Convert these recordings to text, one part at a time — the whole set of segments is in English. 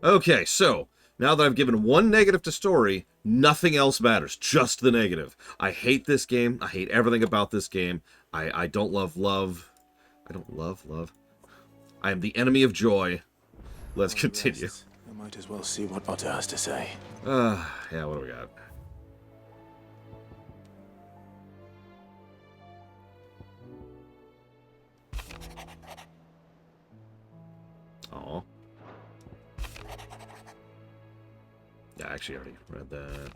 Okay, so now that I've given one negative to story, nothing else matters. Just the negative. I hate this game. I hate everything about this game. I don't love love. I don't love love. I am the enemy of joy. Let's continue. I might as well see what Otter has to say. Yeah, what do we got? Oh. Yeah, I actually already read that.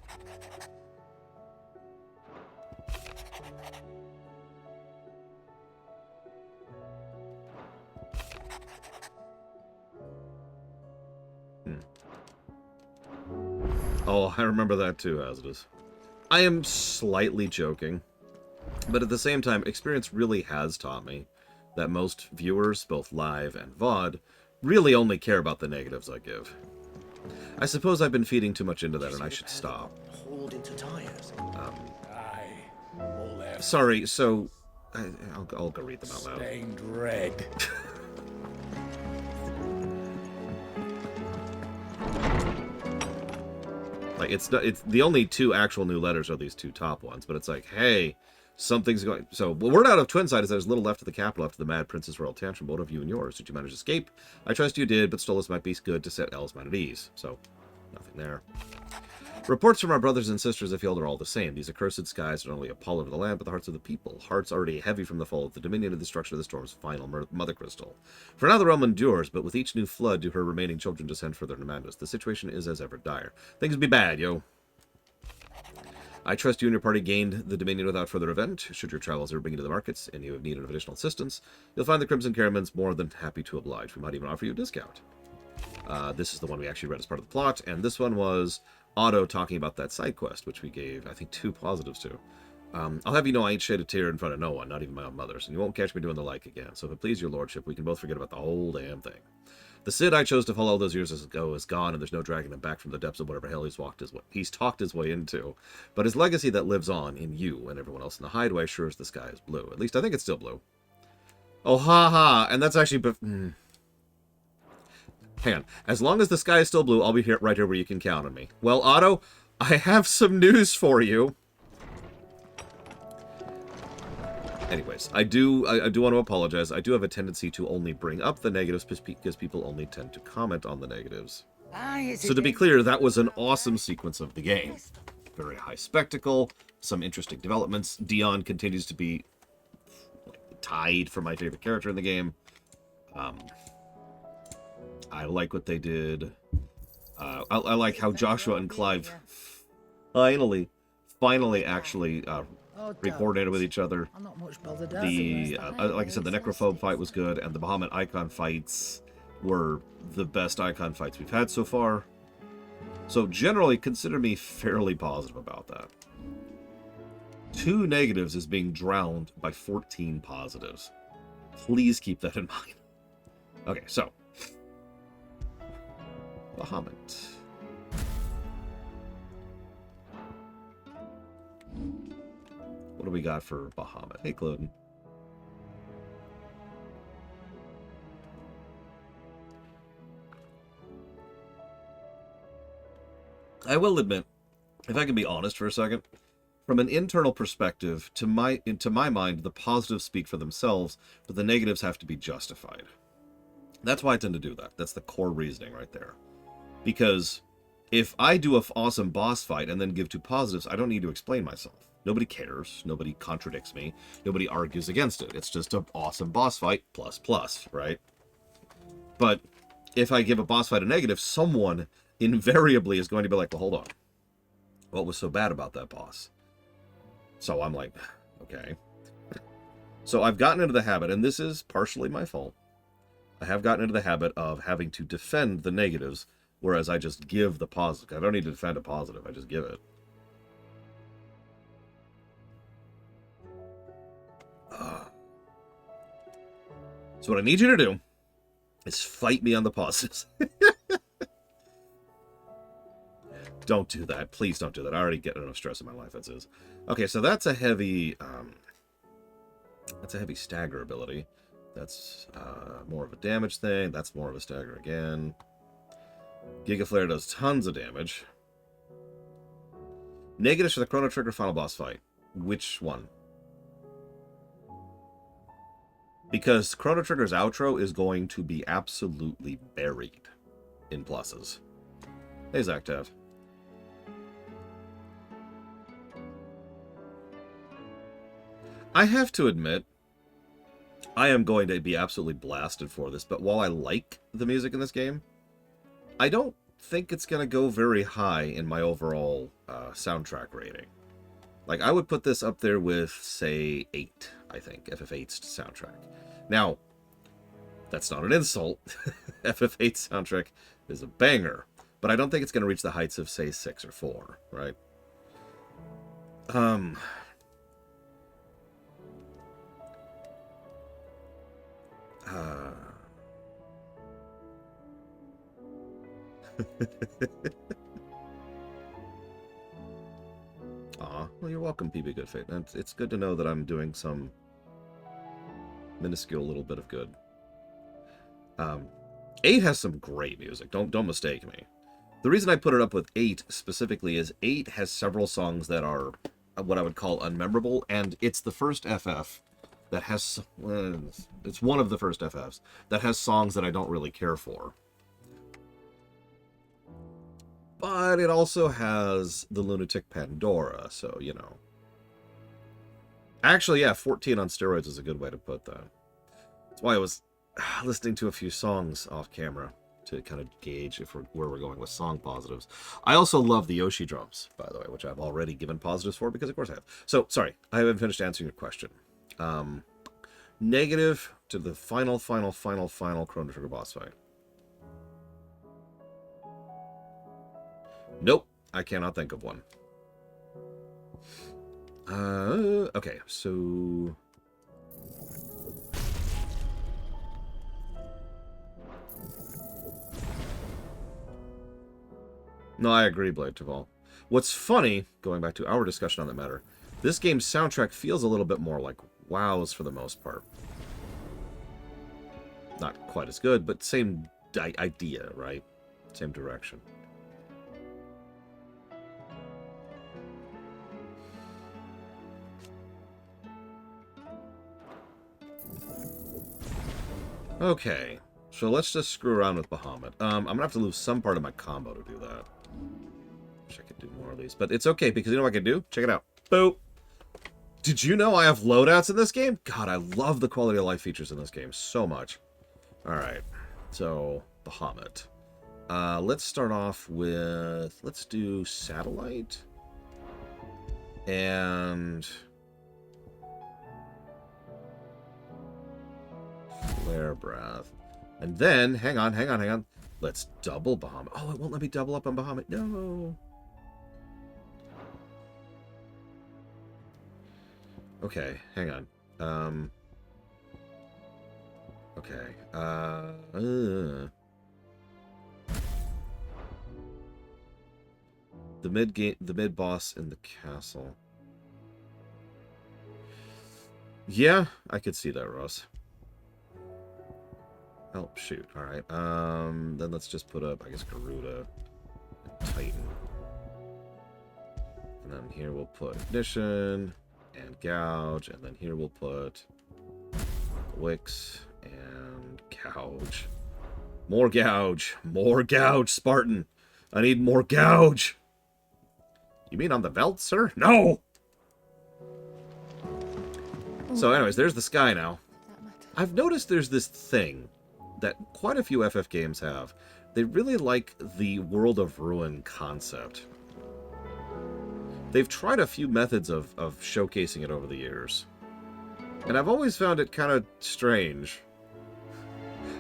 Oh, I remember that too, as it is. I am slightly joking, but at the same time, experience really has taught me that most viewers, both live and VOD, really only care about the negatives I give. I suppose I've been feeding too much into that and I should stop. Sorry, so... I'll go read them out loud. Stained red. Like, it's the only two actual new letters are these two top ones, but it's like, hey, something's going... So, well, word out of Twinside is there's little left of the capital after the Mad Princess Royal Tantrum. Both of you and yours. Did you manage to escape? I trust you did, but Stolas might be good to set El's mind at ease. So, nothing there. Reports from our brothers and sisters of Field are all the same. These accursed skies are not only a pall over the land, but the hearts of the people. Hearts already heavy from the fall of the dominion and destruction of the storm's final mother crystal. For now the realm endures, but with each new flood do her remaining children descend further into madness. The situation is as ever dire. Things be bad, yo. I trust you and your party gained the Dominion without further event. Should your travels ever bring you to the markets and you have need of additional assistance, you'll find the Crimson Caramans more than happy to oblige. We might even offer you a discount. This is the one we actually read as part of the plot, and this one was Otto talking about that side quest, which we gave, I think, 2 positives to. I'll have you know I ain't shed a tear in front of no one, not even my own mother's, and you won't catch me doing the like again. So if it please your lordship, we can both forget about the whole damn thing. The Cid I chose to follow all those years ago is gone, and there's no dragging him back from the depths of whatever hell he's talked his way into. But his legacy that lives on in you and everyone else in the hideaway sure as the sky is blue. At least I think it's still blue. Oh, ha, and that's actually... Hang on. As long as the sky is still blue, I'll be here right here where you can count on me. Well, Otto, I have some news for you. Anyways, I do want to apologize. I do have a tendency to only bring up the negatives because people only tend to comment on the negatives. So to be clear, that was an awesome sequence of the game. Very high spectacle, some interesting developments. Dion continues to be tied for my favorite character in the game. I like what they did. I like how Joshua and Clive finally actually recoordinated with each other. The like I said, the Necrophobe fight was good, and the Bahamut Icon fights were the best Icon fights we've had so far. So generally, consider me fairly positive about that. 2 negatives is being drowned by 14 positives. Please keep that in mind. Okay, so Bahamut. What do we got for Bahamut? Hey, Cloden. I will admit, if I can be honest for a second, from an internal perspective, to my mind, the positives speak for themselves, but the negatives have to be justified. That's why I tend to do that. That's the core reasoning right there. Because if I do an awesome boss fight and then give 2 positives, I don't need to explain myself. Nobody cares. Nobody contradicts me. Nobody argues against it. It's just an awesome boss fight, plus, right? But if I give a boss fight a negative, someone invariably is going to be like, well, hold on. What was so bad about that boss? So I'm like, okay. So I've gotten into the habit, and this is partially my fault. I have gotten into the habit of having to defend the negatives, whereas I just give the positive. I don't need to defend a positive. I just give it. So what I need you to do is fight me on the positives. Don't do that. Please don't do that. I already get enough stress in my life as is. Okay, so that's a heavy stagger ability. That's more of a damage thing. That's more of a stagger again. Giga Flare does tons of damage. Negatives for the Chrono Trigger final boss fight. Which one? Because Chrono Trigger's outro is going to be absolutely buried in pluses. Hey, Zactav. I have to admit, I am going to be absolutely blasted for this, but while I like the music in this game, I don't think it's going to go very high in my overall soundtrack rating. Like, I would put this up there with, say, 8, I think, FF8's soundtrack. Now, that's not an insult. FF8's soundtrack is a banger, but I don't think it's going to reach the heights of, say, 6 or 4, right? Aw, well, you're welcome, PB Good Fate. It's good to know that I'm doing some minuscule little bit of good. 8 has some great music. Don't mistake me. The reason I put it up with 8 specifically is 8 has several songs that are what I would call unmemorable, and it's the first FF that has... it's one of the first FFs that has songs that I don't really care for. But it also has the Lunatic Pandora, so, you know. Actually, yeah, 14 on steroids is a good way to put that. That's why I was listening to a few songs off camera to kind of gauge where we're going with song positives. I also love the Yoshi drums, by the way, which I've already given positives for, because of course I have. So, sorry, I haven't finished answering your question. Negative to the final Chrono Trigger boss fight. Nope, I cannot think of one. Okay, so... No, I agree, Blade Taval. What's funny, going back to our discussion on that matter, this game's soundtrack feels a little bit more like WoW's for the most part. Not quite as good, but same idea, right? Same direction. Okay, so let's just screw around with Bahamut. I'm gonna have to lose some part of my combo to do that. Wish I could do more of these, but it's okay because you know what I can do? Check it out. Boop. Did you know I have loadouts in this game? God, I love the quality of life features in this game so much. All right, so Bahamut. Let's start off with, let's do Satellite and Flare Breath. And then, hang on. Let's double Bahamut. Oh, it won't let me double up on Bahamut. No. Okay, hang on. Okay. The mid boss in the castle. Yeah, I could see that, Ross. Oh, shoot. Alright. Then let's just put up, I guess, Garuda and Titan. And then here we'll put Ignition and Gouge. And then here we'll put Wix and Gouge. More Gouge. More Gouge, Spartan. I need more Gouge. You mean on the Veld, sir? No! So anyways, there's the sky now. I've noticed there's this thing that quite a few FF games have. They really like the World of Ruin concept. They've tried a few methods of showcasing it over the years. And I've always found it kind of strange.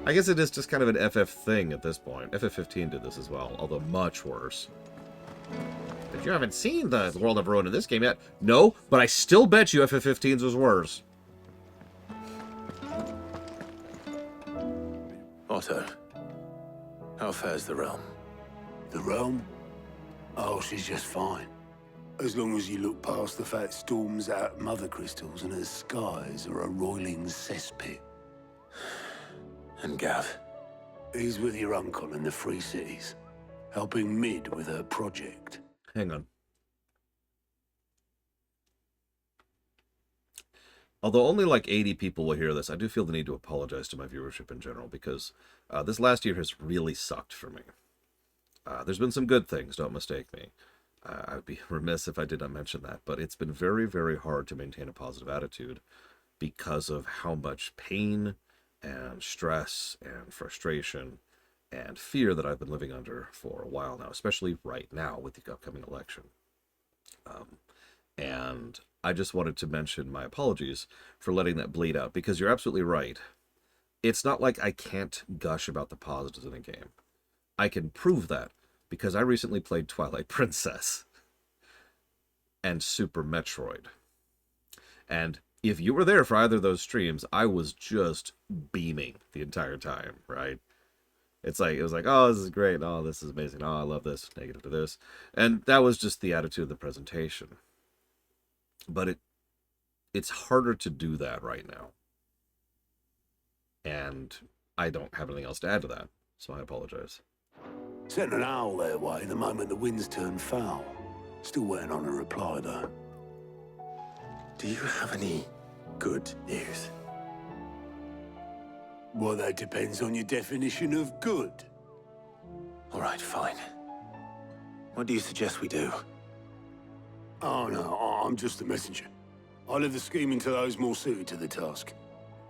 I guess it is just kind of an FF thing at this point. FF15 did this as well, although much worse. But you haven't seen the World of Ruin in this game yet. No, but I still bet you FF15's was worse. Otto, how fares the realm? The realm? Oh, she's just fine. As long as you look past the fat storms out mother crystals and her skies are a roiling cesspit. And Gav? He's with your uncle in the Free Cities. helping Mid with her project. Hang on. Although only like 80 people will hear this, I do feel the need to apologize to my viewership in general, because this last year has really sucked for me. There's been some good things, don't mistake me. I'd be remiss if I did not mention that, but it's been very, very hard to maintain a positive attitude because of how much pain and stress and frustration and fear that I've been living under for a while now, especially right now with the upcoming election. And I just wanted to mention my apologies for letting that bleed out, because you're absolutely right. It's not like I can't gush about the positives in a game. I can prove that because I recently played Twilight Princess and Super Metroid. And if you were there for either of those streams, I was just beaming the entire time, right? It was like, oh, this is great. Oh, this is amazing. Oh, I love this. Negative to this. And that was just the attitude of the presentation. But it's harder to do that right now. And I don't have anything else to add to that, so I apologize. Sent an owl their way the moment the winds turned foul. Still waiting on a reply, though. Do you have any good news? Well, that depends on your definition of good. All right, fine. What do you suggest we do? Oh, no, I'm just a messenger. I leave the scheming to those more suited to the task.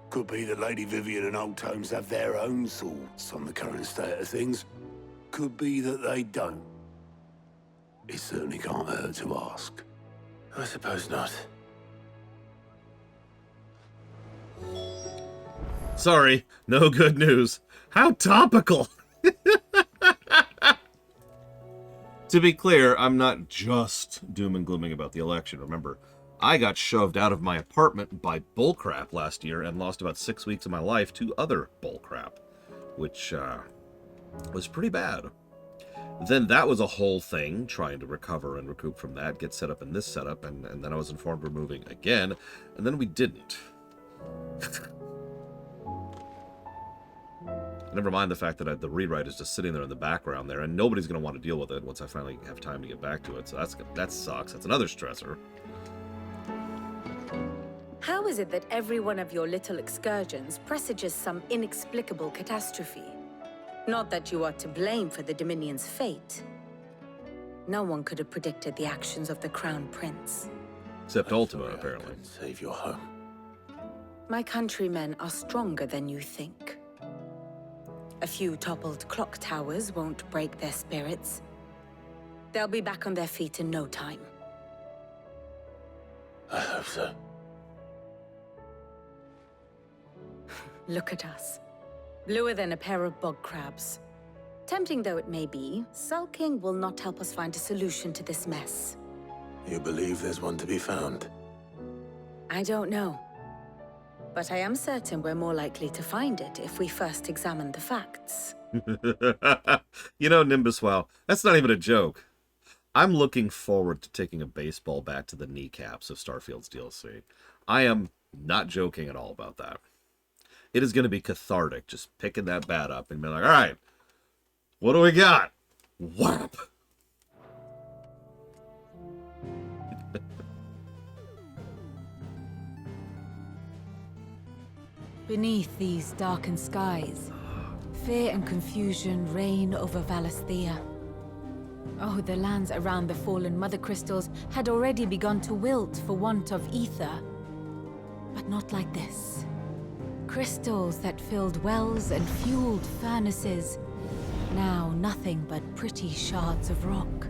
Could be that Lady Vivian and Old Tomes have their own thoughts on the current state of things. Could be that they don't. It certainly can't hurt to ask. I suppose not. Sorry, no good news. How topical! To be clear, I'm not just doom and glooming about the election. Remember, I got shoved out of my apartment by bullcrap last year and lost about 6 weeks of my life to other bullcrap, which was pretty bad. Then that was a whole thing, trying to recover and recoup from that, get set up in this setup, and then I was informed we're moving again, and then we didn't. Never mind the fact that the rewrite is just sitting there in the background there, and nobody's going to want to deal with it once I finally have time to get back to it, so that sucks. That's another stressor. How is it that every one of your little excursions presages some inexplicable catastrophe? Not that you are to blame for the Dominion's fate. No one could have predicted the actions of the Crown Prince. Except Ultima, apparently. Save your home. My countrymen are stronger than you think. A few toppled clock towers won't break their spirits. They'll be back on their feet in no time. I hope so. Look at us. Bluer than a pair of bog crabs. Tempting though it may be, sulking will not help us find a solution to this mess. You believe there's one to be found? I don't know. But I am certain we're more likely to find it if we first examine the facts. You know, Nimbus, wow, that's not even a joke. I'm looking forward to taking a baseball bat to the kneecaps of Starfield's DLC. I am not joking at all about that. It is going to be cathartic just picking that bat up and being like, all right, what do we got? Whap! Beneath these darkened skies, fear and confusion reign over Valisthea. Oh, the lands around the fallen Mother Crystals had already begun to wilt for want of ether. But not like this. Crystals that filled wells and fueled furnaces, now nothing but pretty shards of rock.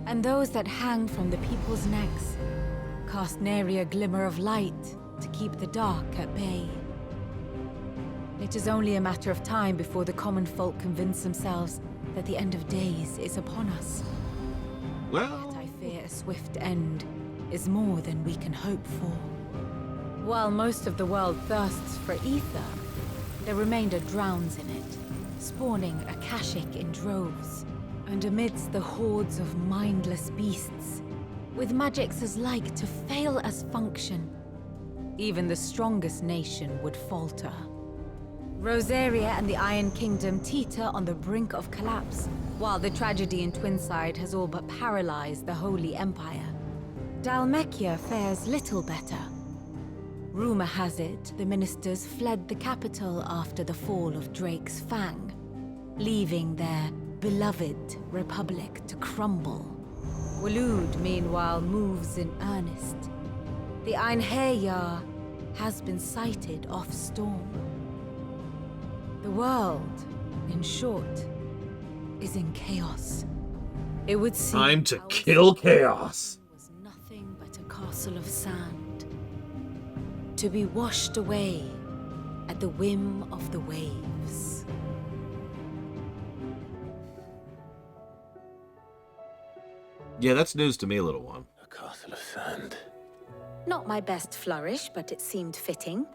And those that hang from the people's necks cast nary a glimmer of light to keep the dark at bay. It is only a matter of time before the common folk convince themselves that the end of days is upon us. Well, Yet I fear a swift end is more than we can hope for. While most of the world thirsts for ether, the remainder drowns in it, spawning Akashic in droves. And amidst the hordes of mindless beasts, with magics as like to fail as function, even the strongest nation would falter. Rosaria and the Iron Kingdom teeter on the brink of collapse, while the tragedy in Twinside has all but paralyzed the Holy Empire. Dalmekia fares little better. Rumor has it the ministers fled the capital after the fall of Drake's Fang, leaving their beloved republic to crumble. Waloed, meanwhile, moves in earnest. The Einherjar has been sighted off Storm. The world, in short, is in chaos. It would seem Time to kill chaos. was nothing but a castle of sand, to be washed away at the whim of the waves. Yeah, that's news to me, little one. A castle of sand. Not my best flourish, but it seemed fitting.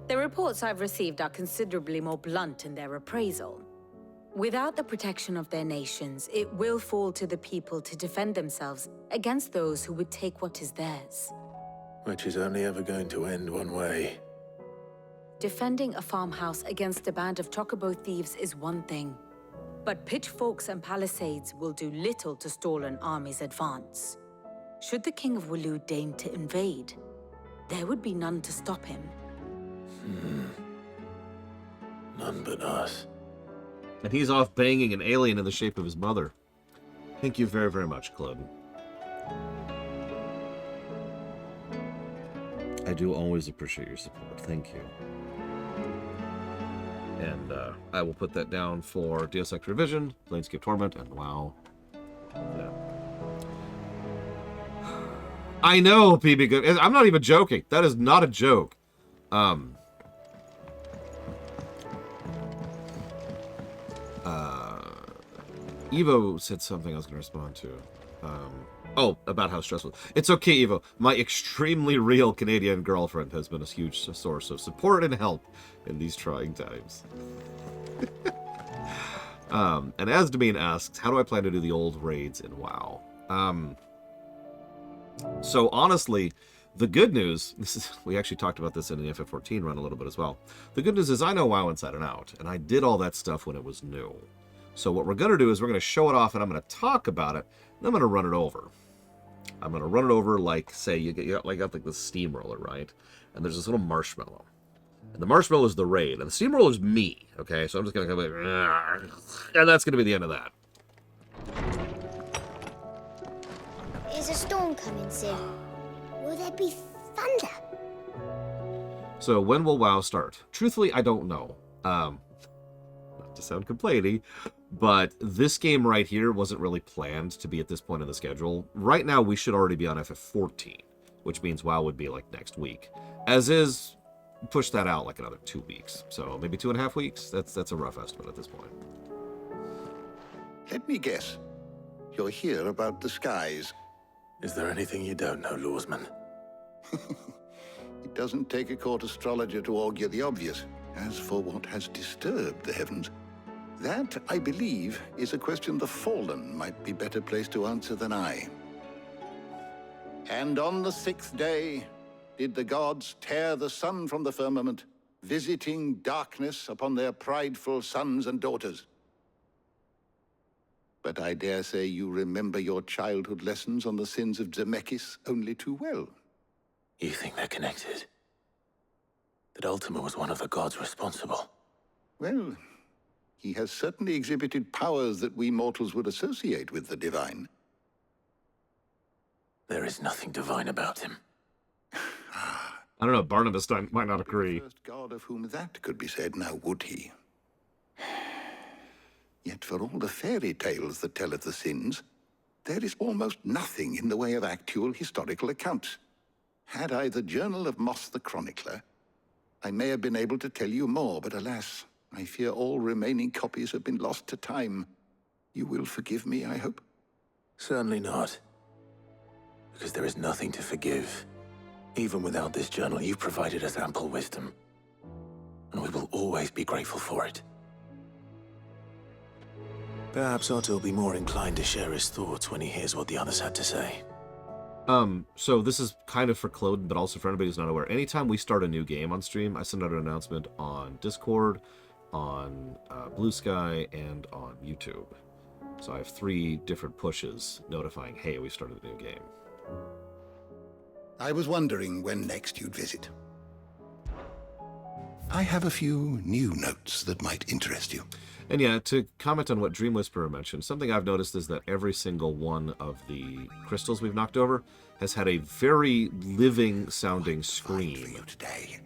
The reports I've received are considerably more blunt in their appraisal. Without the protection of their nations, it will fall to the people to defend themselves against those who would take what is theirs. Which is only ever going to end one way. Defending a farmhouse against a band of chocobo thieves is one thing, but pitchforks and palisades will do little to stall an army's advance. Should the King of Waloed deign to invade, there would be none to stop him. None but us. And he's off banging an alien in the shape of his mother. Thank you very, very much, Claude. I do always appreciate your support. Thank you. And I will put that down for Deus Ex Revision, Planescape Torment, and WoW. Yeah. I know, PB Good. I'm not even joking. That is not a joke. Evo said something I was going to respond to. Oh, about how stressful. It's okay, Evo. My extremely real Canadian girlfriend has been a huge source of support and help in these trying times. And Asdamine asks, how do I plan to do the old raids in WoW? So honestly, the good news, we actually talked about this in the FF14 run a little bit as well. The good news is I know WoW inside and out, and I did all that stuff when it was new. So what we're going to do is we're going to show it off, and I'm going to talk about it, and I'm going to run it over. I'm going to run it over like, say, you got like the steamroller, right? And there's this little marshmallow. And the marshmallow is the raid, and the steamroller is me, okay? So I'm just going to come like, and that's going to be the end of that. Is a storm coming soon? Will there be thunder? So when will WoW start? Truthfully, I don't know. Not to sound complainy, but this game right here wasn't really planned to be at this point in the schedule. Right now, we should already be on FF14, which means WoW would be like next week. As is, push that out like another 2 weeks. So maybe 2.5 weeks. That's a rough estimate at this point. Let me guess. You're here about the skies. Is there anything you don't know, Lawsman? It doesn't take a court astrologer to augur the obvious. As for what has disturbed the heavens, that, I believe, is a question the Fallen might be better placed to answer than I. And on the 6th day did the gods tear the sun from the firmament, visiting darkness upon their prideful sons and daughters. But I dare say you remember your childhood lessons on the sins of Zemeckis only too well. You think they're connected? That Ultima was one of the gods responsible? Well, he has certainly exhibited powers that we mortals would associate with the divine. There is nothing divine about him. I don't know, Barnabas might not agree. The first god of whom that could be said, now would he? Yet for all the fairy tales that tell of the sins, there is almost nothing in the way of actual historical accounts. Had I the Journal of Moss the Chronicler, I may have been able to tell you more, but alas, I fear all remaining copies have been lost to time. You will forgive me, I hope? Certainly not. Because there is nothing to forgive. Even without this journal, you've provided us ample wisdom. And we will always be grateful for it. Perhaps Otto will be more inclined to share his thoughts when he hears what the others had to say. So this is kind of for Cloden, but also for anybody who's not aware. Anytime we start a new game on stream, I send out an announcement on Discord, on Blue Sky, and on YouTube. So I have 3 different pushes notifying, hey, we started a new game. I was wondering when next you'd visit. I have a few new notes that might interest you. And yeah, to comment on what Dream Whisperer mentioned, something I've noticed is that every single one of the crystals we've knocked over has had a very living sounding For scream. you today.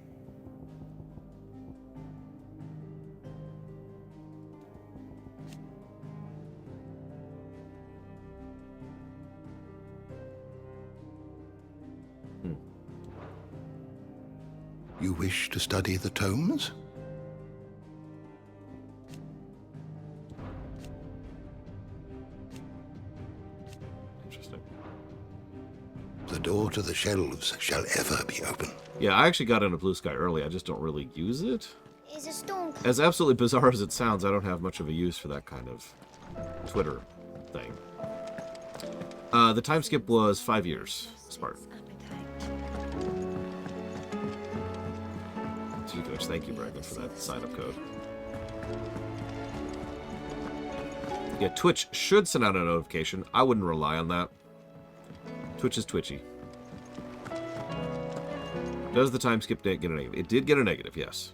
You wish to study the tomes? Interesting. The door to the shelves shall ever be open. Yeah, I actually got into Blue Sky early. I just don't really use it. Is a storm coming? As absolutely bizarre as it sounds, I don't have much of a use for that kind of Twitter thing. The time skip was 5 years, Spartan. Speaking of which, thank you, Brandon, for that sign-up code. Yeah, Twitch should send out a notification. I wouldn't rely on that. Twitch is twitchy. Does the time skip get a negative? It did get a negative, yes.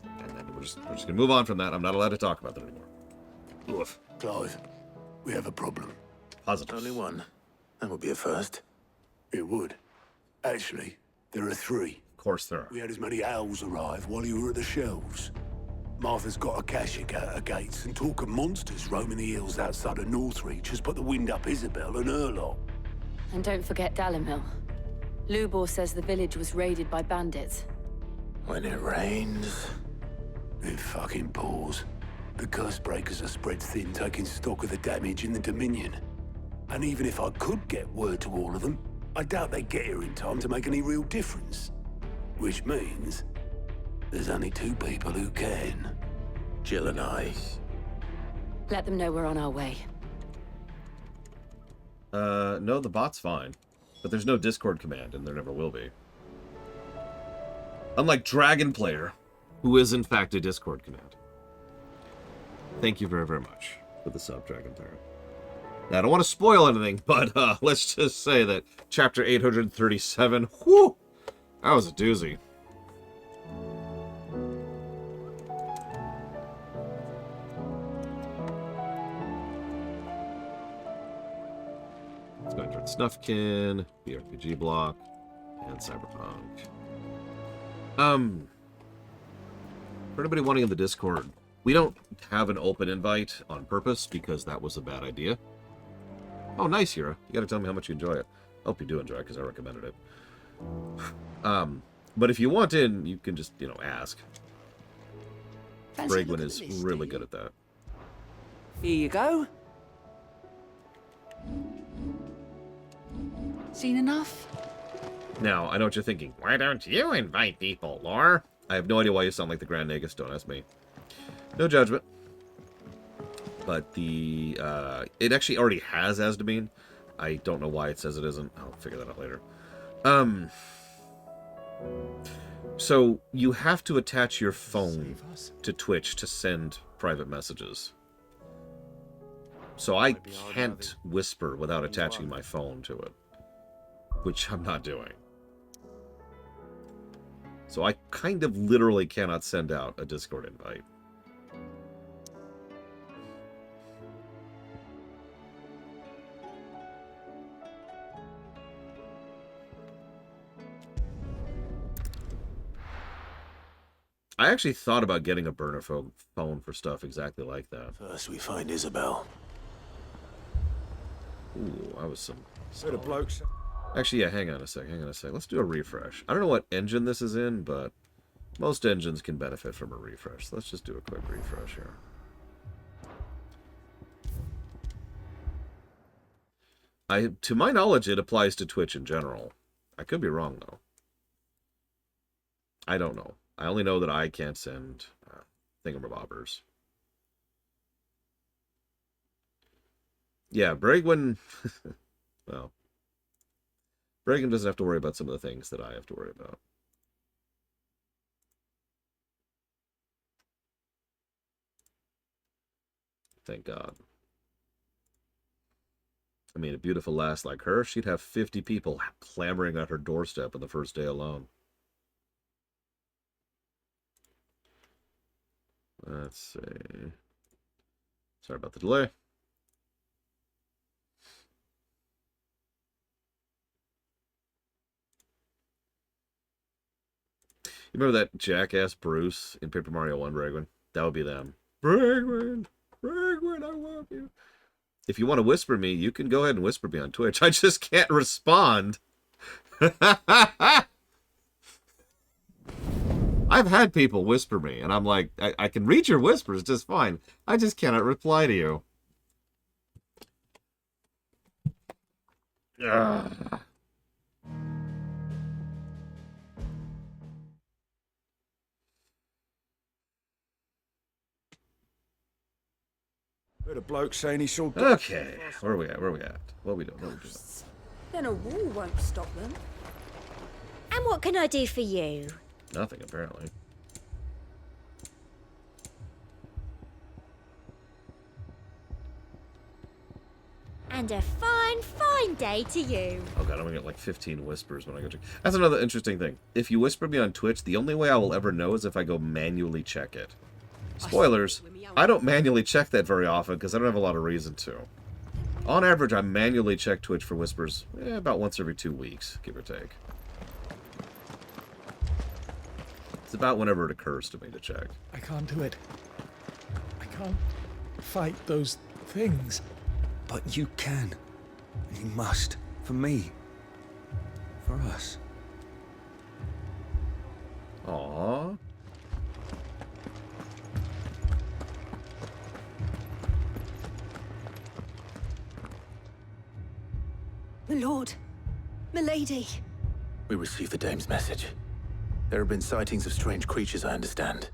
And then we're just gonna move on from that. I'm not allowed to talk about that anymore. Oof. Clive, we have a problem. Positive. Only one. That would be a first. It would. Actually, there are 3. Of course there are. We had as many owls arrive while you were at the shelves. Martha's got a Akashic out her gates, and talk of monsters roaming the hills outside of Northreach has put the wind up Isabel and her lot. And don't forget Dalimil. Lubor says the village was raided by bandits. When it rains... It fucking pours. The curse breakers are spread thin, taking stock of the damage in the Dominion. And even if I could get word to all of them, I doubt they'd get here in time to make any real difference. Which means there's only 2 people who can. Jill and I. Let them know we're on our way. No, the bot's fine. But there's no Discord command, and there never will be. Unlike Dragon Player, who is in fact a Discord command. Thank you very, very much for the sub, Dragon Player. Now, I don't want to spoil anything, but let's just say that chapter 837, whew, that was a doozy. Let's go into Snuffkin, the RPG block, and Cyberpunk. For anybody wanting in the Discord, we don't have an open invite on purpose because that was a bad idea. Oh, nice, Hira. You gotta tell me how much you enjoy it. I hope you do enjoy it because I recommended it. But if you want in, you can just, ask. Bragwin is really good at that. Here you go. Seen enough? Now, I know what you're thinking. Why don't you invite people, Lore? I have no idea why you sound like the Grand Nagus. Don't ask me. No judgment. But it actually already has Asdamine. I don't know why it says it isn't. I'll figure that out later. So you have to attach your phone to Twitch to send private messages. So I can't whisper without attaching my phone to it, which I'm not doing. So I kind of literally cannot send out a Discord invite. I actually thought about getting a burner phone for stuff exactly like that. First we find Isabel. Ooh, I was some... So the blokes... Actually, yeah, hang on a sec. Let's do a refresh. I don't know what engine this is in, but most engines can benefit from a refresh. So let's just do a quick refresh here. To my knowledge, it applies to Twitch in general. I could be wrong, though. I don't know. I only know that I can't send thingamabobbers. Yeah, Bragwin... well... Reagan doesn't have to worry about some of the things that I have to worry about. Thank God. I mean, a beautiful lass like her, she'd have 50 people clamoring at her doorstep on the first day alone. Let's see. Sorry about the delay. You remember that jackass Bruce in Paper Mario 1, Bragwin? That would be them. Bragwin, Bragwin, I love you. If you want to whisper me, you can go ahead and whisper me on Twitch. I just can't respond. I've had people whisper me, and I'm like, I can read your whispers just fine. I just cannot reply to you. Ugh. Heard a bloke saying he saw... Okay, where are we at? Where are we at? What are we doing? What are we doing? Then a wall won't stop them. And what can I do for you? Nothing, apparently. And a fine, fine day to you. Oh god, I'm gonna get like 15 whispers when I go check. That's another interesting thing. If you whisper me on Twitch, the only way I will ever know is if I go manually check it. Spoilers, I don't manually check that very often because I don't have a lot of reason to. On average, I manually check Twitch for whispers about once every 2 weeks, give or take. It's about whenever it occurs to me to check. I can't do it. I can't fight those things. But you can. And you must. For me. For us. Aww. My lord. Milady. We received the dame's message. There have been sightings of strange creatures, I understand.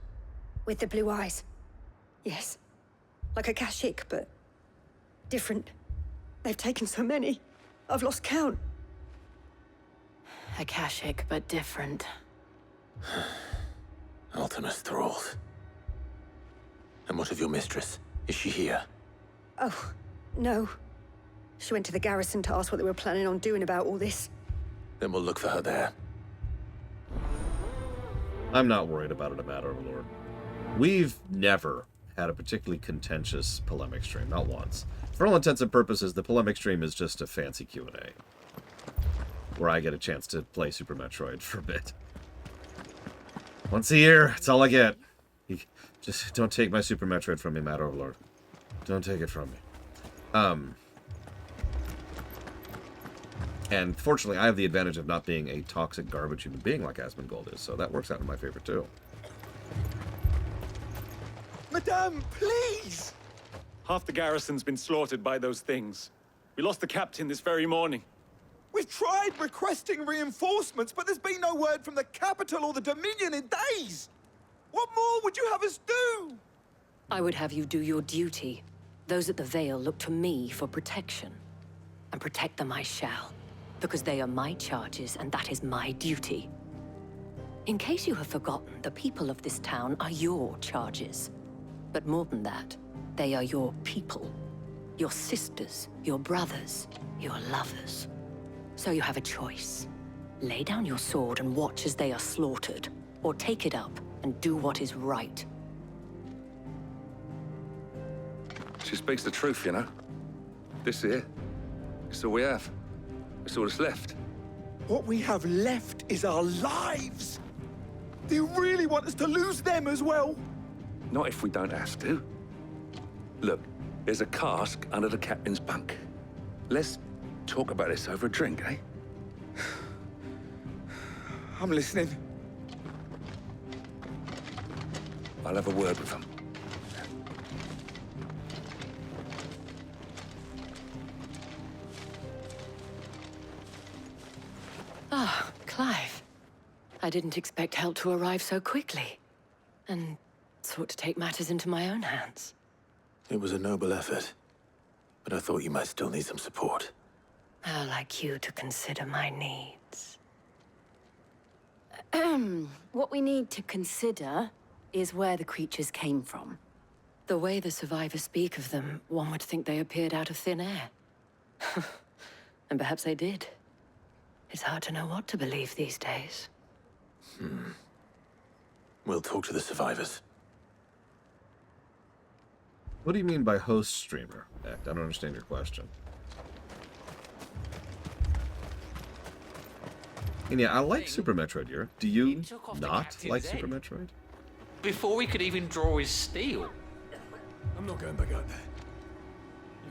With the blue eyes. Yes. Like a Kashyyyk, but different. They've taken so many. I've lost count. A Kashyyyk, but different. Ultimus thralls. And what of your mistress? Is she here? Oh, no. She went to the garrison to ask what they were planning on doing about all this. Then we'll look for her there. I'm not worried about it, a matter of Lord. We've never had a particularly contentious polemic stream, not once. For all intents and purposes, the polemic stream is just a fancy Q&A, where I get a chance to play Super Metroid for a bit. Once a year, that's all I get. You just don't take my Super Metroid from me, Matter of Lord. Don't take it from me. And fortunately, I have the advantage of not being a toxic garbage human being like Asmongold is, so that works out in my favor too. Madame, please! Half the garrison's been slaughtered by those things. We lost the captain this very morning. We've tried requesting reinforcements, but there's been no word from the capital or the Dominion in days. What more would you have us do? I would have you do your duty. Those at the Vale look to me for protection. And protect them I shall. Because they are my charges, and that is my duty. In case you have forgotten, the people of this town are your charges. But more than that, they are your people. Your sisters, your brothers, your lovers. So you have a choice. Lay down your sword and watch as they are slaughtered, or take it up and do what is right. She speaks the truth, you know. This here, it's all we have. It's all that's left. What we have left is our lives. Do you really want us to lose them as well? Not if we don't have to. Look, there's a cask under the captain's bunk. Let's talk about this over a drink, eh? I'm listening. I'll have a word with them. Ah, Clive. I didn't expect help to arrive so quickly. And sought to take matters into my own hands. It was a noble effort, but I thought you might still need some support. I'd like you to consider my needs. What we need to consider is where the creatures came from. The way the survivors speak of them, one would think they appeared out of thin air. And perhaps they did. It's hard to know what to believe these days. We'll talk to the survivors. What do you mean by host streamer? Act? I don't understand your question. And yeah, I like Super Metroid here. Do you not like Super Metroid? Before we could even draw his steel. I'm not going back out there.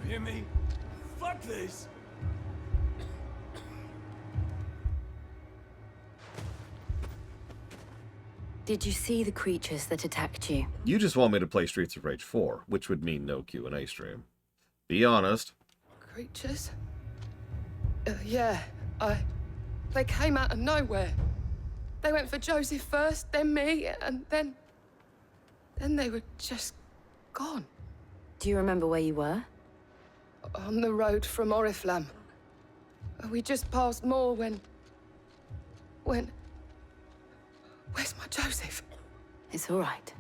You hear me? Fuck this! Did you see the creatures that attacked you? You just want me to play Streets of Rage 4, which would mean no Q&A stream. Be honest. Creatures? Yeah, they came out of nowhere. They went for Joseph first, then me, and then they were just gone. Do you remember where you were? On the road from Oriflamme. We just passed Moor when... Where's my Joseph? It's all right.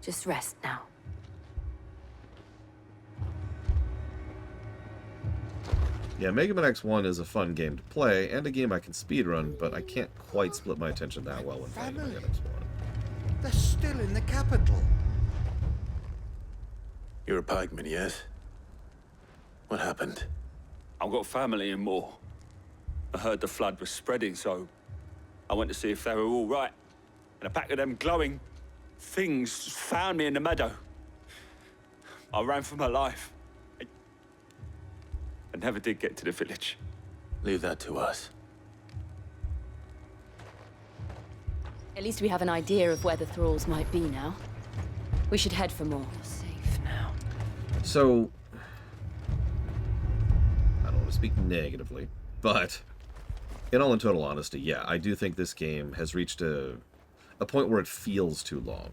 Just rest now. Yeah, Mega Man X1 is a fun game to play, and a game I can speedrun, but I can't quite split my attention that well when playing Mega Man X1. They're still in the capital. You're a pikeman, yes? What happened? I've got family in Moor. I heard the flood was spreading, so I went to see if they were all right. And a pack of them glowing things found me in the meadow. I ran for my life. I never did get to the village. Leave that to us. At least we have an idea of where the thralls might be now. We should head for more. You're safe now. So, I don't want to speak negatively, but in all in total honesty, yeah, I do think this game has reached a point where it feels too long.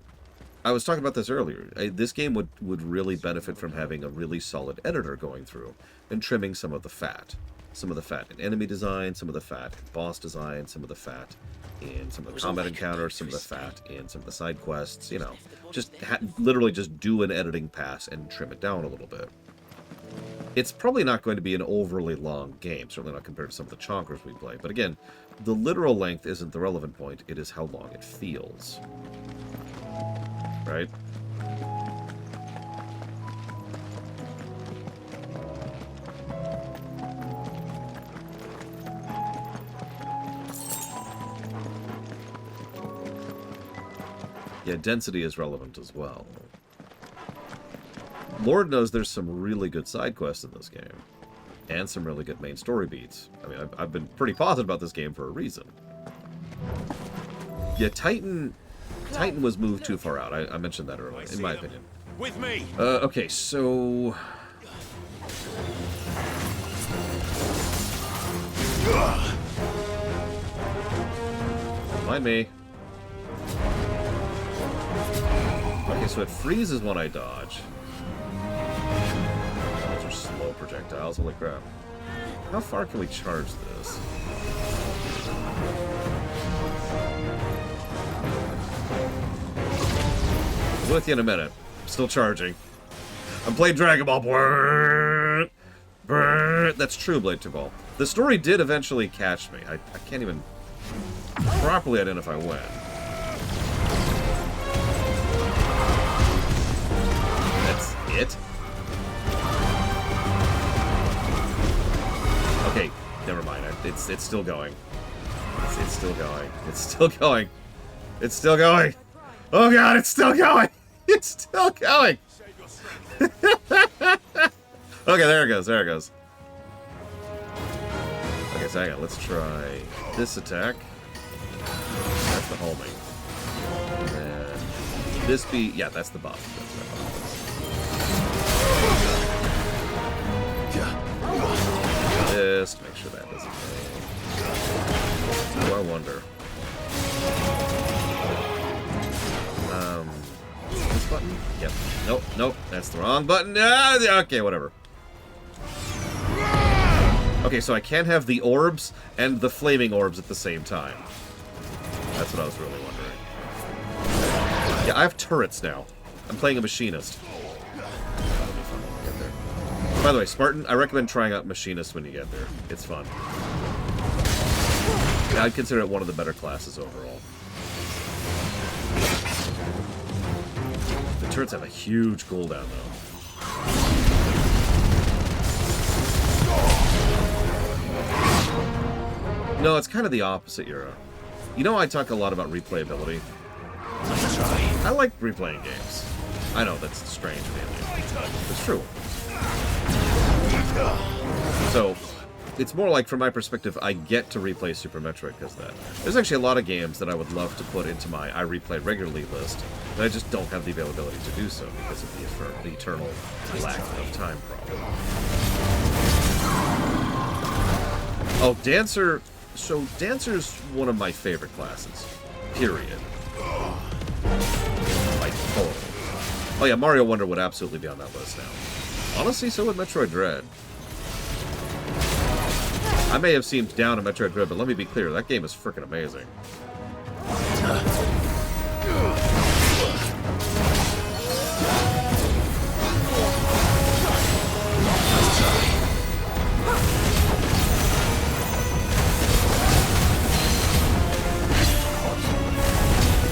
I was talking about this earlier. This game would really benefit from having a really solid editor going through and trimming some of the fat. Some of the fat in enemy design, some of the fat in boss design, some of the fat in some of the combat encounters, some of the fat in some of the side quests, you know. Just literally just do an editing pass and trim it down a little bit. It's probably not going to be an overly long game, certainly not compared to some of the chonkers we play. But again, the literal length isn't the relevant point, it is how long it feels. Right? Yeah, density is relevant as well. Lord knows there's some really good side quests in this game. And some really good main story beats. I mean, I've been pretty positive about this game for a reason. Yeah, Titan was moved too far out. I mentioned that earlier, in my opinion. With me. Okay, so... Mind me. Okay, so it freezes when I dodge. Those are slow projectiles, holy crap. How far can we charge this? I'm with you in a minute. I'm still charging. I'm playing Dragon Ball. That's true, Blade to Ball. The story did eventually catch me. I can't even properly identify when. That's it? Okay, never mind. It's still going. It's still going. It's still going. It's still going. Oh god, it's still going! It's still going! Okay, there it goes, there it goes. Okay, so hang on, let's try this attack. That's the homing. And then this be... yeah, that's the buff. This, to make sure that doesn't hit. Oh, I wonder. This button? Yep. Nope, nope. That's the wrong button. Ah, okay, whatever. Okay, so I can't have the orbs and the flaming orbs at the same time. That's what I was really wondering. Yeah, I have turrets now. I'm playing a machinist. That'll be fun when we get there. By the way, Spartan, I recommend trying out machinist when you get there. It's fun. Yeah, I'd consider it one of the better classes overall. The turrets have a huge cooldown, though. No, it's kind of the opposite era. You know, I talk a lot about replayability. I like replaying games. I know, that's strange, really. It's true. So, it's more like, from my perspective, I get to replay Super Metroid because of that. There's actually a lot of games that I would love to put into my I replay regularly list, but I just don't have the availability to do so because of the eternal lack of time problem. Oh, Dancer... So, Dancer's one of my favorite classes. Period. Like, total. Oh yeah, Mario Wonder would absolutely be on that list now. Honestly, so would Metroid Dread. I may have seemed down on Metroid Dread, but let me be clear, that game is freaking amazing.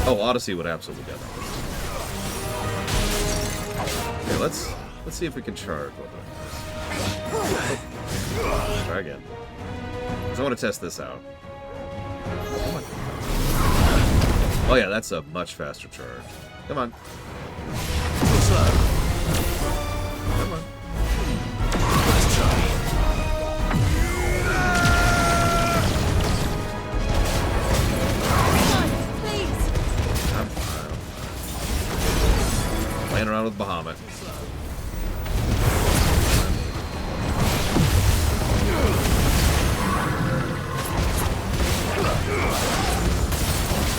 Oh, Odyssey would absolutely be on that list. Okay, let's see if we can charge with it. Oh. Try again. Because I want to test this out. Come on. Oh yeah, that's a much faster charge. Come on. Come on. Let's try. Playing around with Bahamut.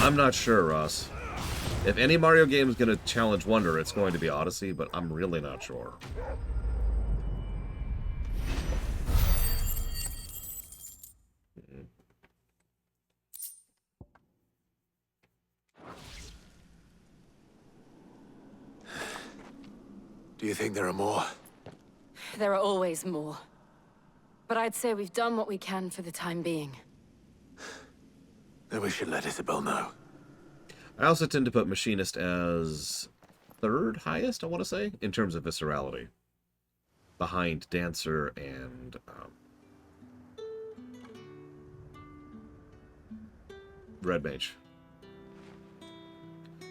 I'm not sure, Ross. If any Mario game is going to challenge Wonder, it's going to be Odyssey, but I'm really not sure. Do you think there are more? There are always more. But I'd say we've done what we can for the time being. Then we should let Isabel know. I also tend to put Machinist as third highest, I want to say, in terms of viscerality. Behind Dancer and... Red Mage.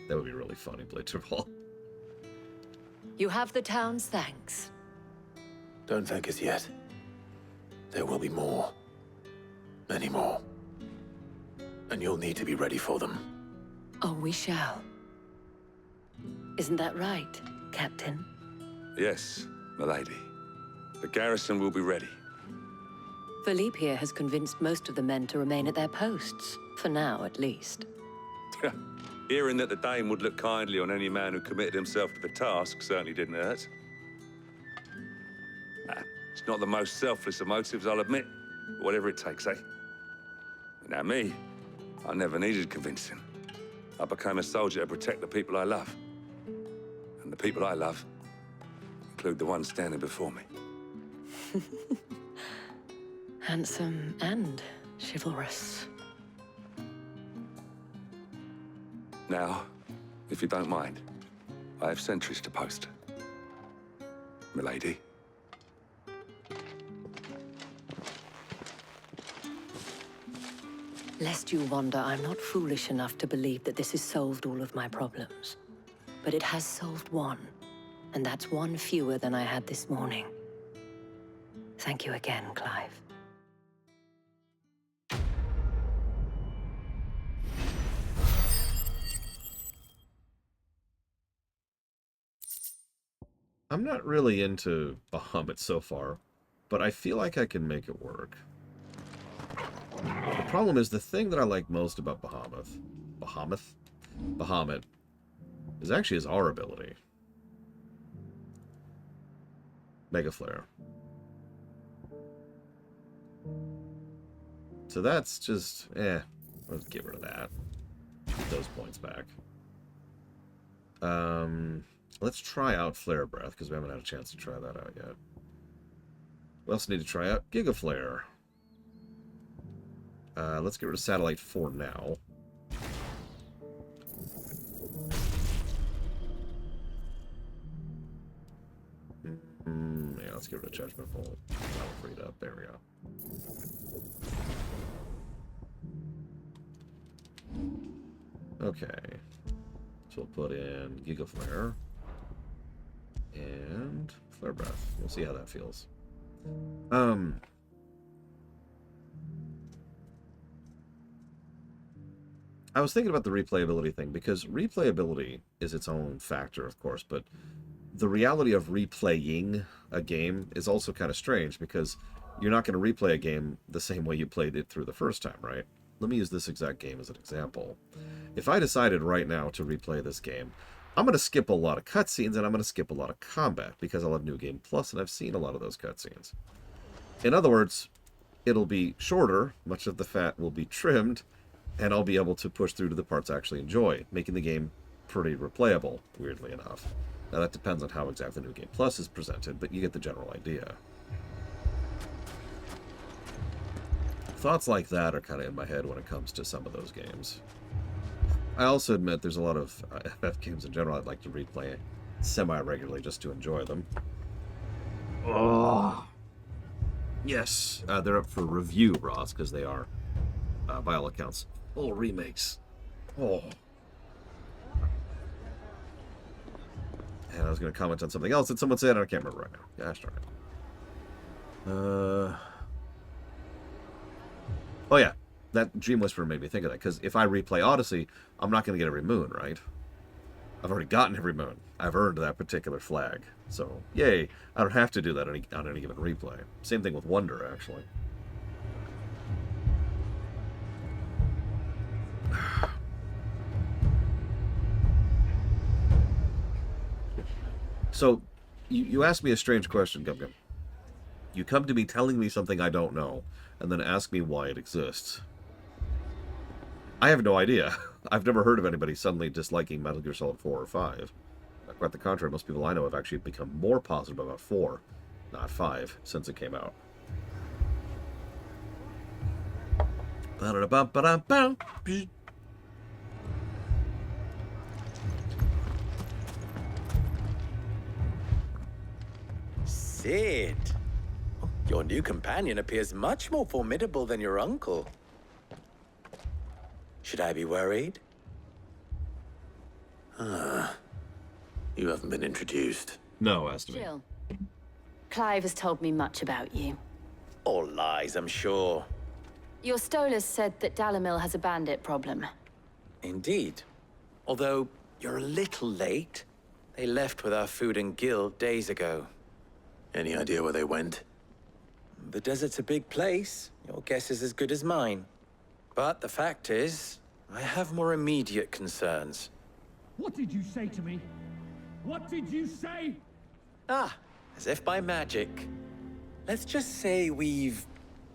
That would be really funny, Blade Triple. You have the town's thanks. Don't thank us yet. There will be more. Many more. And you'll need to be ready for them. Oh, we shall. Isn't that right, Captain? Yes, milady. The garrison will be ready. Philippe here has convinced most of the men to remain at their posts. For now, at least. Hearing that the Dane would look kindly on any man who committed himself to the task certainly didn't hurt. It's not the most selfless of motives, I'll admit. But whatever it takes, eh? Now me, I never needed convincing. I became a soldier to protect the people I love. And the people I love include the ones standing before me. Handsome and chivalrous. Now, if you don't mind, I have sentries to post. Milady. Lest you wonder, I'm not foolish enough to believe that this has solved all of my problems. But it has solved one, and that's one fewer than I had this morning. Thank you again, Clive. I'm not really into Bahamut so far, but I feel like I can make it work. The problem is the thing that I like most about Bahamut is actually his R ability. Mega Flare. So that's just, let's get rid of that. Get those points back. Let's try out Flare Breath, because we haven't had a chance to try that out yet. We also need to try out Giga Flare. Let's get rid of Satellite for now. Yeah, let's get rid of Judgment Bolt. That'll free it up. There we go. Okay. So we'll put in Giga Flare and Flare Breath. We'll see how that feels. I was thinking about the replayability thing, because replayability is its own factor, of course, but the reality of replaying a game is also kind of strange, because you're not going to replay a game the same way you played it through the first time, right? Let me use this exact game as an example. If I decided right now to replay this game, I'm going to skip a lot of cutscenes and I'm going to skip a lot of combat, because I'll have New Game Plus and I've seen a lot of those cutscenes. In other words, it'll be shorter, much of the fat will be trimmed, and I'll be able to push through to the parts I actually enjoy, making the game pretty replayable, weirdly enough. Now that depends on how exactly New Game Plus is presented, but you get the general idea. Thoughts like that are kind of in my head when it comes to some of those games. I also admit there's a lot of FF games in general I'd like to replay semi-regularly just to enjoy them. Oh. Yes, they're up for review, Ross, because they are, by all accounts, full remakes. Oh. And I was going to comment on something else that someone said, and I can't remember right now. Gosh darn it. Oh yeah, that Dream Whisperer made me think of that, because if I replay Odyssey, I'm not going to get every moon, right? I've already gotten every moon. I've earned that particular flag. So, yay, I don't have to do that on any given replay. Same thing with Wonder, actually. So, you asked me a strange question, Gum Gum. You come to me telling me something I don't know, and then ask me why it exists. I have no idea. I've never heard of anybody suddenly disliking Metal Gear Solid 4 or 5. Quite the contrary, most people I know have actually become more positive about 4, not 5, since it came out. Sid, your new companion appears much more formidable than your uncle. Should I be worried? You haven't been introduced. No, as to me. Jill, Clive has told me much about you. All lies, I'm sure. Your Stolas said that Dalamil has a bandit problem. Indeed. Although, you're a little late. They left with our food and guild days ago. Any idea where they went? The desert's a big place. Your guess is as good as mine. But the fact is, I have more immediate concerns. What did you say to me? What did you say? Ah, as if by magic. Let's just say we've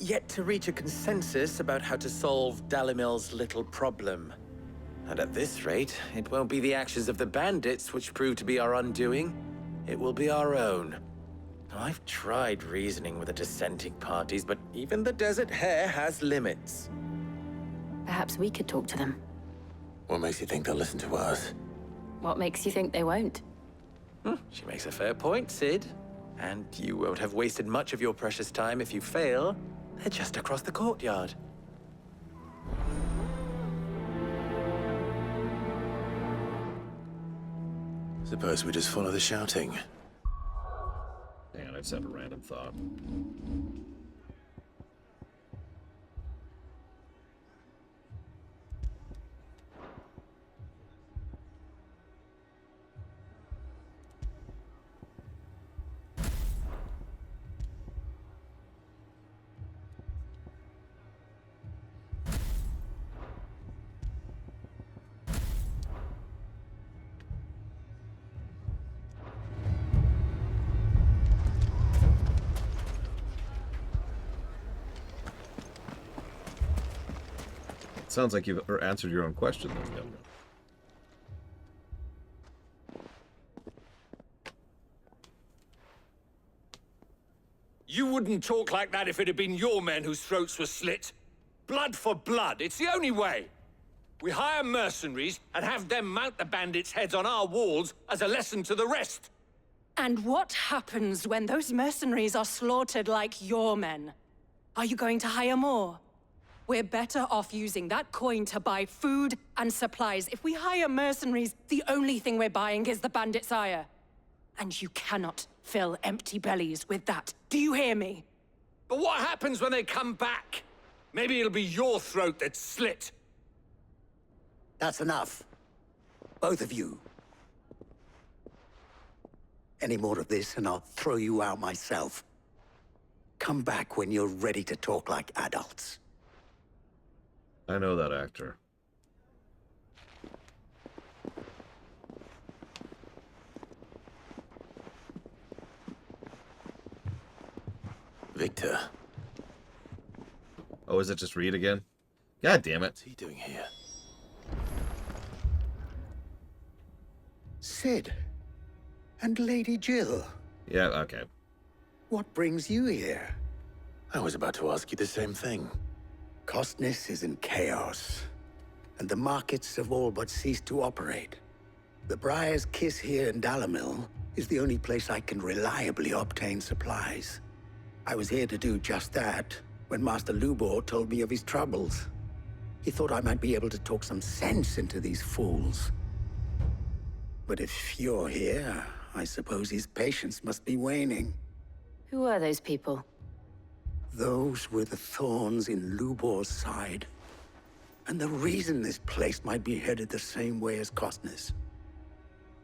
yet to reach a consensus about how to solve Dalimil's little problem. And at this rate, it won't be the actions of the bandits which prove to be our undoing. It will be our own. I've tried reasoning with the dissenting parties, but even the Desert Hare has limits. Perhaps we could talk to them. What makes you think they'll listen to us? What makes you think they won't? She makes a fair point, Sid. And you won't have wasted much of your precious time if you fail. They're just across the courtyard. Suppose we just follow the shouting. Hang on, I just had a random thought. Sounds like you've answered your own question, then, Governor. You wouldn't talk like that if it had been your men whose throats were slit. Blood for blood, it's the only way. We hire mercenaries and have them mount the bandits' heads on our walls as a lesson to the rest. And what happens when those mercenaries are slaughtered like your men? Are you going to hire more? We're better off using that coin to buy food and supplies. If we hire mercenaries, the only thing we're buying is the bandits' ire. And you cannot fill empty bellies with that. Do you hear me? But what happens when they come back? Maybe it'll be your throat that's slit. That's enough. Both of you. Any more of this and I'll throw you out myself. Come back when you're ready to talk like adults. I know that actor. Victor. Oh, is it just Reed again? God damn it. What's he doing here? Sid. And Lady Jill. Yeah, okay. What brings you here? I was about to ask you the same thing. Costness is in chaos, and the markets have all but ceased to operate. The Briar's Kiss here in Dalimil is the only place I can reliably obtain supplies. I was here to do just that when Master Lubor told me of his troubles. He thought I might be able to talk some sense into these fools. But if you're here, I suppose his patience must be waning. Who are those people? Those were the thorns in Lubor's side. And the reason this place might be headed the same way as Costness.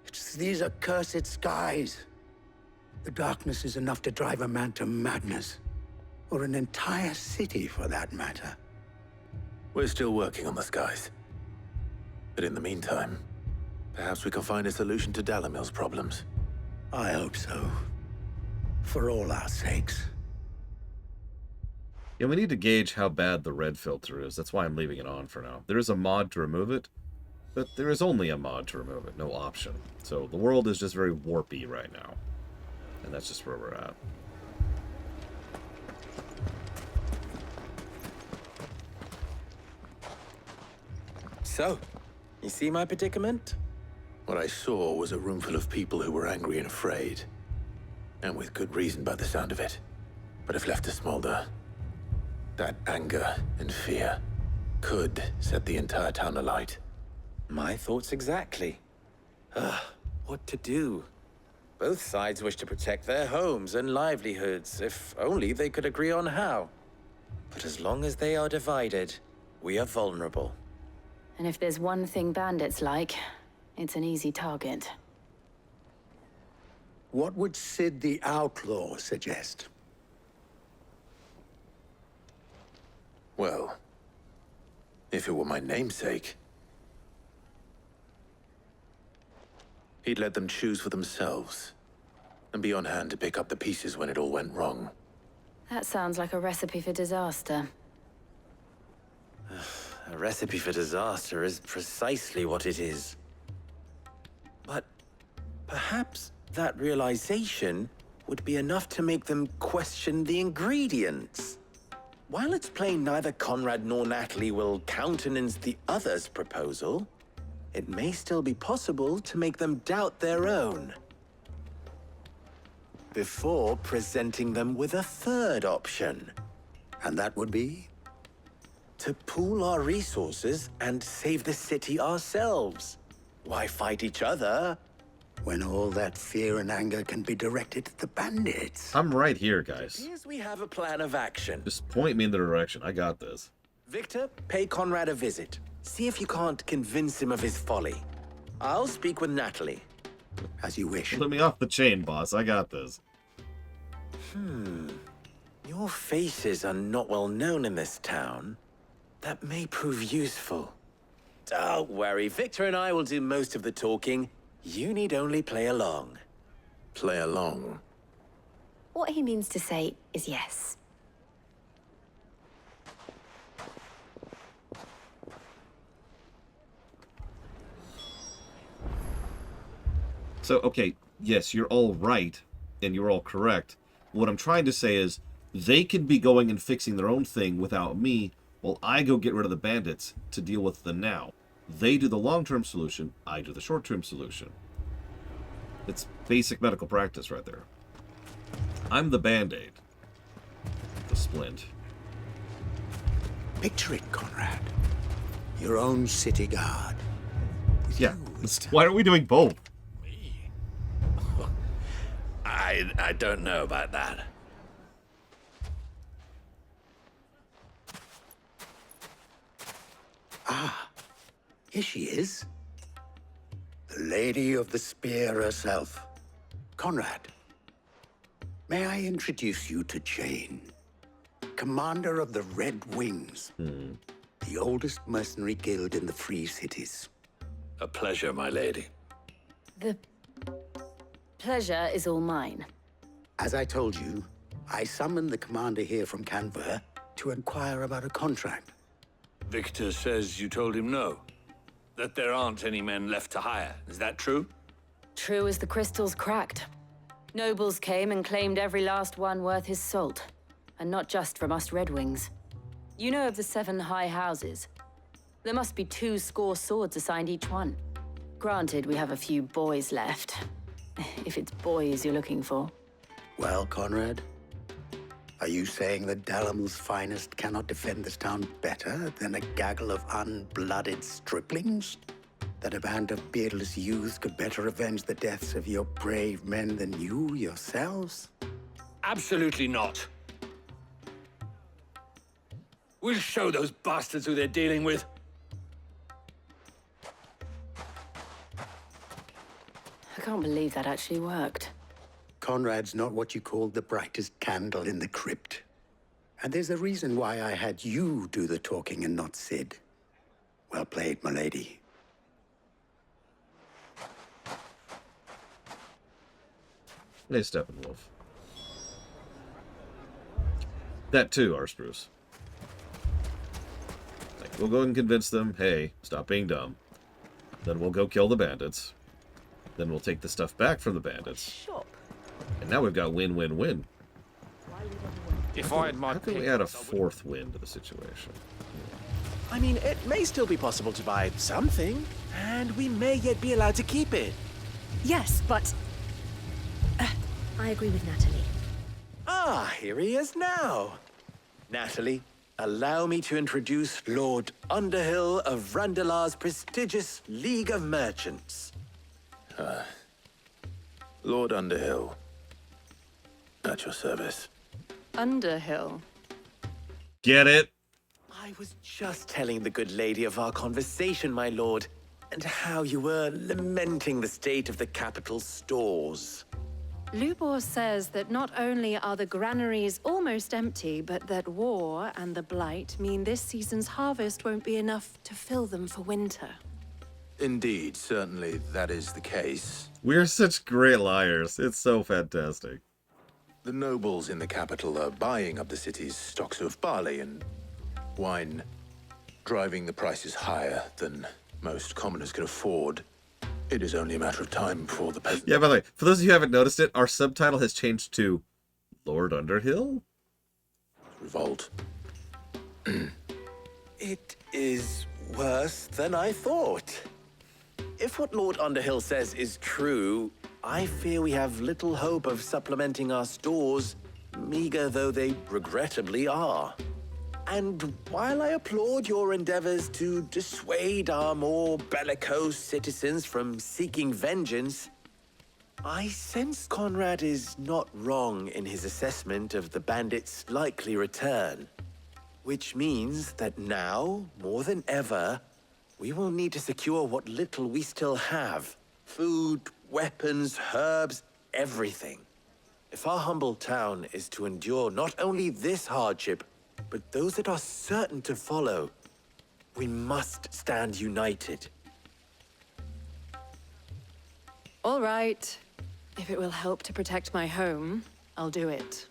It's these accursed skies. The darkness is enough to drive a man to madness. Or an entire city, for that matter. We're still working on the skies. But in the meantime, perhaps we can find a solution to Dalimil's problems. I hope so. For all our sakes. Yeah, we need to gauge how bad the red filter is. That's why I'm leaving it on for now. There is a mod to remove it, but there is only a mod to remove it, no option. So the world is just very warpy right now. And that's just where we're at. So, you see my predicament? What I saw was a room full of people who were angry and afraid. And with good reason by the sound of it. But if left to smolder, that anger and fear could set the entire town alight. My thoughts exactly. What to do? Both sides wish to protect their homes and livelihoods, if only they could agree on how. But as long as they are divided, we are vulnerable. And if there's one thing bandits like, it's an easy target. What would Sid the Outlaw suggest? Well, if it were my namesake, he'd let them choose for themselves, and be on hand to pick up the pieces when it all went wrong. That sounds like a recipe for disaster. A recipe for disaster is precisely what it is. But perhaps that realization would be enough to make them question the ingredients. While it's plain neither Conrad nor Natalie will countenance the other's proposal, it may still be possible to make them doubt their own. Before presenting them with a third option. And that would be? To pool our resources and save the city ourselves. Why fight each other? When all that fear and anger can be directed at the bandits. I'm right here, guys. Appears we have a plan of action. Just point me in the direction. I got this. Victor, pay Conrad a visit. See if you can't convince him of his folly. I'll speak with Natalie. As you wish. Let me off the chain, boss. I got this. Your faces are not well known in this town. That may prove useful. Don't worry, Victor and I will do most of the talking. You need only play along. Play along? What he means to say is yes. So, okay, yes, you're all right, and you're all correct. What I'm trying to say is, they could be going and fixing their own thing without me, while I go get rid of the bandits to deal with the now. They do the long-term solution, I do the short-term solution. It's basic medical practice right there. I'm the Band-Aid. The splint. Picture it, Conrad. Your own city guard. Yeah. Why are we doing both? I don't know about that. Ah, here she is. The Lady of the Spear herself. Conrad, may I introduce you to Jane, commander of the Red Wings, the oldest mercenary guild in the Free Cities. A pleasure, my lady. The pleasure is all mine. As I told you, I summoned the commander here from Canva to inquire about a contract. Victor says you told him no. That there aren't any men left to hire. Is that true? True as the crystals cracked. Nobles came and claimed every last one worth his salt. And not just from us Red Wings. You know of the 7 high houses. There must be 200 swords assigned each one. Granted, we have a few boys left. If it's boys you're looking for. Well, Conrad, are you saying that Dalamil's finest cannot defend this town better than a gaggle of unblooded striplings? That a band of beardless youths could better avenge the deaths of your brave men than you yourselves? Absolutely not. We'll show those bastards who they're dealing with. I can't believe that actually worked. Conrad's not what you called the brightest candle in the crypt. And there's a reason why I had you do the talking and not Sid. Well played, my lady. Hey, Steppenwolf. That too, Arspruce. Like, we'll go and convince them, hey, stop being dumb. Then we'll go kill the bandits. Then we'll take the stuff back from the bandits. And now we've got win-win-win. If I had my How can we pick, add a 4th win to the situation? I mean, it may still be possible to buy something, and we may yet be allowed to keep it. Yes, but... I agree with Natalie. Ah, here he is now. Natalie, allow me to introduce Lord Underhill of Randalar's prestigious League of Merchants. Lord Underhill. At your service. Underhill. Get it? I was just telling the good lady of our conversation, my lord, and how you were lamenting the state of the capital's stores. Lubor says that not only are the granaries almost empty, but that war and the Blight mean this season's harvest won't be enough to fill them for winter. Indeed, certainly that is the case. We're such great liars. It's so fantastic. The nobles in the capital are buying up the city's stocks of barley and wine, driving the prices higher than most commoners can afford. It is only a matter of time before the peasants... Yeah, by the way, for those of you who haven't noticed it, our subtitle has changed to Lord Underhill? Revolt. It is worse than I thought. If what Lord Underhill says is true, I fear we have little hope of supplementing our stores, meager though they regrettably are. And while I applaud your endeavors to dissuade our more bellicose citizens from seeking vengeance, I sense Conrad is not wrong in his assessment of the bandits' likely return. Which means that now, more than ever, we will need to secure what little we still have. Food, weapons, herbs, everything. If our humble town is to endure not only this hardship, but those that are certain to follow, we must stand united. All right. If it will help to protect my home, I'll do it.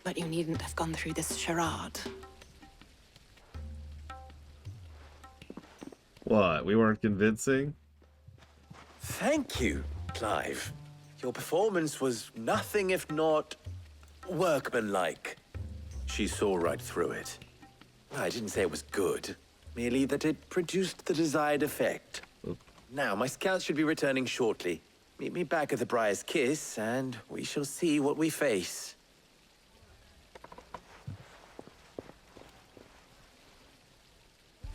But you needn't have gone through this charade. What? We weren't convincing? Thank you, Clive. Your performance was nothing if not workmanlike. She saw right through it. I didn't say it was good, merely that it produced the desired effect. Now, my scouts should be returning shortly. Meet me back at the Briar's Kiss, and we shall see what we face.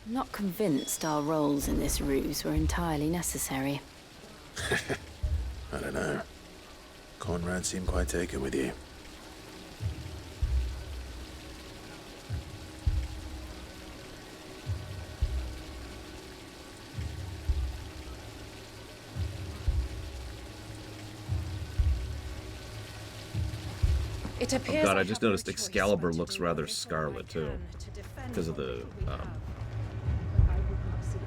I'm not convinced our roles in this ruse were entirely necessary. I don't know. Conrad seemed quite taken with you. It Oh appears god, I just noticed Excalibur looks rather scarlet too, because of the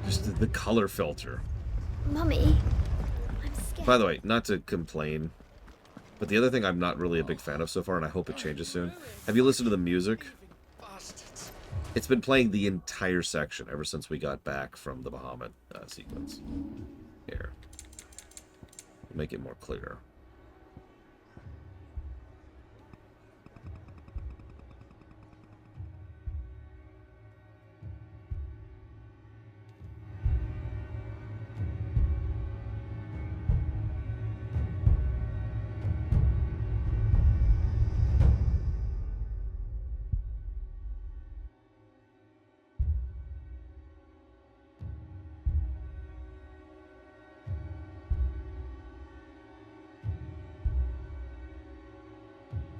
just the color filter. Mummy, I'm scared. By the way, not to complain, but the other thing I'm not really a big fan of so far, and I hope it changes soon. Have you listened to the music? It's been playing the entire section ever since we got back from the Bahamut sequence. Here, make it more clear.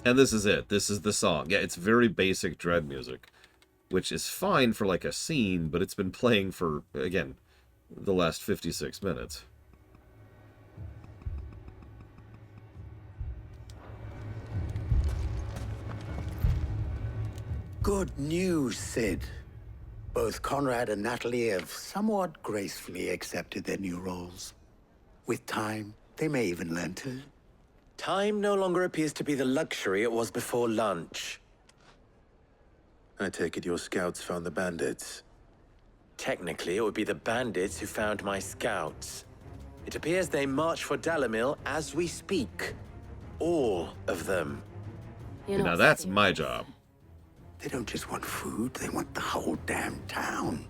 And this is it. This is the song. Yeah, it's very basic Dread music, which is fine for like a scene, but it's been playing for, again, the last 56 minutes. Good news, Sid. Both Conrad and Natalie have somewhat gracefully accepted their new roles. With time, they may even learn to. Time no longer appears to be the luxury it was before lunch. I take it your scouts found the bandits. Technically, it would be the bandits who found my scouts. It appears they march for Dalimil as we speak. All of them. Now that's my job. They don't just want food, they want the whole damn town.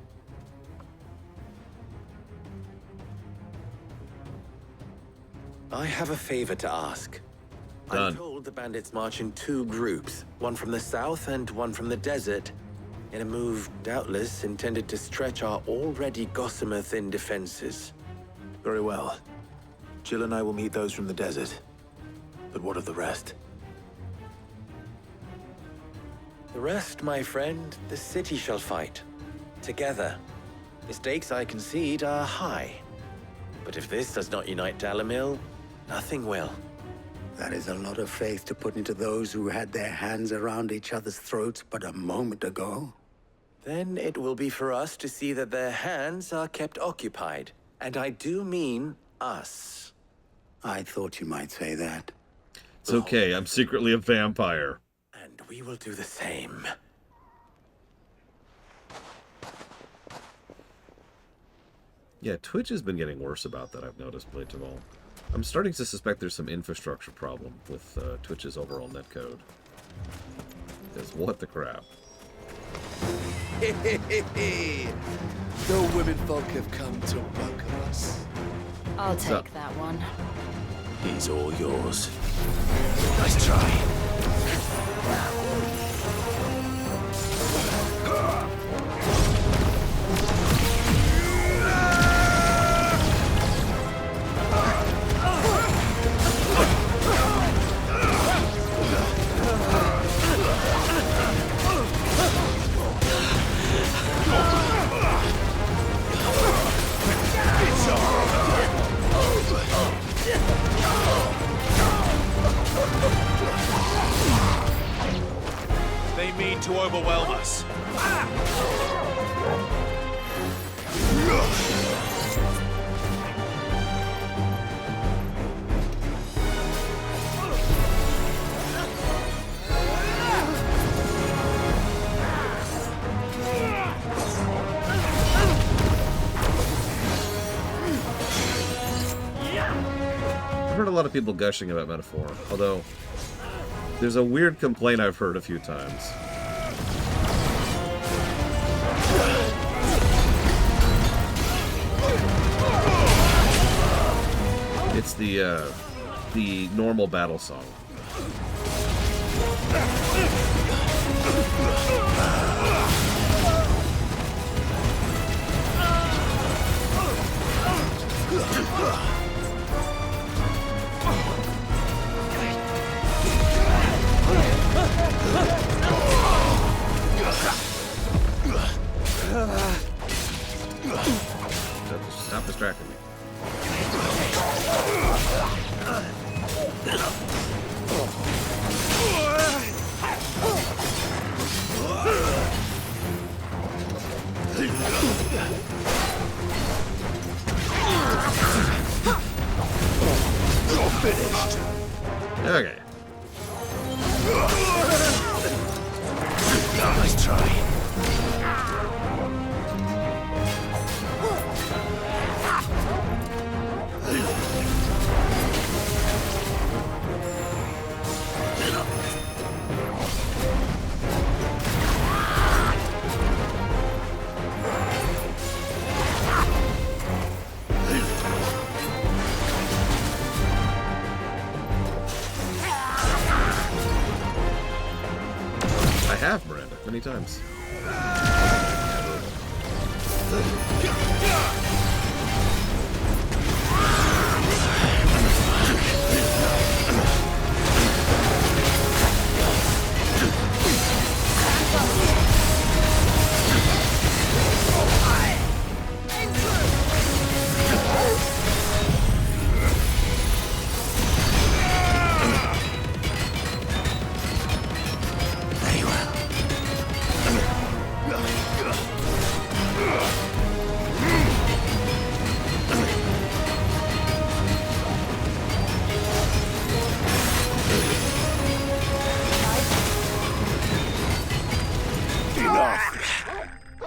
I have a favor to ask. Done. I'm told the bandits march in two groups, one from the south and one from the desert, in a move doubtless intended to stretch our already gossamer-thin defenses. Very well. Jill and I will meet those from the desert. But what of the rest? The rest, my friend, the city shall fight. Together. The stakes, I concede, are high. But if this does not unite Dalimil, nothing will. That is a lot of faith to put into those who had their hands around each other's throats but a moment ago. Then it will be for us to see that their hands are kept occupied. And I do mean us. I thought you might say that. It's okay, I'm secretly a vampire. And we will do the same. Yeah, Twitch has been getting worse about that, I've noticed, Blade Taval. I'm starting to suspect there's some infrastructure problem with Twitch's overall netcode. Because what the crap? The women folk have come to welcome us. I'll What's up? take that one. He's all yours. Nice try. They mean to overwhelm us. lot of people gushing about metaphor, although there's a weird complaint I've heard a few times. It's the normal battle song. Stop distracting me. Finished. Okay. Nice try. I have, Miranda, many times.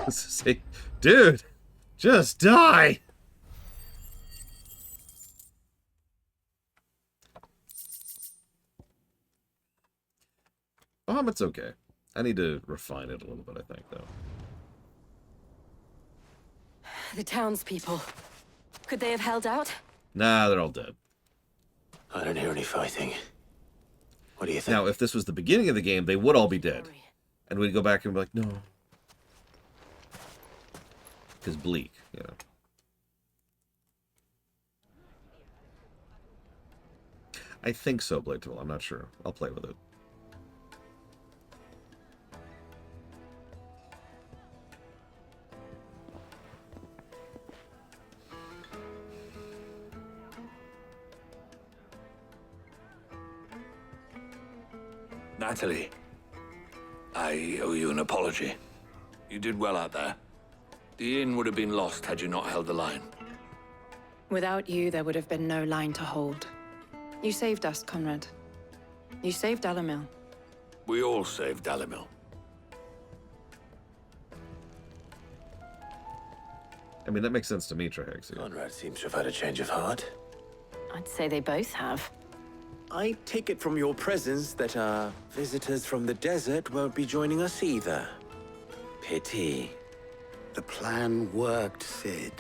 Say, dude, just die. It's okay. I need to refine it a little bit, I think, though. The townspeople. Could they have held out? Nah, they're all dead. I don't hear any fighting. What do you think? Now, if this was the beginning of the game, they would all be dead. And we'd go back and be like, no. Because bleak, you know. I think so, Blade Tool. I'm not sure. I'll play with it. Natalie, I owe you an apology. You did well out there. The inn would have been lost had you not held the line. Without you, there would have been no line to hold. You saved us, Conrad. You saved Dalimil. We all saved Dalimil. I mean, that makes sense to me, Trehexia. Conrad seems to have had a change of heart. I'd say they both have. I take it from your presence that our visitors from the desert won't be joining us either. Pity. The plan worked, Sid.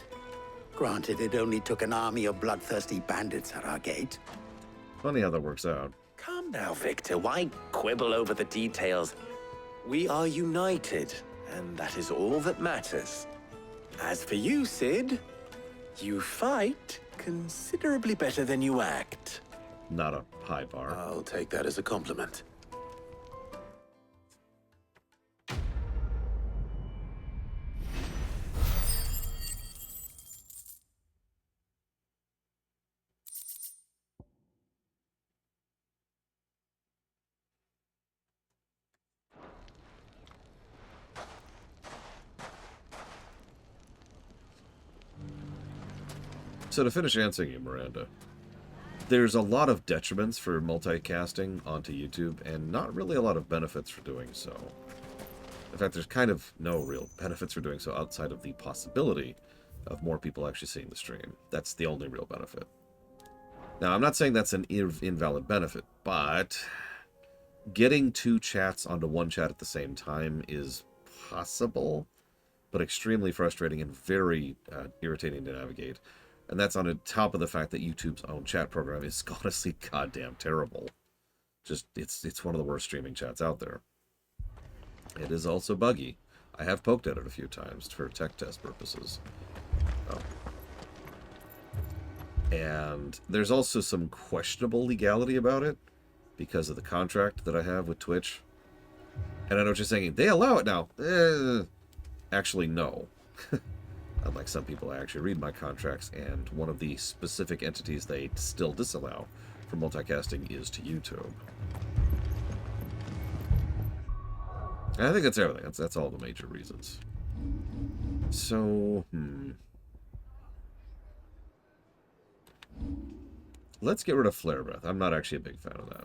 Granted, it only took an army of bloodthirsty bandits at our gate. Funny how that works out. Come now, Victor. Why quibble over the details? We are united, and that is all that matters. As for you, Sid, you fight considerably better than you act. Not a high bar. I'll take that as a compliment. So to finish answering you, Miranda, there's a lot of detriments for multicasting onto YouTube, and not really a lot of benefits for doing so. In fact, there's kind of no real benefits for doing so outside of the possibility of more people actually seeing the stream. That's the only real benefit. Now, I'm not saying that's an invalid benefit, but getting 2 chats onto 1 chat at the same time is possible, but extremely frustrating and very irritating to navigate. And that's on top of the fact that YouTube's own chat program is honestly goddamn terrible. Just, it's one of the worst streaming chats out there. It is also buggy. I have poked at it a few times for tech test purposes. Oh. And there's also some questionable legality about it because of the contract that I have with Twitch. And I know what you're saying. They allow it now. Actually, no. Unlike some people, I actually read my contracts, and one of the specific entities they still disallow for multicasting is to YouTube. And I think that's everything. That's all the major reasons. So, let's get rid of Flare Breath. I'm not actually a big fan of that.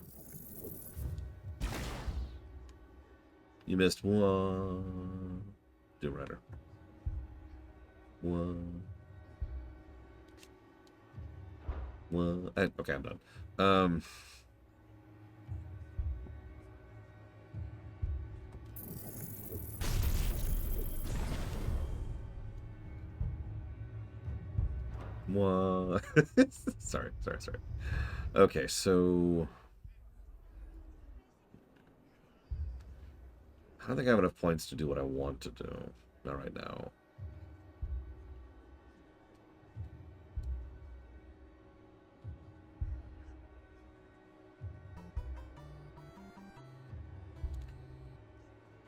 You missed one. Doom Rider. One. Okay, I'm done. One. Sorry. Okay, so I don't think I have enough points to do what I want to do. Not right now.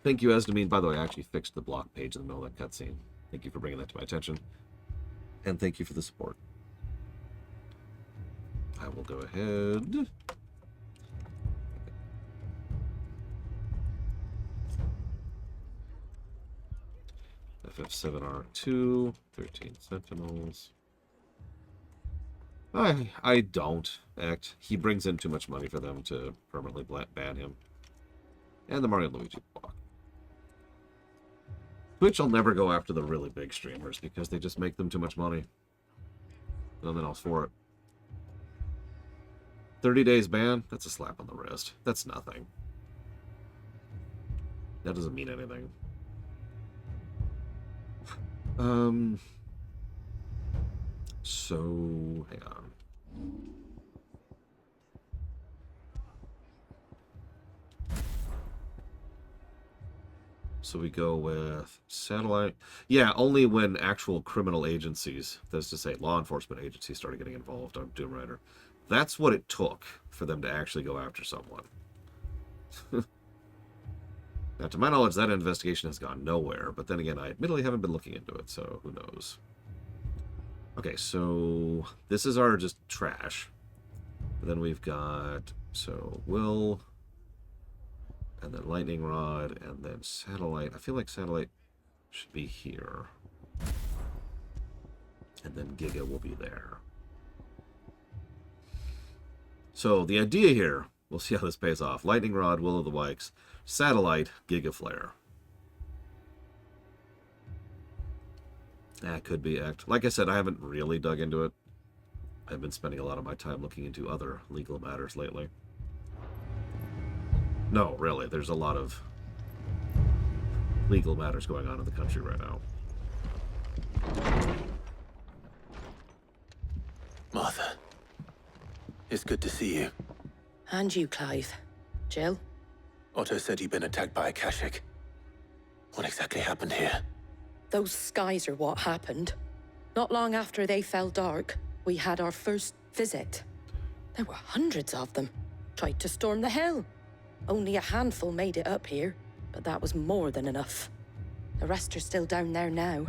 Thank you, Esdamine. By the way, I actually fixed the block page in the middle of that cutscene. Thank you for bringing that to my attention. And thank you for the support. I will go ahead. FF7R2, 13 Sentinels. I don't act. He brings in too much money for them to permanently ban him. And the Mario and Luigi block. Twitch will never go after the really big streamers because they just make them too much money. Nothing else for it. 30 days ban? That's a slap on the wrist. That's nothing. That doesn't mean anything. So, hang on. So we go with satellite. Yeah, only when actual criminal agencies, that's to say law enforcement agencies, started getting involved on Doom Rider. That's what it took for them to actually go after someone. Now, to my knowledge, that investigation has gone nowhere. But then again, I admittedly haven't been looking into it, so who knows. Okay, so this is our just trash. But then we've got, so Will, and then Lightning Rod, and then Satellite. I feel like Satellite should be here. And then Giga will be there. So the idea here, we'll see how this pays off. Lightning Rod, Will of the Wikes, Satellite, Giga Flare. That could be act. Like I said, I haven't really dug into it. I've been spending a lot of my time looking into other legal matters lately. No, really, there's a lot of legal matters going on in the country right now. Martha, it's good to see you. And you, Clive. Jill? Otto said you'd been attacked by a Kashik. What exactly happened here? Those skies are what happened. Not long after they fell dark, we had our first visit. There were hundreds of them. Tried to storm the hill. Only a handful made it up here, but that was more than enough. The rest are still down there now.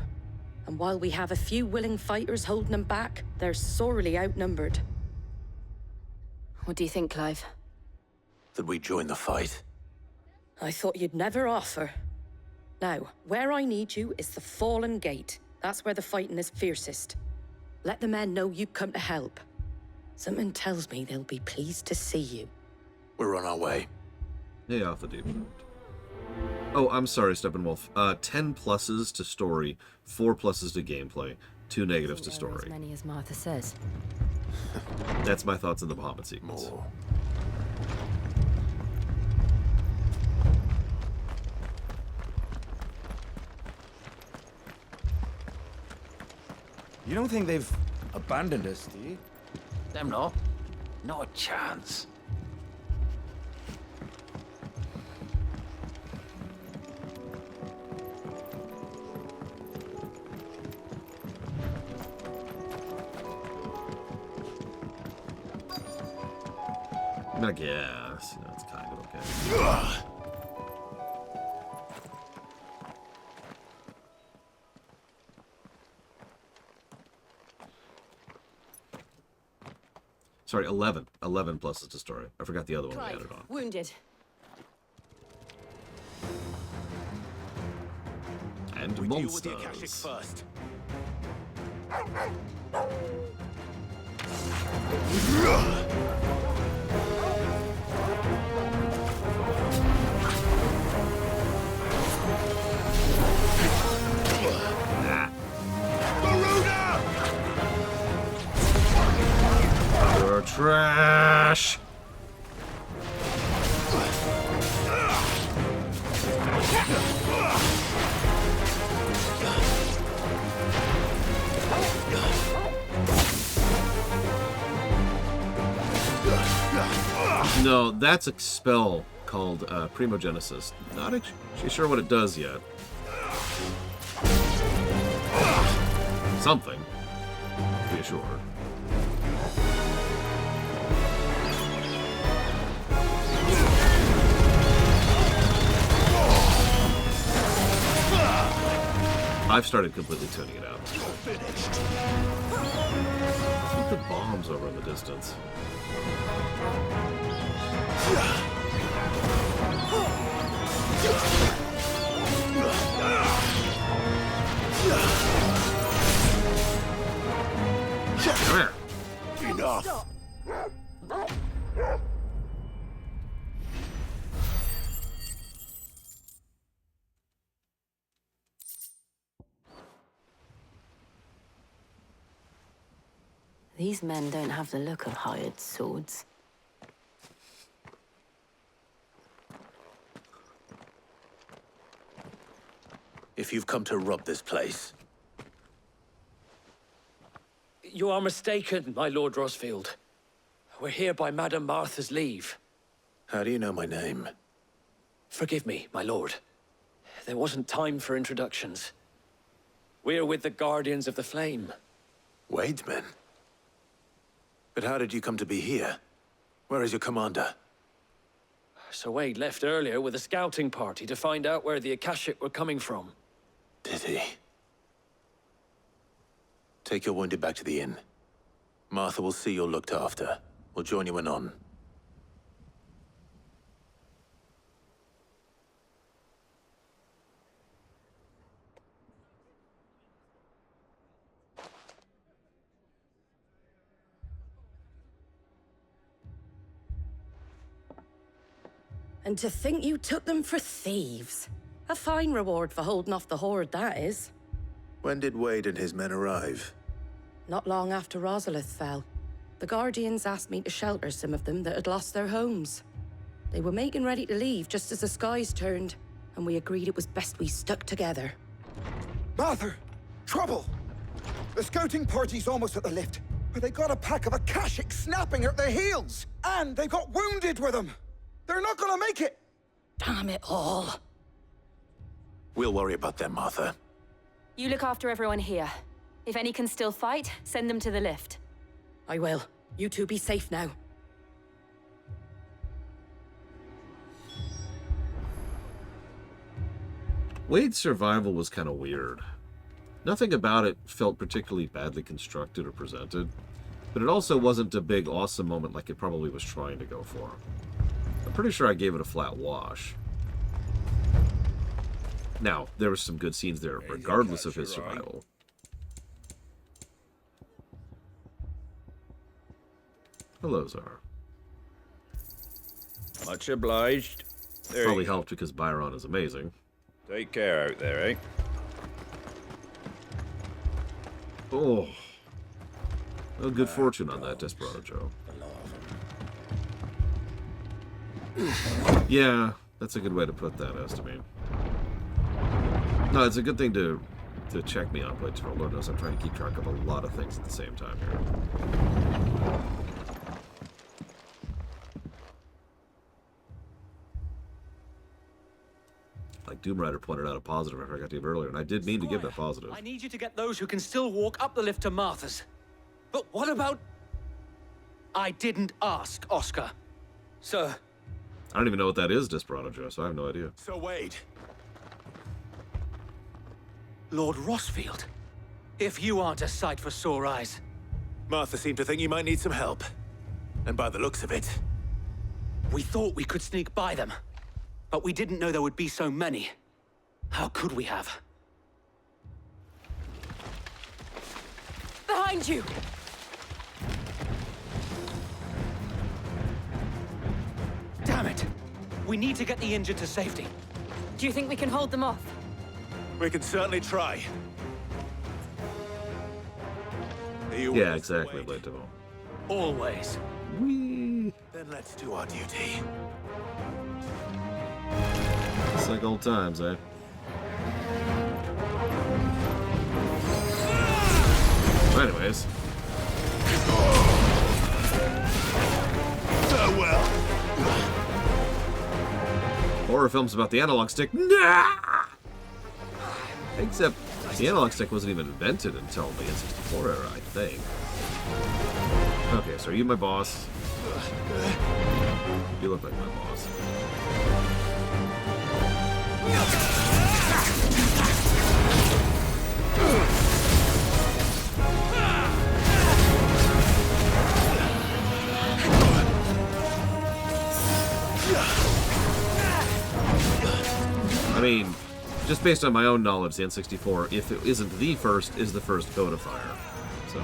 And while we have a few willing fighters holding them back, they're sorely outnumbered. What do you think, Clive? That we join the fight? I thought you'd never offer. Now, where I need you is the Fallen Gate. That's where the fighting is fiercest. Let the men know you come to help. Something tells me they'll be pleased to see you. We're on our way. Hey, off the deep end. Oh, I'm sorry, Steppenwolf. 10 pluses to story, 4 pluses to gameplay, 2 negatives to story. As many as Martha says. That's my thoughts on the Bahamut sequence. More. You don't think they've abandoned us, do you? Them not. Not a chance. I guess. That's kind of okay. Sorry, 11. 11 plus is to story. I forgot the other one we added on. Wounded. And We deal with the Akashic monsters. first. You're trash! No, that's a spell called Primogenesis. Not actually sure what it does yet. Something, to be assured. I've started completely tuning it out. Look at the bombs over in the distance. Come here. Enough. These men don't have the look of hired swords. If you've come to rob this place, You are mistaken, my Lord Rosfield. We're here by Madame Martha's leave. how do you know my name? Forgive me, my lord. There wasn't time for introductions. We're with the Guardians of the Flame. Wade's men? But how did you come to be here? Where is your commander? Sir Wade left earlier with a scouting party to find out where the Akashic were coming from. Did he? Take your wounded back to the inn. Martha will see you're looked after. We'll join you anon. And to think you took them for thieves. A fine reward for holding off the horde, that is. When did Wade and his men arrive? Not long after Rosalith fell. The Guardians asked me to shelter some of them that had lost their homes. They were making ready to leave just as the skies turned, and we agreed it was best we stuck together. Martha! Trouble! The scouting party's almost at the lift, but they got a pack of Akashic snapping at their heels! And they got wounded with them! They're not gonna make it! Damn it all! We'll worry about them, Martha. You look after everyone here. If any can still fight, send them to the lift. I will. You two be safe now. Wade's survival was kind of weird. Nothing about it felt particularly badly constructed or presented, but it also wasn't a big, awesome moment like it probably was trying to go for. I'm pretty sure I gave it a flat wash. Now, there were some good scenes there, regardless of his survival. Hello, Zara. Much obliged. There Probably you go. helped because Byron is amazing. Take care out there, eh? Oh, good fortune on that, Desperado Joe. Yeah, that's a good way to put that, Estimate. No, it's a good thing to check me on plates for. Lord knows I'm trying to keep track of a lot of things at the same time here. Like Doom Rider pointed out a positive I forgot to give earlier, and I did mean to give that positive. I need you to get those who can still walk up the lift to Martha's. But what about... I didn't ask, Oscar. Sir. I don't even know what that is, Desperado Joe, so I have no idea. So Wade. Lord Rossfield. If you aren't a sight for sore eyes. Martha seemed to think you might need some help. And by the looks of it... We thought we could sneak by them. But we didn't know there would be so many. How could we have? Behind you! Damn it! We need to get the injured to safety. Do you think we can hold them off? We can certainly try. Yeah, exactly, Leto. Always. Whee! Then let's do our duty. It's like old times, eh? Anyways. Farewell. Horror films about the analog stick. Nah! Except the analog stick wasn't even invented until the N64 era, I think. Okay, so are you my boss? You look like my boss. I mean, just based on my own knowledge, the N64, if it isn't the first, is the first codifier. So...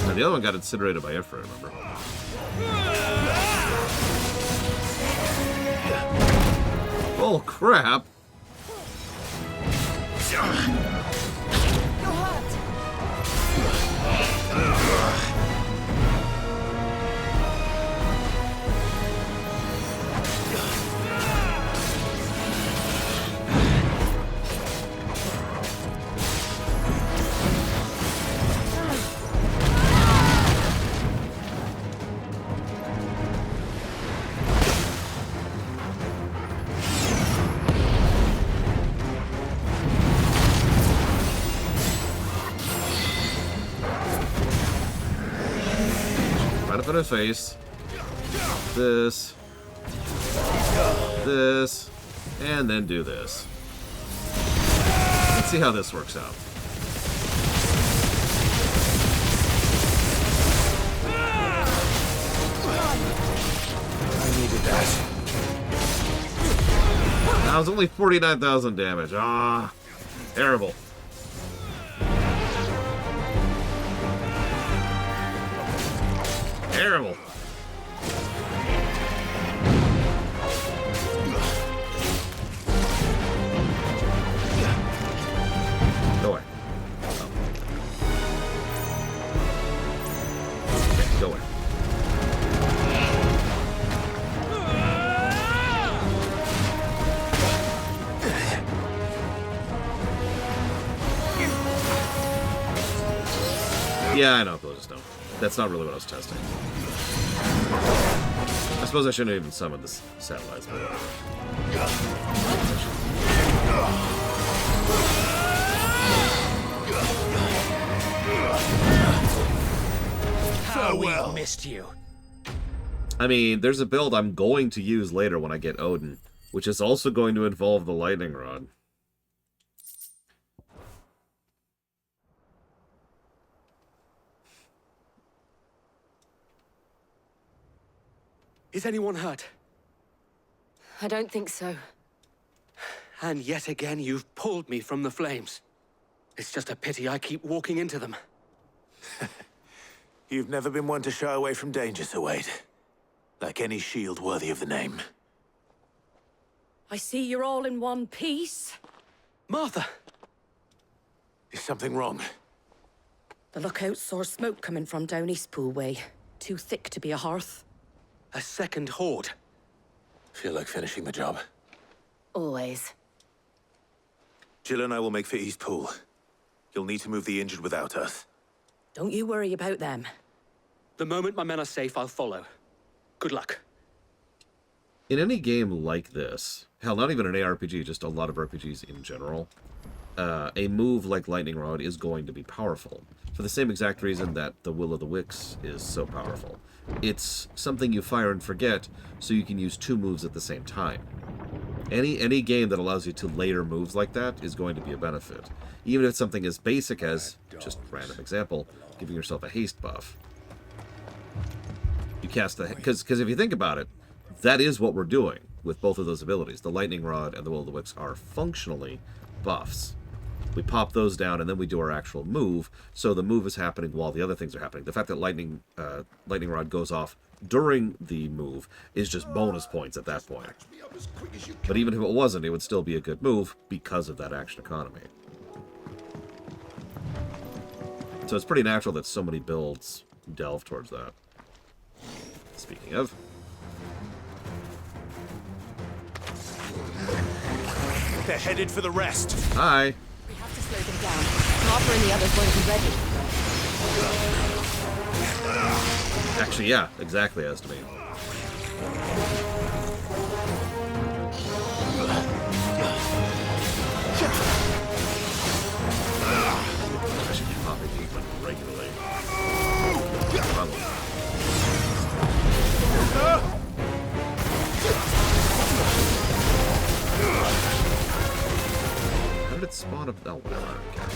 And the other one got incinerated by Ifra, remember? Oh, crap! In his face. This. This. And then do this. Let's see how this works out. I needed that. That was only 49,000 damage. Ah, terrible. Terrible. Go away. Oh. Okay, go away. Yeah, I know, just don't. That's not really what I was testing. I suppose I shouldn't have even summoned the satellites, but whatever. How we missed you. I mean, there's a build I'm going to use later when I get Odin, which is also going to involve the lightning rod. Is anyone hurt? I don't think so. And yet again, you've pulled me from the flames. It's just a pity I keep walking into them. You've never been one to shy away from danger, Sir Wade. Like any shield worthy of the name. I see you're all in one piece. Martha! Is something wrong? The lookout saw smoke coming from down Eastpool way. Too thick to be a hearth. A second horde. Feel like finishing the job. Always. Jill and I will make for Eastpool. You'll need to move the injured without us. Don't you worry about them. The moment my men are safe, I'll follow. Good luck. In any game like this, hell, not even an ARPG, just a lot of RPGs in general, a move like Lightning Rod is going to be powerful. For the same exact reason that the Will of the Wicks is so powerful. It's something you fire and forget, so you can use 2 moves at the same time. Any game that allows you to layer moves like that is going to be a benefit. Even if it's something as basic as, just random example, giving yourself a haste buff. You cast the... Because if you think about it, that is what we're doing with both of those abilities. The Lightning Rod and the Will of the Wicks are functionally buffs. We pop those down, and then we do our actual move, so the move is happening while the other things are happening. The fact that Lightning Rod goes off during the move is just bonus points at that point. But even if it wasn't, it would still be a good move because of that action economy. So it's pretty natural that so many builds delve towards that. Speaking of... They're headed for the rest. Hi. We have to slow them down. Harper and the others won't be ready. Actually, yeah, exactly as to me. I should be popping these regularly. Probably. How did it spawn up? Oh, whatever. I don't care.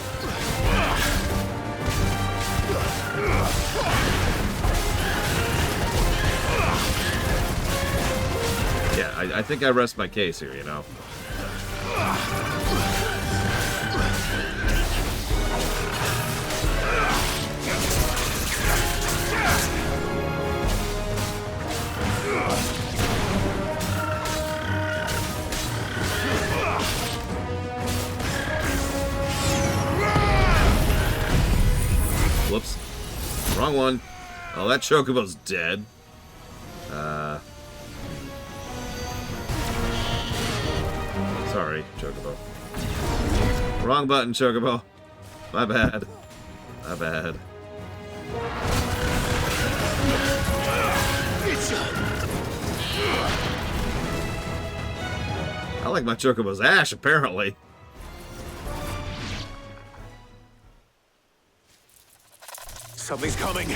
Yeah, I think I rest my case here, you know. Whoops. Wrong one. Oh, that Chocobo's dead. Sorry, Chocobo. Wrong button, Chocobo. My bad. My bad. I like my Chocobo's ash, apparently. Something's coming.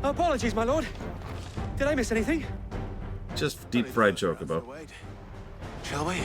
Apologies, my lord. Did I miss anything? Just deep-fried Chocobo. Shall we?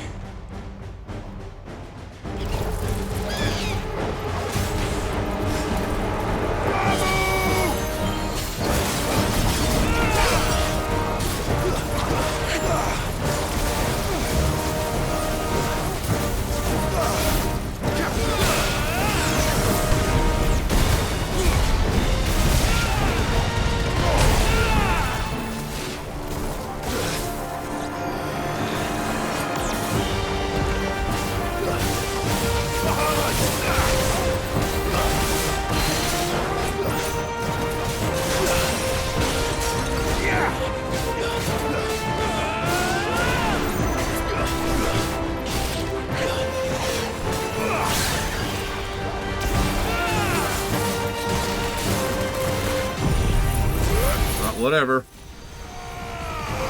Whatever.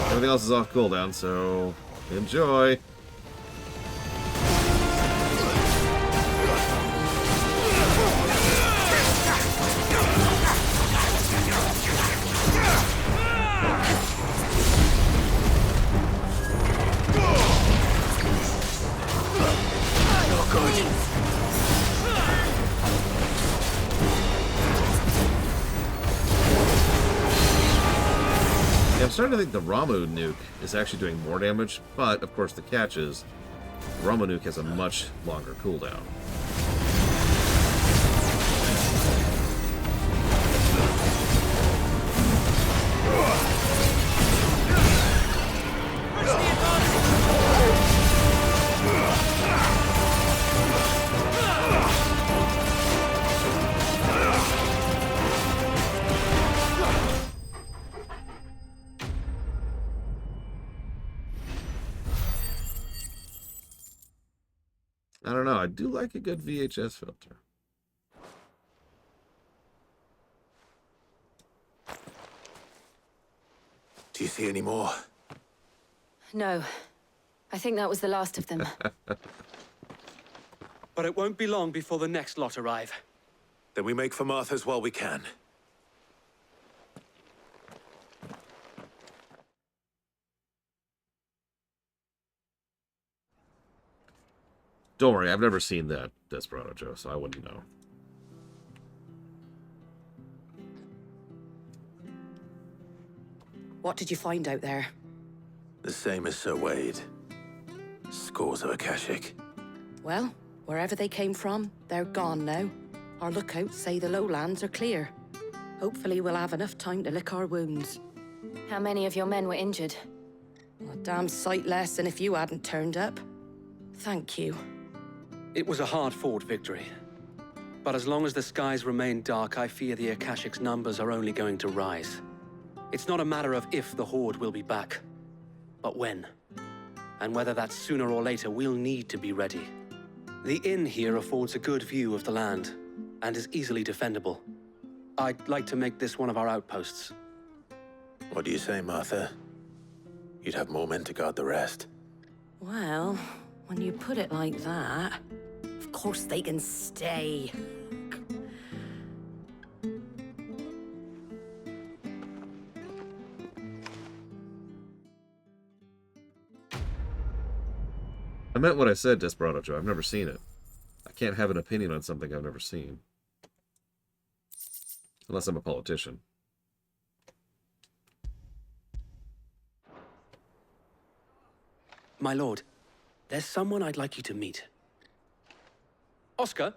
Everything else is off cooldown, so enjoy. I'm starting to think the Ramu nuke is actually doing more damage, but of course the catch is the Ramu nuke has a much longer cooldown. I don't know. I do like a good VHS filter. Do you see any more? No. I think that was the last of them. But it won't be long before the next lot arrive. Then we make for Martha's while we can. Don't worry, I've never seen that Desperado Joe, so I wouldn't know. What did you find out there? The same as Sir Wade. Scores of Akashic. Well, wherever they came from, they're gone now. Our lookouts say the lowlands are clear. Hopefully we'll have enough time to lick our wounds. How many of your men were injured? A damn sight less than if you hadn't turned up. Thank you. It was a hard-fought victory. But as long as the skies remain dark, I fear the Akashic's numbers are only going to rise. It's not a matter of if the Horde will be back, but when. And whether that's sooner or later, we'll need to be ready. The inn here affords a good view of the land, and is easily defendable. I'd like to make this one of our outposts. What do you say, Martha? You'd have more men to guard the rest. Well, when you put it like that, of course they can stay. I meant what I said, Desperado Joe. I've never seen it. I can't have an opinion on something I've never seen. Unless I'm a politician. My lord, there's someone I'd like you to meet. Oscar,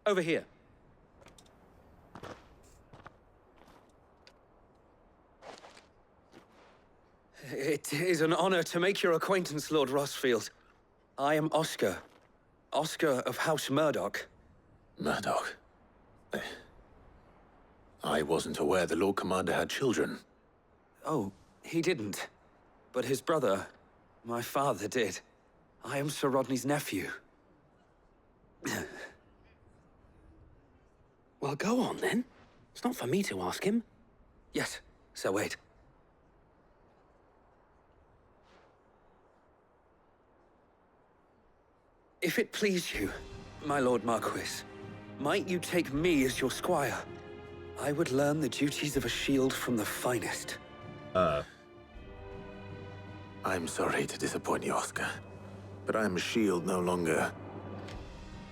over here. It is an honor to make your acquaintance, Lord Rossfield. I am Oscar. Oscar of House Murdoch. Murdoch? I wasn't aware the Lord Commander had children. Oh, he didn't. But his brother, my father, did. I am Sir Rodney's nephew. Well, go on, then. It's not for me to ask him. Yes, Sir Wade. If it please you, my Lord Marquis, might you take me as your squire? I would learn the duties of a shield from the finest. I'm sorry to disappoint you, Oscar, but I'm a shield no longer.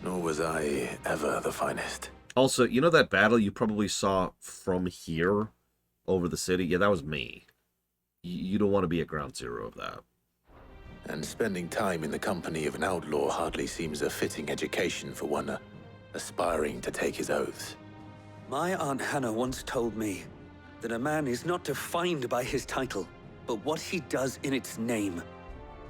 Nor was I ever the finest. Also, you know that battle you probably saw from here over the city? Yeah, that was me. You don't want to be at ground zero of that. And spending time in the company of an outlaw hardly seems a fitting education for one aspiring to take his oaths. My Aunt Hannah once told me that a man is not defined by his title, but what he does in its name.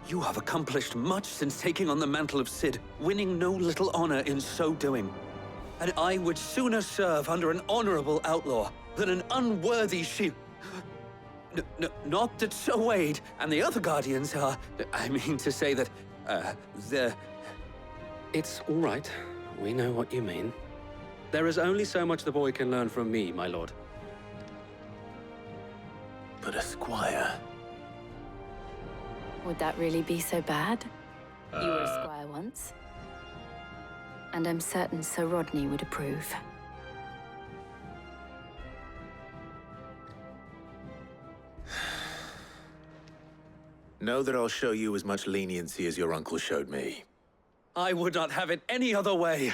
You have accomplished much since taking on the mantle of Cid, winning no little honor in so doing. And I would sooner serve under an honorable outlaw than an unworthy shield. Not that Sir Wade and the other Guardians are... I mean to say that, they're... It's all right. We know what you mean. There is only so much the boy can learn from me, my lord. But a squire... Would that really be so bad? You were a squire once. And I'm certain Sir Rodney would approve. Know that I'll show you as much leniency as your uncle showed me. I would not have it any other way.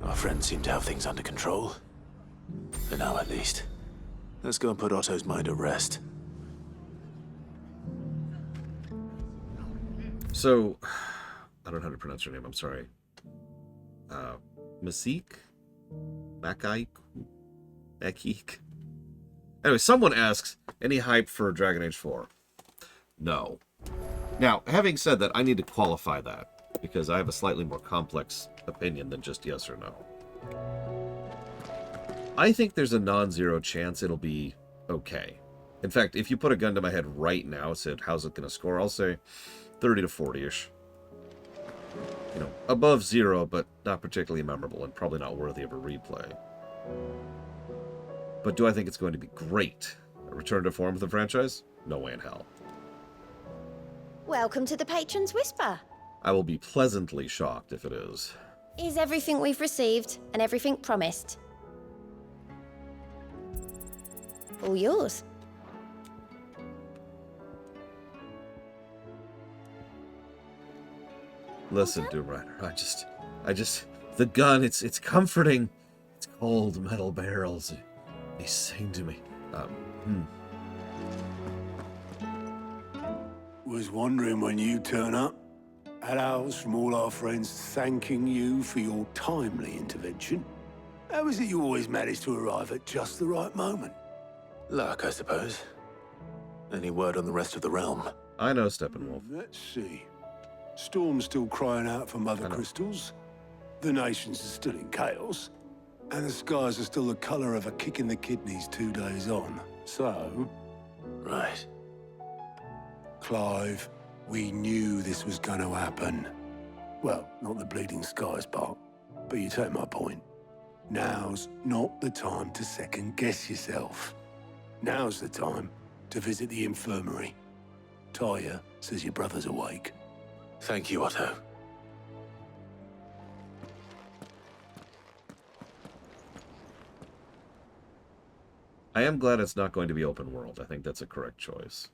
Our friends seem to have things under control. For now, at least. Let's go and put Otto's mind at rest. So, I don't know how to pronounce your name, I'm sorry. Masik? Makik? Anyway, someone asks, any hype for Dragon Age 4? No. Now, having said that, I need to qualify that, because I have a slightly more complex opinion than just yes or no. I think there's a non-zero chance it'll be okay. In fact, if you put a gun to my head right now and said, how's it going to score? I'll say 30 to 40-ish. You know, above 0, but not particularly memorable and probably not worthy of a replay. But do I think it's going to be great? A return to form of the franchise? No way in hell. Welcome to the Patron's Whisper. I will be pleasantly shocked if it is. Is everything we've received and everything promised? All yours. Listen, Doom Rider, I just, the gun, it's comforting. It's cold metal barrels. They sing to me. Was wondering when you turn up. Had ours from all our friends thanking you for your timely intervention. How is it you always manage to arrive at just the right moment? Luck, I suppose. Any word on the rest of the realm? I know, Steppenwolf. Let's see. Storm's still crying out for mother crystals. The nations are still in chaos. And the skies are still the colour of a kick in the kidneys 2 days on. So... Right. Clive, we knew this was going to happen. Well, not the bleeding skies part, but you take my point. Now's not the time to second-guess yourself. Now's the time to visit the infirmary. Talia says your brother's awake. Thank you, Otto. I am glad it's not going to be open world. I think that's a correct choice.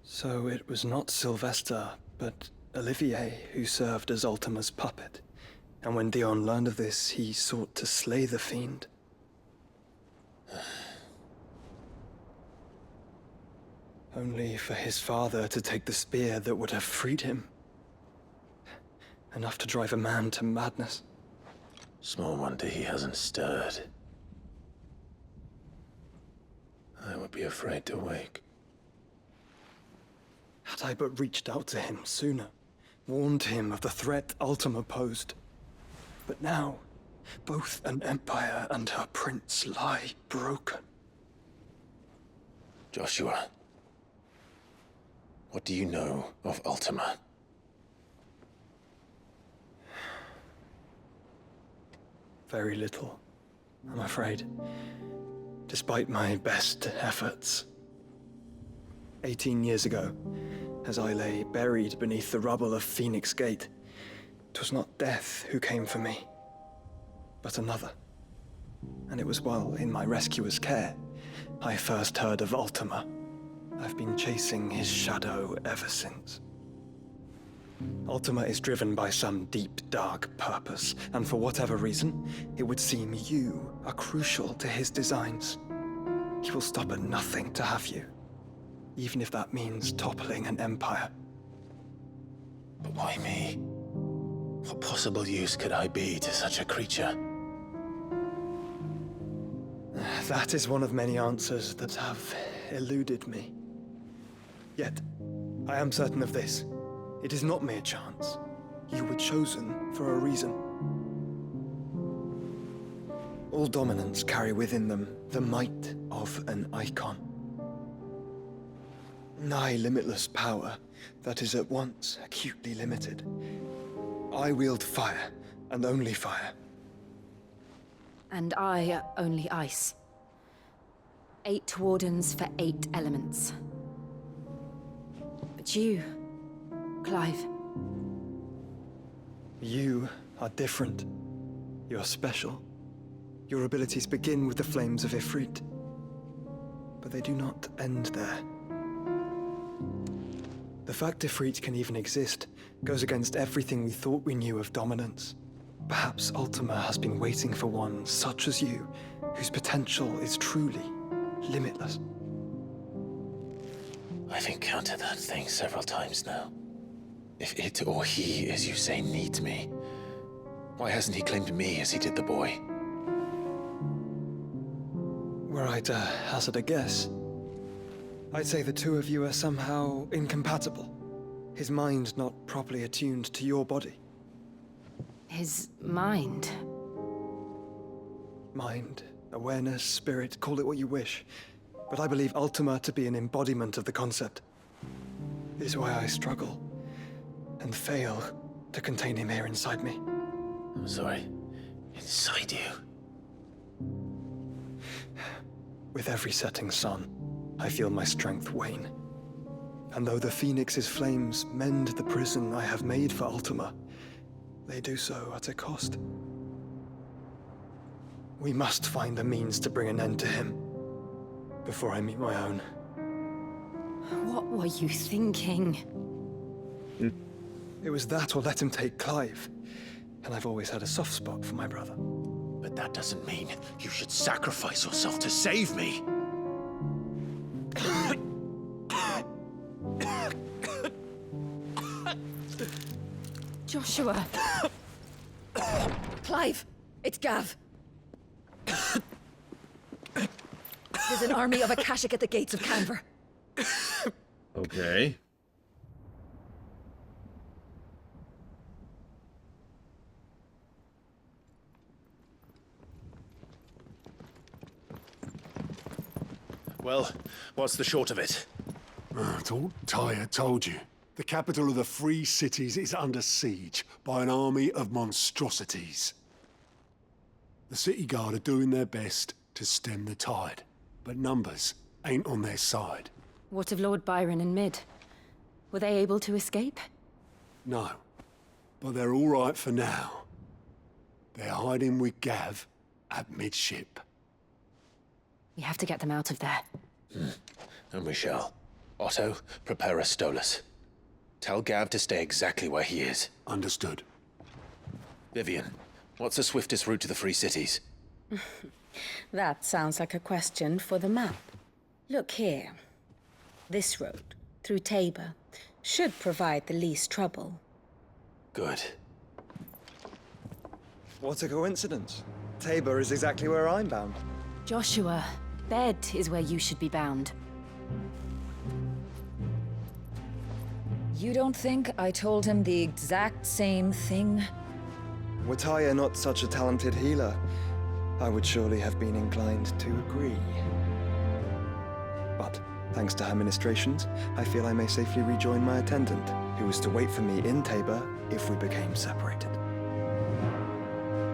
So it was not Sylvester, but Olivier who served as Ultima's puppet. And when Dion learned of this, he sought to slay the fiend. Only for his father to take the spear that would have freed him. Enough to drive a man to madness. Small wonder he hasn't stirred. I would be afraid to wake. Had I but reached out to him sooner, warned him of the threat Ultima posed. But now, both an empire and her prince lie broken. Joshua, what do you know of Ultima? Very little, I'm afraid. Despite my best efforts. 18 years ago, as I lay buried beneath the rubble of Phoenix Gate, 'twas not death who came for me, but another. And it was while in my rescuer's care, I first heard of Ultima. I've been chasing his shadow ever since. Ultima is driven by some deep, dark purpose, and for whatever reason, it would seem you are crucial to his designs. He will stop at nothing to have you, even if that means toppling an empire. But why me? What possible use could I be to such a creature? That is one of many answers that have eluded me. Yet, I am certain of this. It is not mere chance. You were chosen for a reason. All dominants carry within them the might of an icon. Nigh limitless power that is at once acutely limited. I wield fire, and only fire. And I only ice. 8 wardens for 8 elements. But you, Clive. You are different. You're special. Your abilities begin with the flames of Ifrit. But they do not end there. The fact Ifrit can even exist goes against everything we thought we knew of dominance. Perhaps Ultima has been waiting for one such as you, whose potential is truly limitless. I've encountered that thing several times now. If it or he, as you say, needs me, why hasn't he claimed me as he did the boy? Were I to hazard a guess, I'd say the two of you are somehow incompatible. His mind not properly attuned to your body. His mind? Mind, awareness, spirit, call it what you wish. But I believe Ultima to be an embodiment of the concept. It is why I struggle and fail to contain him here inside me. I'm sorry. Inside you? With every setting sun, I feel my strength wane. And though the Phoenix's flames mend the prison I have made for Ultima, they do so at a cost. We must find the means to bring an end to him before I meet my own. What were you thinking? It was that or let him take Clive. And I've always had a soft spot for my brother. But that doesn't mean you should sacrifice yourself to save me. Joshua! Clive! It's Gav! There's an army of Akashic at the gates of Canva. Okay. Well, what's the short of it? I thought Tyre told you. The capital of the Free Cities is under siege by an army of monstrosities. The city guard are doing their best to stem the tide, but numbers ain't on their side. What of Lord Byron and Mid? Were they able to escape? No, but they're all right for now. They're hiding with Gav at midship. We have to get them out of there. And we shall. Otto, prepare a Stolas. Tell Gav to stay exactly where he is. Understood. Vivian, what's the swiftest route to the Free Cities? That sounds like a question for the map. Look here. This road, through Tabor, should provide the least trouble. Good. What a coincidence. Tabor is exactly where I'm bound. Joshua, bed is where you should be bound. You don't think I told him the exact same thing? Were Tyre not such a talented healer, I would surely have been inclined to agree. But, thanks to her ministrations, I feel I may safely rejoin my attendant, who was to wait for me in Tabor if we became separated.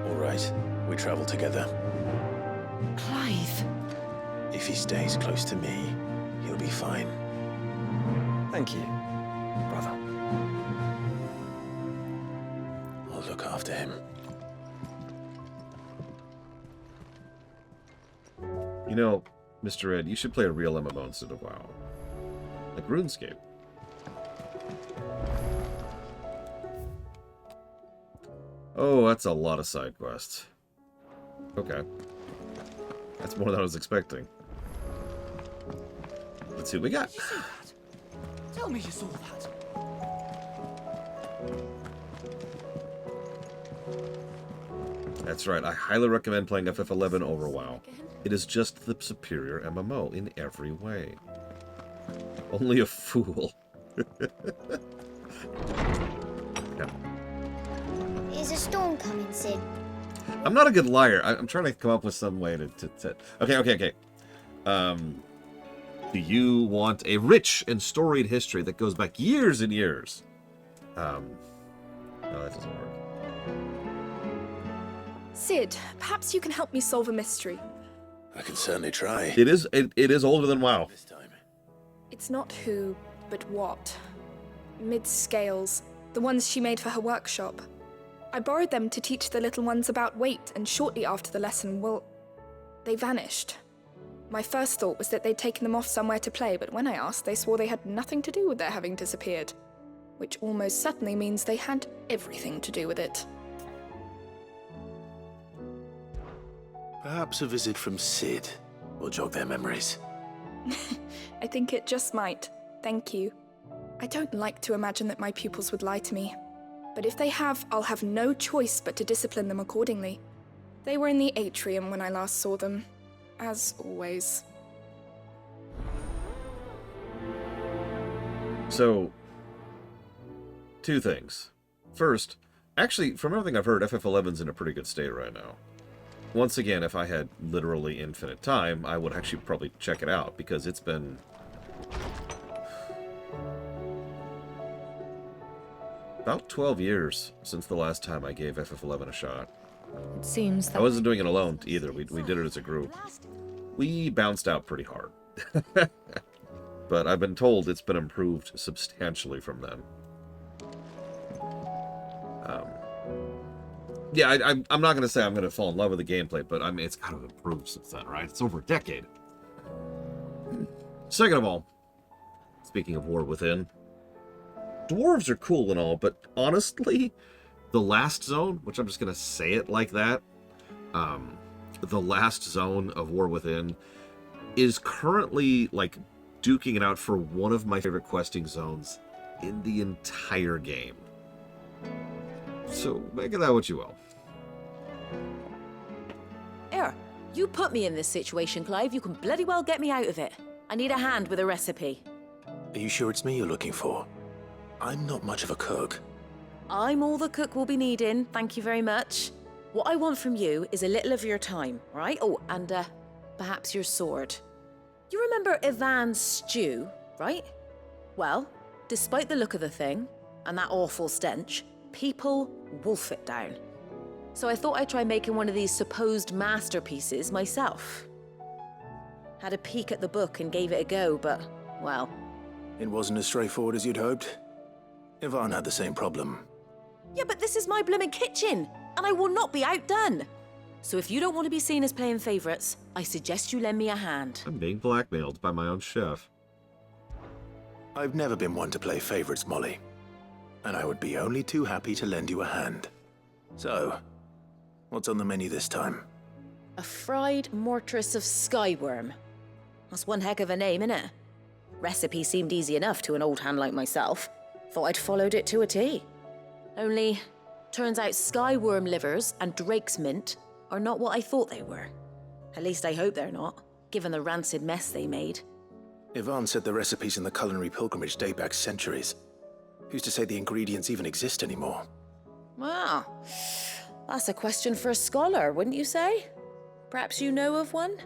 All right, we travel together. Clive! If he stays close to me, he'll be fine. Thank you, brother. I'll look after him. You know, Mr. Ed, you should play a real MMO instead of WoW. Like RuneScape. Oh, that's a lot of side quests. Okay. That's more than I was expecting. Let's see what we got. Did you see that? Tell me you saw that. That's right. I highly recommend playing FF11 over WoW. It is just the superior MMO in every way. Only a fool. Yeah. Is a storm coming, Sid? I'm not a good liar. I'm trying to come up with some way to Okay. Do you want a rich and storied history that goes back years and years? No, that doesn't work. Sid, perhaps you can help me solve a mystery. I can certainly try. It is older than WoW. It's not who, but what. Mid's scales, the ones she made for her workshop. I borrowed them to teach the little ones about weight, and shortly after the lesson, well, they vanished. My first thought was that they'd taken them off somewhere to play, but when I asked, they swore they had nothing to do with their having disappeared. Which almost certainly means they had everything to do with it. Perhaps a visit from Sid will jog their memories. I think it just might. Thank you. I don't like to imagine that my pupils would lie to me. But if they have, I'll have no choice but to discipline them accordingly. They were in the atrium when I last saw them. as always. So, two things. First, actually, from everything I've heard, FF11's in a pretty good state right now. Once again, if I had literally infinite time, I would actually probably check it out, because it's been... about 12 years since the last time I gave FF11 a shot. It seems that... I wasn't doing it alone, either. We did it as a group. We bounced out pretty hard. But I've been told it's been improved substantially from then. Yeah, I'm not going to say I'm going to fall in love with the gameplay, but I mean, it's kind of improved since then, right? It's over a decade. Second of all, speaking of War Within, dwarves are cool and all, but honestly, the last zone, which I'm just going to say it like that, the last zone of War Within is currently, like, duking it out for one of my favorite questing zones in the entire game. So, make of that what you will. Here, you put me in this situation, Clive. You can bloody well get me out of it. I need a hand with a recipe. Are you sure it's me you're looking for? I'm not much of a cook. I'm all the cook will be needing, thank you very much. What I want from you is a little of your time, right? Oh, and perhaps your sword. You remember Ivan's stew, right? Well, despite the look of the thing, and that awful stench, people wolf it down. So I thought I'd try making one of these supposed masterpieces myself. Had a peek at the book and gave it a go, but, well... It wasn't as straightforward as you'd hoped. Ivan had the same problem. Yeah, but this is my blooming kitchen, and I will not be outdone. So if you don't want to be seen as playing favorites, I suggest you lend me a hand. I'm being blackmailed by my own chef. I've never been one to play favorites, Molly. And I would be only too happy to lend you a hand. So, what's on the menu this time? A fried mortress of skyworm. That's one heck of a name, innit? Recipe seemed easy enough to an old hand like myself. Thought I'd followed it to a T. Only, turns out skyworm livers and drake's mint are not what I thought they were. At least I hope they're not, given the rancid mess they made. Ivan said the recipes in the Culinary pilgrimage date back centuries. Who's to say the ingredients even exist anymore? Well, that's a question for a scholar, wouldn't you say? Perhaps you know of one?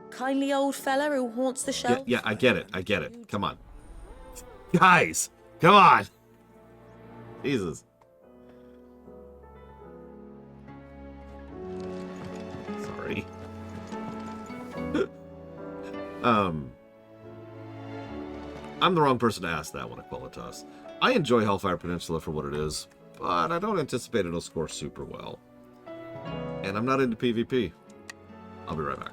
Kindly old fella who haunts the shelf? Yeah, I get it. Come on. Guys, come on. Jesus. Sorry. I'm the wrong person to ask that one, Equalitas. I enjoy Hellfire Peninsula for what it is, but I don't anticipate it'll score super well. And I'm not into PvP. I'll be right back.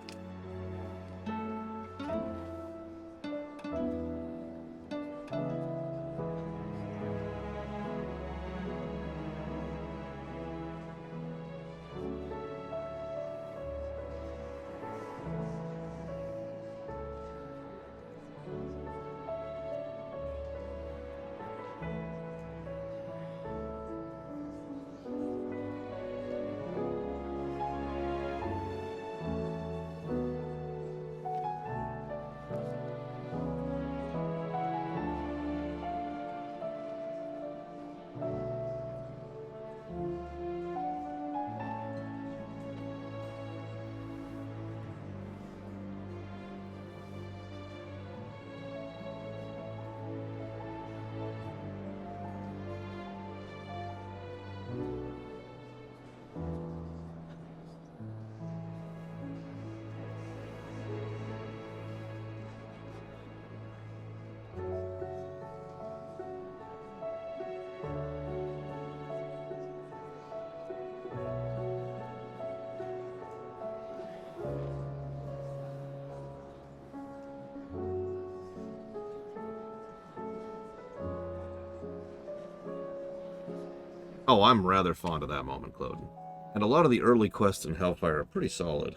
Oh, I'm rather fond of that moment, Cloden. And a lot of the early quests in Hellfire are pretty solid.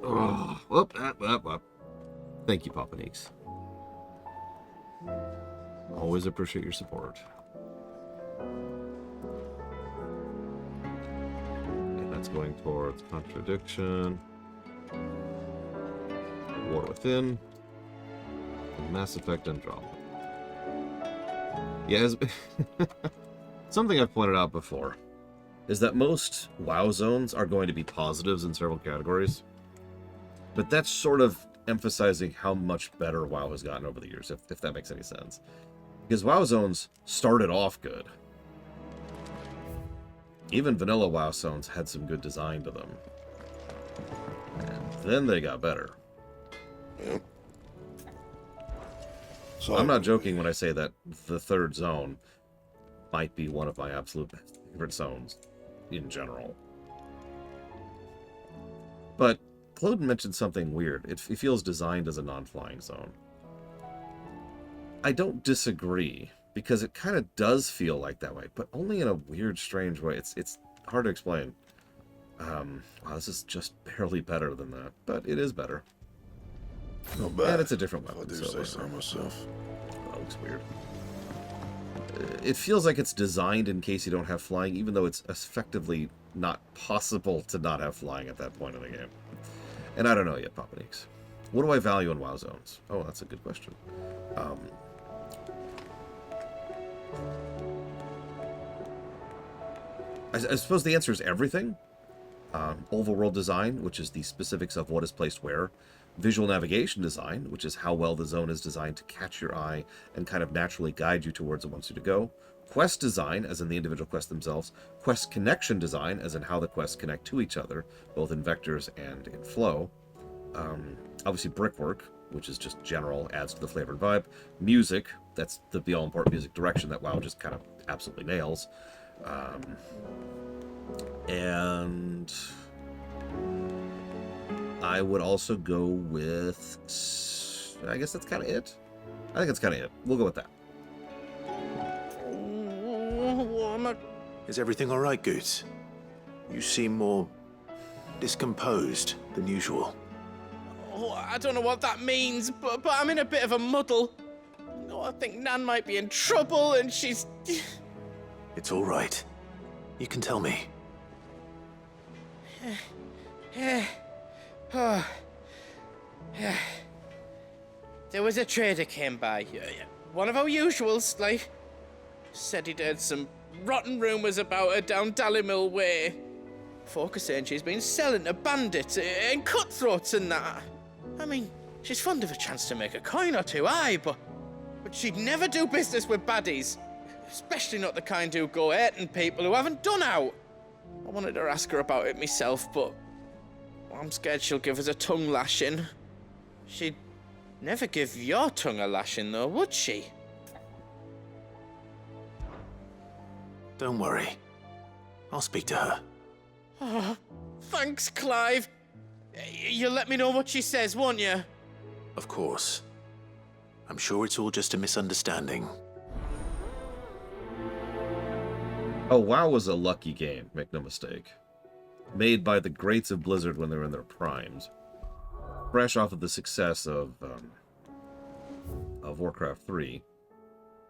Oh, whoop. Thank you, Papa Neeks. Always appreciate your support. And It's going towards contradiction, war within, Mass Effect and drama. Yeah, something I've pointed out before is that most WoW zones are going to be positives in several categories, but that's sort of emphasizing how much better WoW has gotten over the years, if that makes any sense. Because WoW zones started off good. Even vanilla WoW zones had some good design to them. And then they got better. Yep. So, I'm not joking when I say that the third zone might be one of my absolute favorite zones in general. But Cloden mentioned something weird. It feels designed as a non-flying zone. I don't disagree, because it kind of does feel like that way, but only in a weird, strange way. It's hard to explain. Wow, this is just barely better than that, but it is better. Not bad. And it's a different weapon. I do say so myself. Oh, that looks weird. It feels like it's designed in case you don't have flying, even though it's effectively not possible to not have flying at that point in the game. And I don't know yet, Popaniques. What do I value in WoW zones? Oh, that's a good question. I suppose the answer is everything. Oval world design, which is the specifics of what is placed where. Visual navigation design, which is how well the zone is designed to catch your eye and kind of naturally guide you towards it wants you to go. Quest design, as in the individual quests themselves. Quest connection design, as in how the quests connect to each other, both in vectors and in flow. Obviously brickwork, which is just general, adds to the flavor and vibe. Music, that's the all-important music direction that WoW just kind of absolutely nails. And I would also go with, I guess that's kind of it. I think that's kind of it. We'll go with that. Is everything all right, Goose? You seem more discomposed than usual. Oh, I don't know what that means, but I'm in a bit of a muddle. Oh, I think Nan might be in trouble, and she's... It's all right. You can tell me. There was a trader came by. One of our usuals, like. Said he'd heard some rotten rumours about her down Dalimil way. Folk are saying she's been selling to bandits and cutthroats and that. I mean, she's fond of a chance to make a coin or two, aye, but she'd never do business with baddies. Especially not the kind who go hurting people who haven't done out. I wanted to ask her about it myself, but I'm scared she'll give us a tongue lashing. She'd never give your tongue a lashing, though, would she? Don't worry. I'll speak to her. Oh, thanks, Clive. You'll let me know what she says, won't you? Of course. I'm sure it's all just a misunderstanding. Oh, WoW was a lucky game, make no mistake. Made by the greats of Blizzard when they were in their primes. Fresh off of the success of Warcraft 3,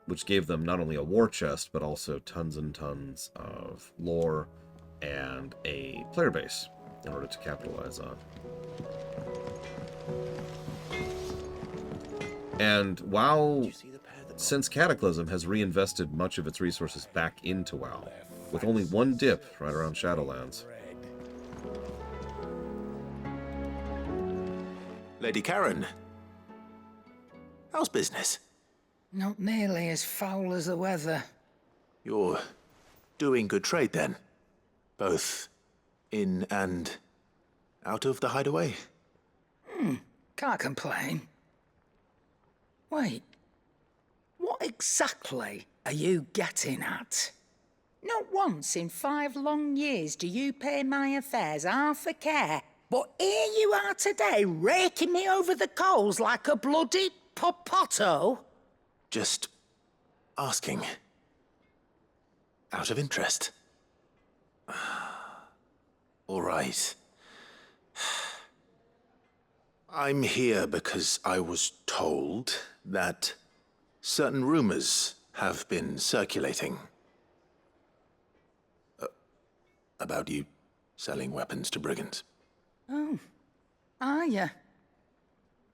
which gave them not only a war chest, but also tons and tons of lore and a player base in order to capitalize on. And WoW, since Cataclysm, has reinvested much of its resources back into WoW, with only one dip right around Shadowlands. Lady Karen, how's business? Not nearly as foul as the weather. You're doing good trade then? Both in and out of the hideaway? Can't complain. Wait, what exactly are you getting at? Not once in 5 long years do you pay my affairs half a care, but here you are today raking me over the coals like a bloody popoto? Just asking. Out of interest. All right. I'm here because I was told that certain rumors have been circulating. About you selling weapons to brigands. Oh, are you?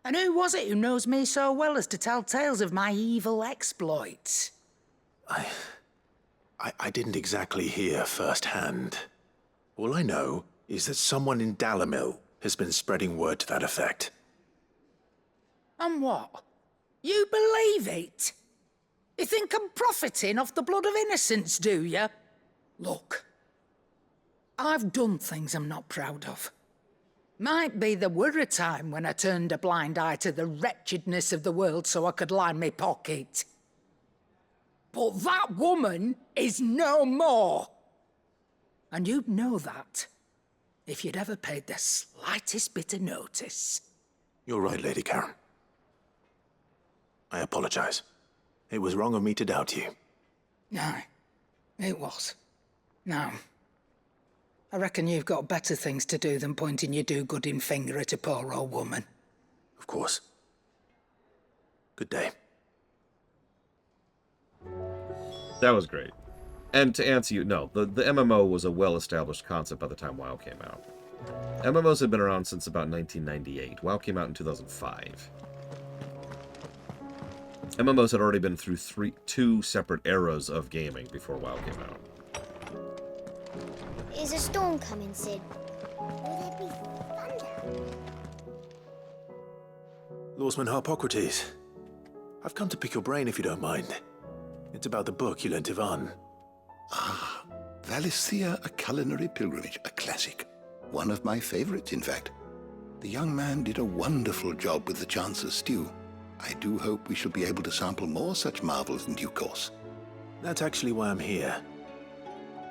And who was it who knows me so well as to tell tales of my evil exploits? I didn't exactly hear firsthand. All I know is that someone in Dalimil has been spreading word to that effect. And what? You believe it? You think I'm profiting off the blood of innocents, do you? Look, I've done things I'm not proud of. Might be there were a time when I turned a blind eye to the wretchedness of the world so I could line my pocket. But that woman is no more. And you'd know that if you'd ever paid the slightest bit of notice. You're right, Lady Karen. I apologize. It was wrong of me to doubt you. No, it was. Now, I reckon you've got better things to do than pointing your do-gooding finger at a poor old woman. Of course. Good day. That was great. And to answer you, no, the MMO was a well-established concept by the time WoW came out. MMOs had been around since about 1998. WoW came out in 2005. MMOs had already been through two separate eras of gaming before WoW came out. Is a storm coming, Sid? Will there be thunder? Lawsman Harpocrates, I've come to pick your brain if you don't mind. It's about the book you lent Ivan. Ah, Valisthea, a Culinary Pilgrimage, a classic. One of my favorites, in fact. The young man did a wonderful job with the Chance's stew. I do hope we shall be able to sample more such marvels in due course. That's actually why I'm here.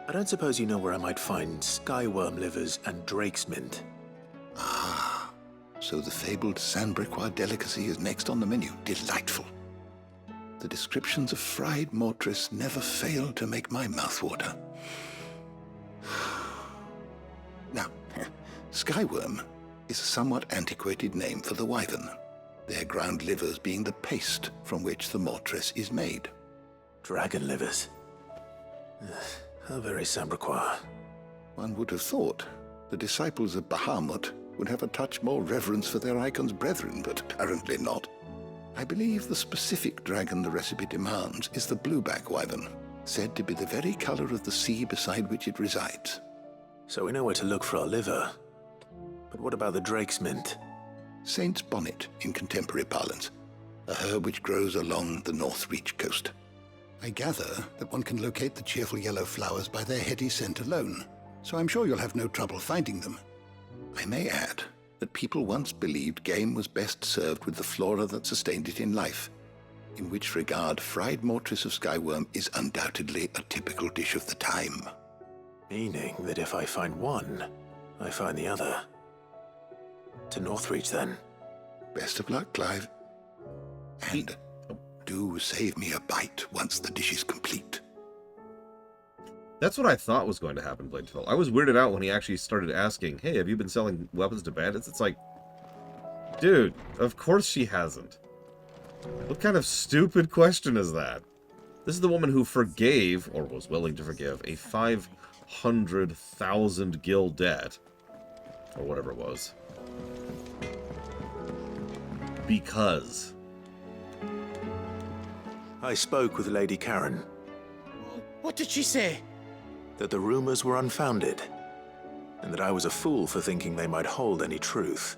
I don't suppose you know where I might find skyworm livers and drake's mint. Ah, so the fabled Sandbricois delicacy is next on the menu. Delightful. The descriptions of fried mortress never fail to make my mouth water. Now, skyworm is a somewhat antiquated name for the wyvern, their ground livers being the paste from which the mortress is made. Dragon livers. How very Sandbricois. One would have thought the disciples of Bahamut would have a touch more reverence for their icon's brethren, but apparently not. I believe the specific dragon the recipe demands is the blueback wyvern, said to be the very color of the sea beside which it resides. So we know where to look for our liver. But what about the drake's mint? Saint's bonnet in contemporary parlance, a herb which grows along the North Reach coast. I gather that one can locate the cheerful yellow flowers by their heady scent alone, so I'm sure you'll have no trouble finding them. I may add that people once believed game was best served with the flora that sustained it in life, in which regard fried mortress of skyworm is undoubtedly a typical dish of the time. Meaning that if I find one, I find the other. To Northreach, then. Best of luck, Clive. And do save me a bite once the dish is complete. That's what I thought was going to happen, Bladeville. I was weirded out when he actually started asking, hey, have you been selling weapons to bandits? It's like, dude, of course she hasn't. What kind of stupid question is that? This is the woman who forgave, or was willing to forgive, a 500,000 gil debt. Or whatever it was. Because. I spoke with Lady Karen. What did she say? That the rumors were unfounded, and that I was a fool for thinking they might hold any truth,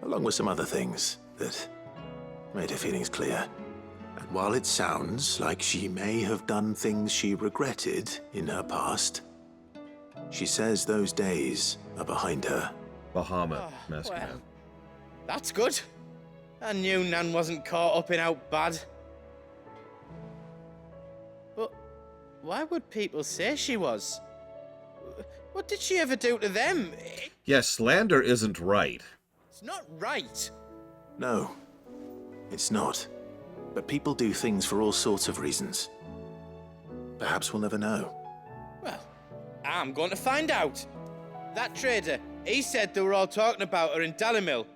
along with some other things that made her feelings clear. And while it sounds like she may have done things she regretted in her past, she says those days are behind her. Bahamut, Master Man. That's good. I knew Nan wasn't caught up in out bad. But why would people say she was? What did she ever do to them? Yeah, slander isn't right. It's not right. No, it's not. But people do things for all sorts of reasons. Perhaps we'll never know. Well, I'm going to find out. That trader, he said they were all talking about her in Dalimil.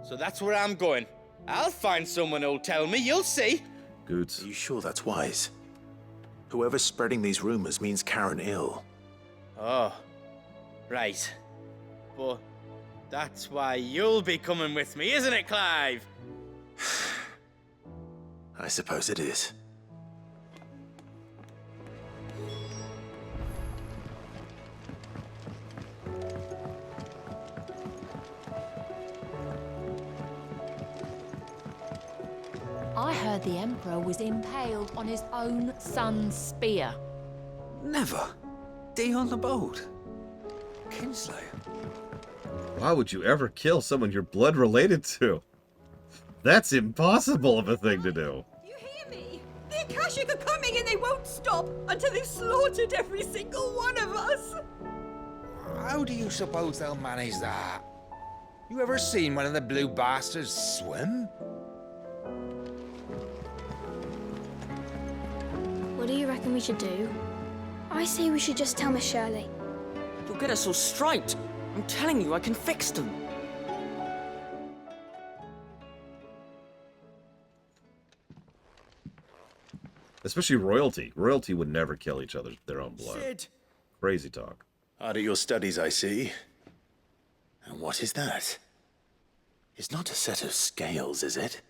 So that's where I'm going. I'll find someone who'll tell me, you'll see. Good. Are you sure that's wise? Whoever's spreading these rumors means Karen ill. Oh. Right. But that's why you'll be coming with me, isn't it, Clive? I suppose it is. I heard the Emperor was impaled on his own son's spear. Never. Day on the boat. Kinslayer. Why would you ever kill someone you're blood related to? That's impossible of a thing to do. You hear me? The Akashic are coming and they won't stop until they've slaughtered every single one of us. How do you suppose they'll manage that? You ever seen one of the blue bastards swim? What do you reckon we should do? I say we should just tell Miss Shirley. You'll get us all striped. I'm telling you, I can fix them. Especially royalty. Royalty would never kill each other, their own blood. Sid. Crazy talk. Hard at your studies, I see. And what is that? It's not a set of scales, is it?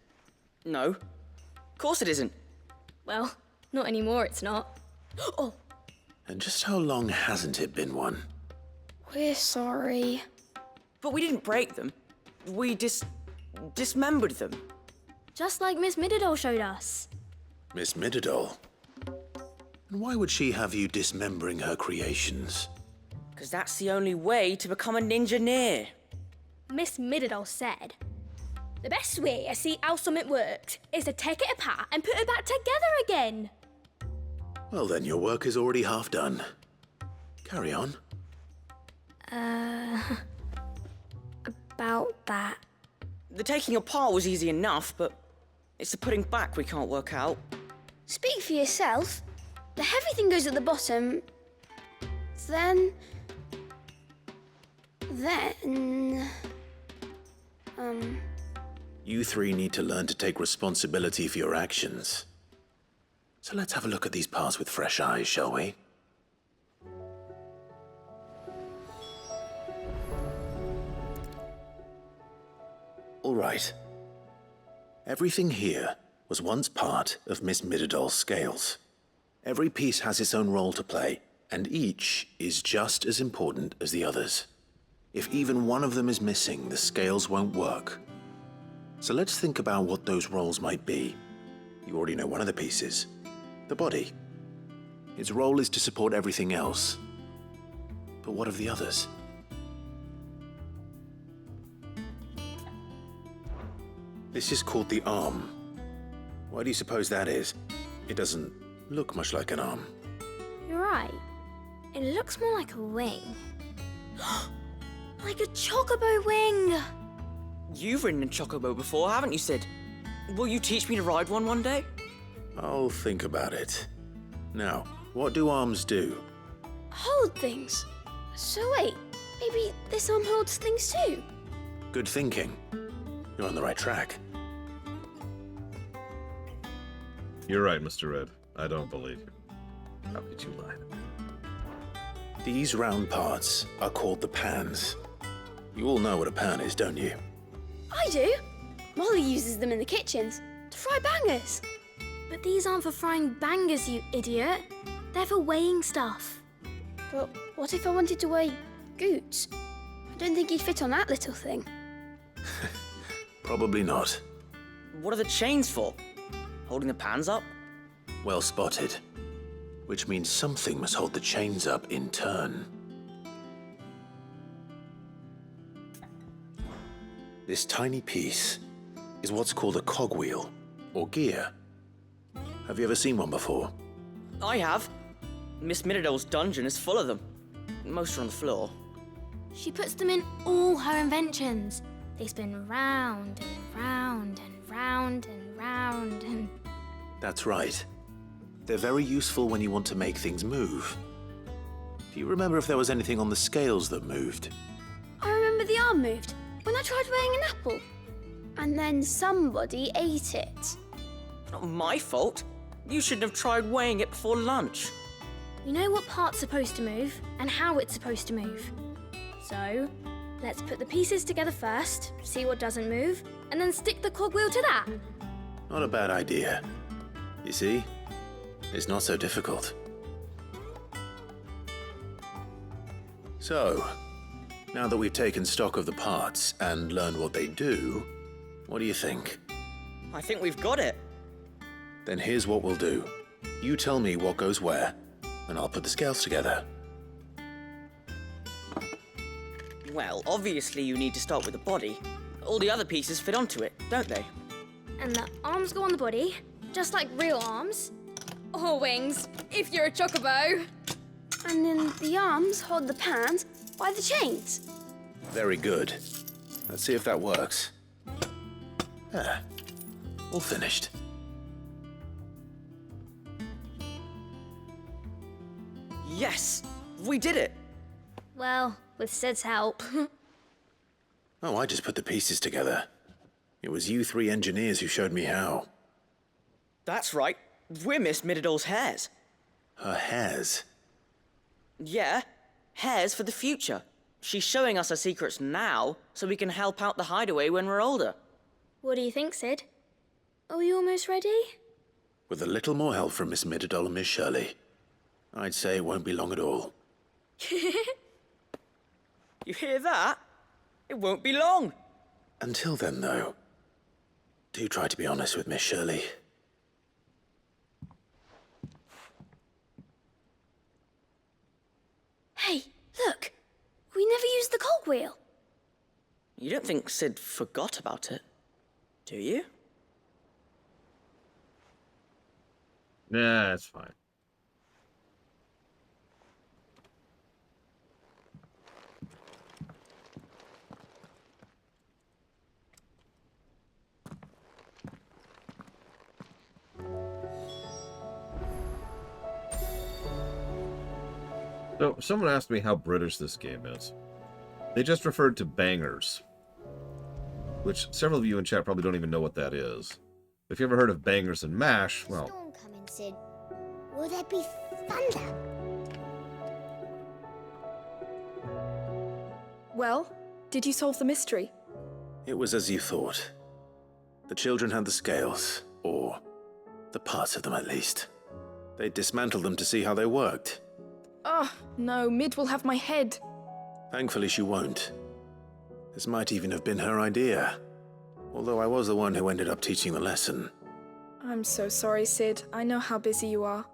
No. Of course it isn't. Well, not anymore, it's not. Oh, And just how long hasn't it been one? we're sorry. But we didn't break them. We dismembered them. Just like Miss Mididol showed us. Miss Mididol? And why would she have you dismembering her creations? Because that's the only way to become a ninja-neer. Miss Mididol said, the best way to see how something works is to take it apart and put it back together again. Well then, your work is already half done. Carry on. About that. The taking apart was easy enough, but it's the putting back we can't work out. Speak for yourself. The heavy thing goes at the bottom. Then... You three need to learn to take responsibility for your actions. So let's have a look at these parts with fresh eyes, shall we? All right. Everything here was once part of Miss Mididol's scales. Every piece has its own role to play, and each is just as important as the others. If even one of them is missing, the scales won't work. So let's think about what those roles might be. You already know one of the pieces, the body. Its role is to support everything else. But what of the others? This is called the arm. Why do you suppose that is? It doesn't look much like an arm. You're right. It looks more like a wing. Like a chocobo wing! You've ridden a chocobo before, haven't you, Sid? Will you teach me to ride one day? I'll think about it. Now, what do arms do? Hold things. So wait, maybe this arm holds things too? Good thinking. You're on the right track. You're right, Mr. Red. I don't believe you. How could you lie? These round parts are called the pans. You all know what a pan is, don't you? I do. Molly uses them in the kitchens to fry bangers. But these aren't for frying bangers, you idiot. They're for weighing stuff. But what if I wanted to weigh goods? I don't think he'd fit on that little thing. Probably not. What are the chains for? Holding the pans up? Well spotted. Which means something must hold the chains up in turn. This tiny piece is what's called a cogwheel, or gear. Have you ever seen one before? I have. Miss Mididol's dungeon is full of them. Most are on the floor. She puts them in all her inventions. They spin round and round and round and round and... That's right. They're very useful when you want to make things move. Do you remember if there was anything on the scales that moved? I remember the arm moved when I tried weighing an apple. And then somebody ate it. Not my fault. You shouldn't have tried weighing it before lunch. You know what part's supposed to move and how it's supposed to move. So, let's put the pieces together first, see what doesn't move, and then stick the cogwheel to that. Not a bad idea. You see? It's not so difficult. So, now that we've taken stock of the parts and learned what they do, what do you think? I think we've got it. Then here's what we'll do. You tell me what goes where, and I'll put the scales together. Well, obviously you need to start with the body. All the other pieces fit onto it, don't they? And the arms go on the body, just like real arms. Or wings, if you're a chocobo. And then the arms hold the pans by the chains. Very good. Let's see if that works. Ah, all finished. Yes! We did it! Well, with Sid's help. Oh, I just put the pieces together. It was you three engineers who showed me how. That's right. We're Miss Mididol's hairs. Her hairs? Yeah, hairs for the future. She's showing us her secrets now, so we can help out the hideaway when we're older. What do you think, Sid? Are we almost ready? With a little more help from Miss Mididol and Miss Shirley, I'd say it won't be long at all. You hear that? It won't be long. Until then, though, do try to be honest with Miss Shirley. Hey, look! We never used the cogwheel. You don't think Sid forgot about it, do you? Nah, it's fine. So, someone asked me how British this game is. They just referred to bangers, which several of you in chat probably don't even know what that is. If you ever heard of bangers and mash, well... Storm coming, Sid. Will there be thunder? Well, did you solve the mystery? It was as you thought. The children had the scales, or the parts of them at least. They dismantled them to see how they worked. Oh, no, Mid will have my head. Thankfully she won't. This might even have been her idea. Although I was the one who ended up teaching the lesson. I'm so sorry, Sid. I know how busy you are.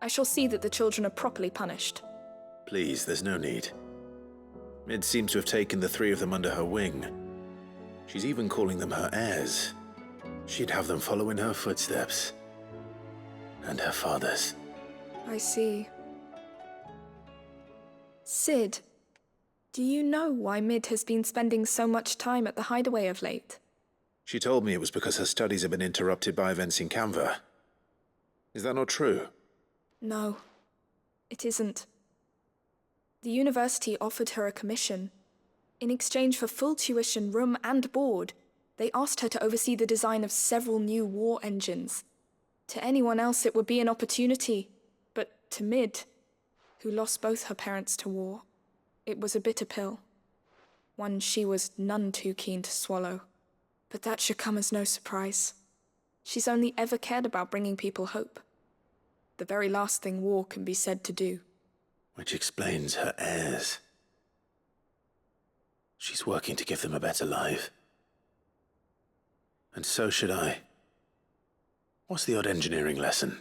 I shall see that the children are properly punished. Please, there's no need. Mid seems to have taken the three of them under her wing. She's even calling them her heirs. She'd have them follow in her footsteps. And her father's. I see. Sid, do you know why Mid has been spending so much time at the hideaway of late? She told me it was because her studies have been interrupted by events in Canva. Is that not true? No, it isn't. The university offered her a commission. In exchange for full tuition, room and board, they asked her to oversee the design of several new war engines. To anyone else it would be an opportunity, but to Mid, who lost both her parents to war, it was a bitter pill. One she was none too keen to swallow. But that should come as no surprise. She's only ever cared about bringing people hope. The very last thing war can be said to do. Which explains her heirs. She's working to give them a better life. And so should I. What's the odd engineering lesson?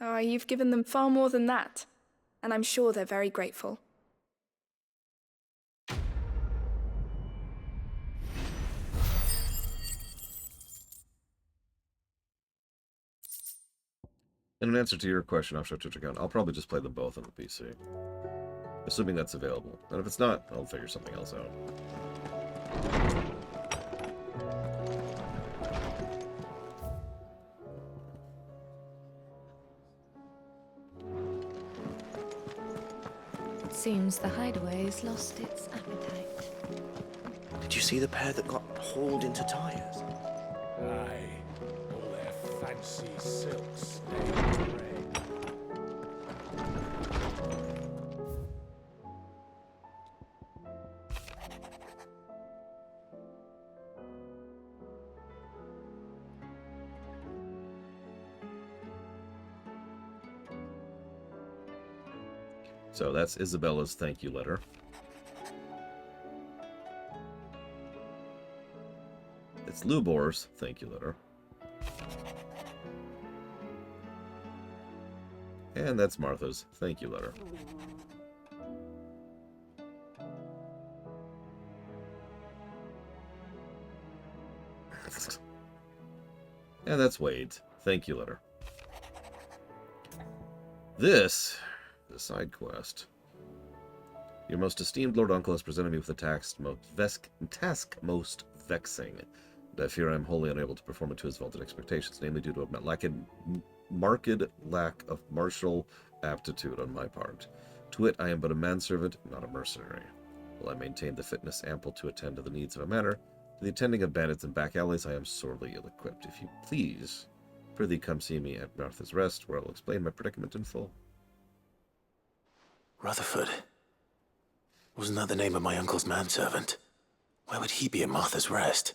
Ah, you've given them far more than that. And I'm sure they're very grateful. In an answer to your question, offshore Twitch account, I'll probably just play them both on the PC. Assuming that's available. And if it's not, I'll figure something else out. It seems the hideaway's lost its appetite. Did you see the pair that got hauled into tires? Aye. All their fancy silks stained red. So that's Isabella's thank you letter. It's Lubor's thank you letter. And that's Martha's thank you letter. And that's Wade's thank you letter. This is a side quest. Your most esteemed Lord Uncle has presented me with the task most vexing. And I fear I am wholly unable to perform it to his vaunted expectations, namely due to a marked lack of martial aptitude on my part. To wit, I am but a manservant, not a mercenary. While I maintain the fitness ample to attend to the needs of a manor, to the attending of bandits and back alleys I am sorely ill-equipped. If you please, prithee come see me at Martha's Rest, where I will explain my predicament in full. Rutherford. Wasn't that the name of my uncle's manservant? Why would he be at Martha's Rest?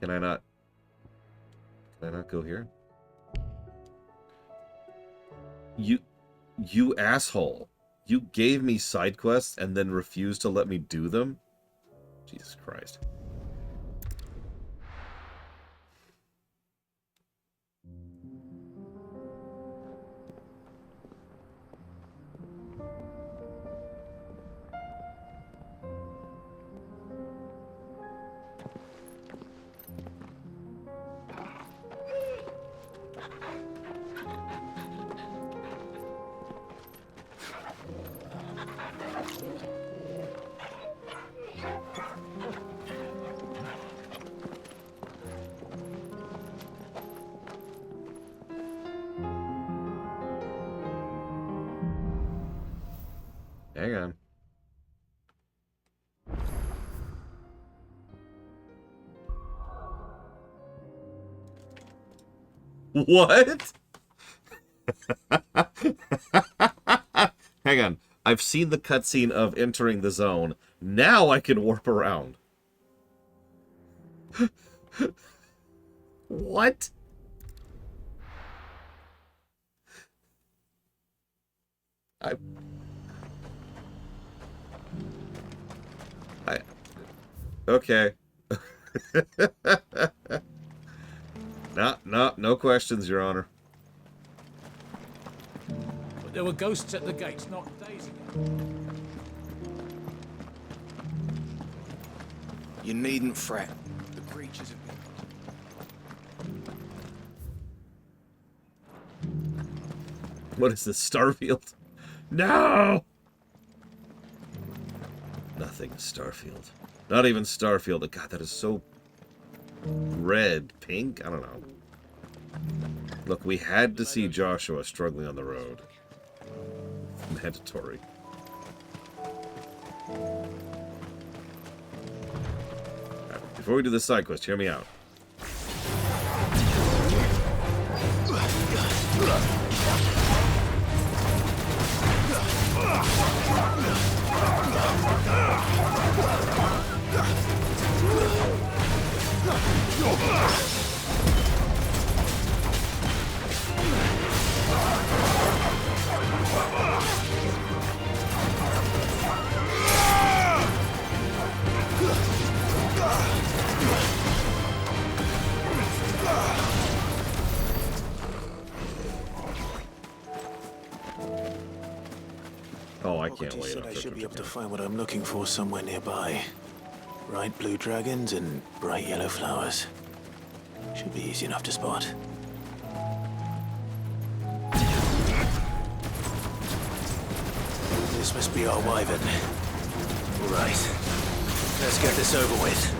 Can I not go here? You asshole. You gave me side quests and then refused to let me do them? Jesus Christ. Hang on. What? Hang on. I've seen the cutscene of entering the zone. Now I can warp around. What? Okay. No questions, Your Honor. But there were ghosts at the gates not days ago. You needn't fret. The creatures have been... What is this, Starfield? No! Nothing is Starfield. Not even Starfield. God, that is so red, pink. I don't know. Look, we had to see Joshua struggling on the road. Mandatory. Right, before we do this side quest, hear me out. Oh, I can't wait. I should be able to find what I'm looking for somewhere nearby. Bright blue dragons and bright yellow flowers. Should be easy enough to spot. This must be our wyvern. Right. Let's get this over with.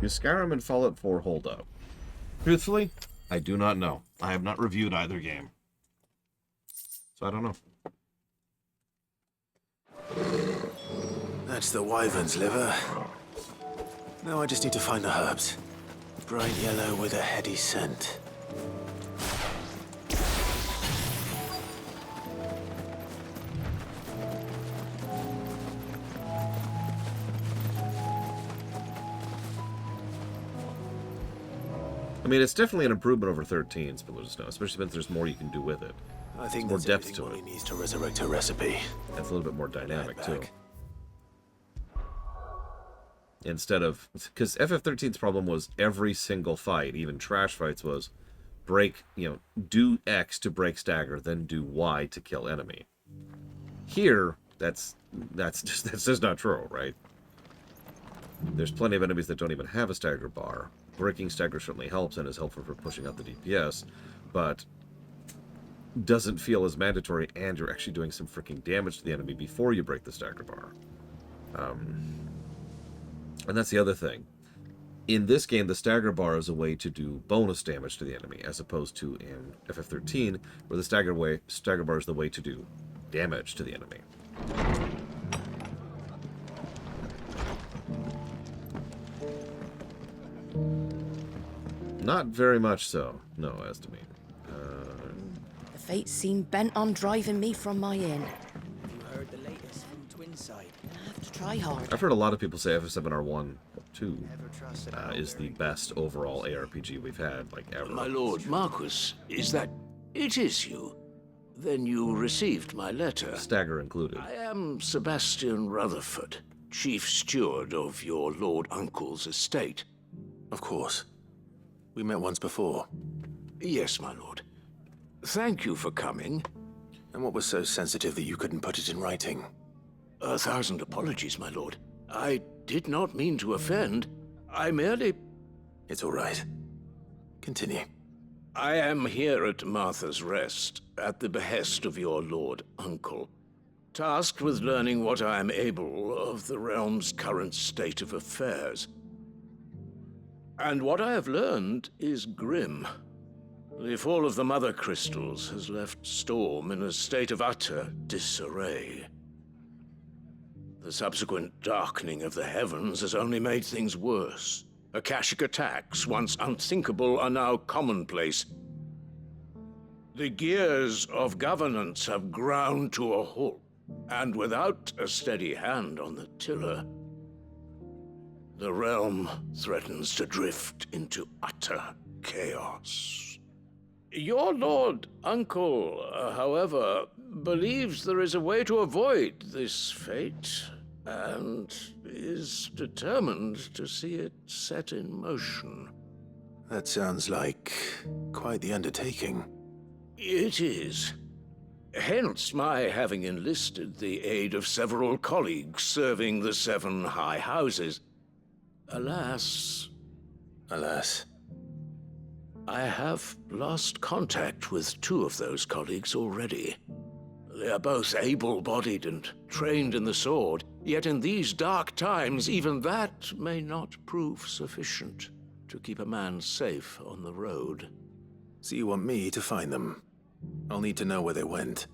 Is Skyrim and Fallout 4 hold up? Truthfully, I do not know. I have not reviewed either game. So I don't know. That's the wyvern's liver. Now I just need to find the herbs. Bright yellow with a heady scent. I mean, it's definitely an improvement over 13's Pillars of Snow, especially since there's more you can do with it. I think more there's depth to Molly it. needs to resurrect her recipe. It's a little bit more dynamic too. Instead of, because FF13's problem was every single fight, even trash fights, was break, do X to break stagger, then do Y to kill enemy. Here, that's just not true, right? There's plenty of enemies that don't even have a stagger bar. Breaking stagger certainly helps and is helpful for pushing up the DPS, but doesn't feel as mandatory, and you're actually doing some freaking damage to the enemy before you break the stagger bar. And that's the other thing. In this game, the stagger bar is a way to do bonus damage to the enemy, as opposed to in FF13, where the stagger bar is the way to do damage to the enemy. Not very much so, no, as to me. The fates seem bent on driving me from my inn. Have you heard the latest from Twinside? I have to try hard. I've heard a lot of people say FF7R1 2 is the best overall ARPG we've had, like, ever. My lord Marquis, is that... It is you. Then you received my letter. Stagger included. I am Sebastian Rutherford, chief steward of your lord uncle's estate. Of course. We met once before. Yes, my lord. Thank you for coming. And what was so sensitive that you couldn't put it in writing? 1,000 apologies, my lord. I did not mean to offend. I merely... It's all right. Continue. I am here at Martha's Rest, at the behest of your lord uncle, tasked with learning what I am able of the realm's current state of affairs. And what I have learned is grim. The fall of the Mother Crystals has left Storm in a state of utter disarray. The subsequent darkening of the heavens has only made things worse. Akashic attacks, once unthinkable, are now commonplace. The gears of governance have ground to a halt, and without a steady hand on the tiller, the realm threatens to drift into utter chaos. Your lord uncle, however, believes there is a way to avoid this fate, and is determined to see it set in motion. That sounds like quite the undertaking. It is. Hence my having enlisted the aid of several colleagues serving the 7 high houses. Alas... Alas. I have lost contact with 2 of those colleagues already. They are both able-bodied and trained in the sword, yet in these dark times, even that may not prove sufficient to keep a man safe on the road. So you want me to find them? I'll need to know where they went.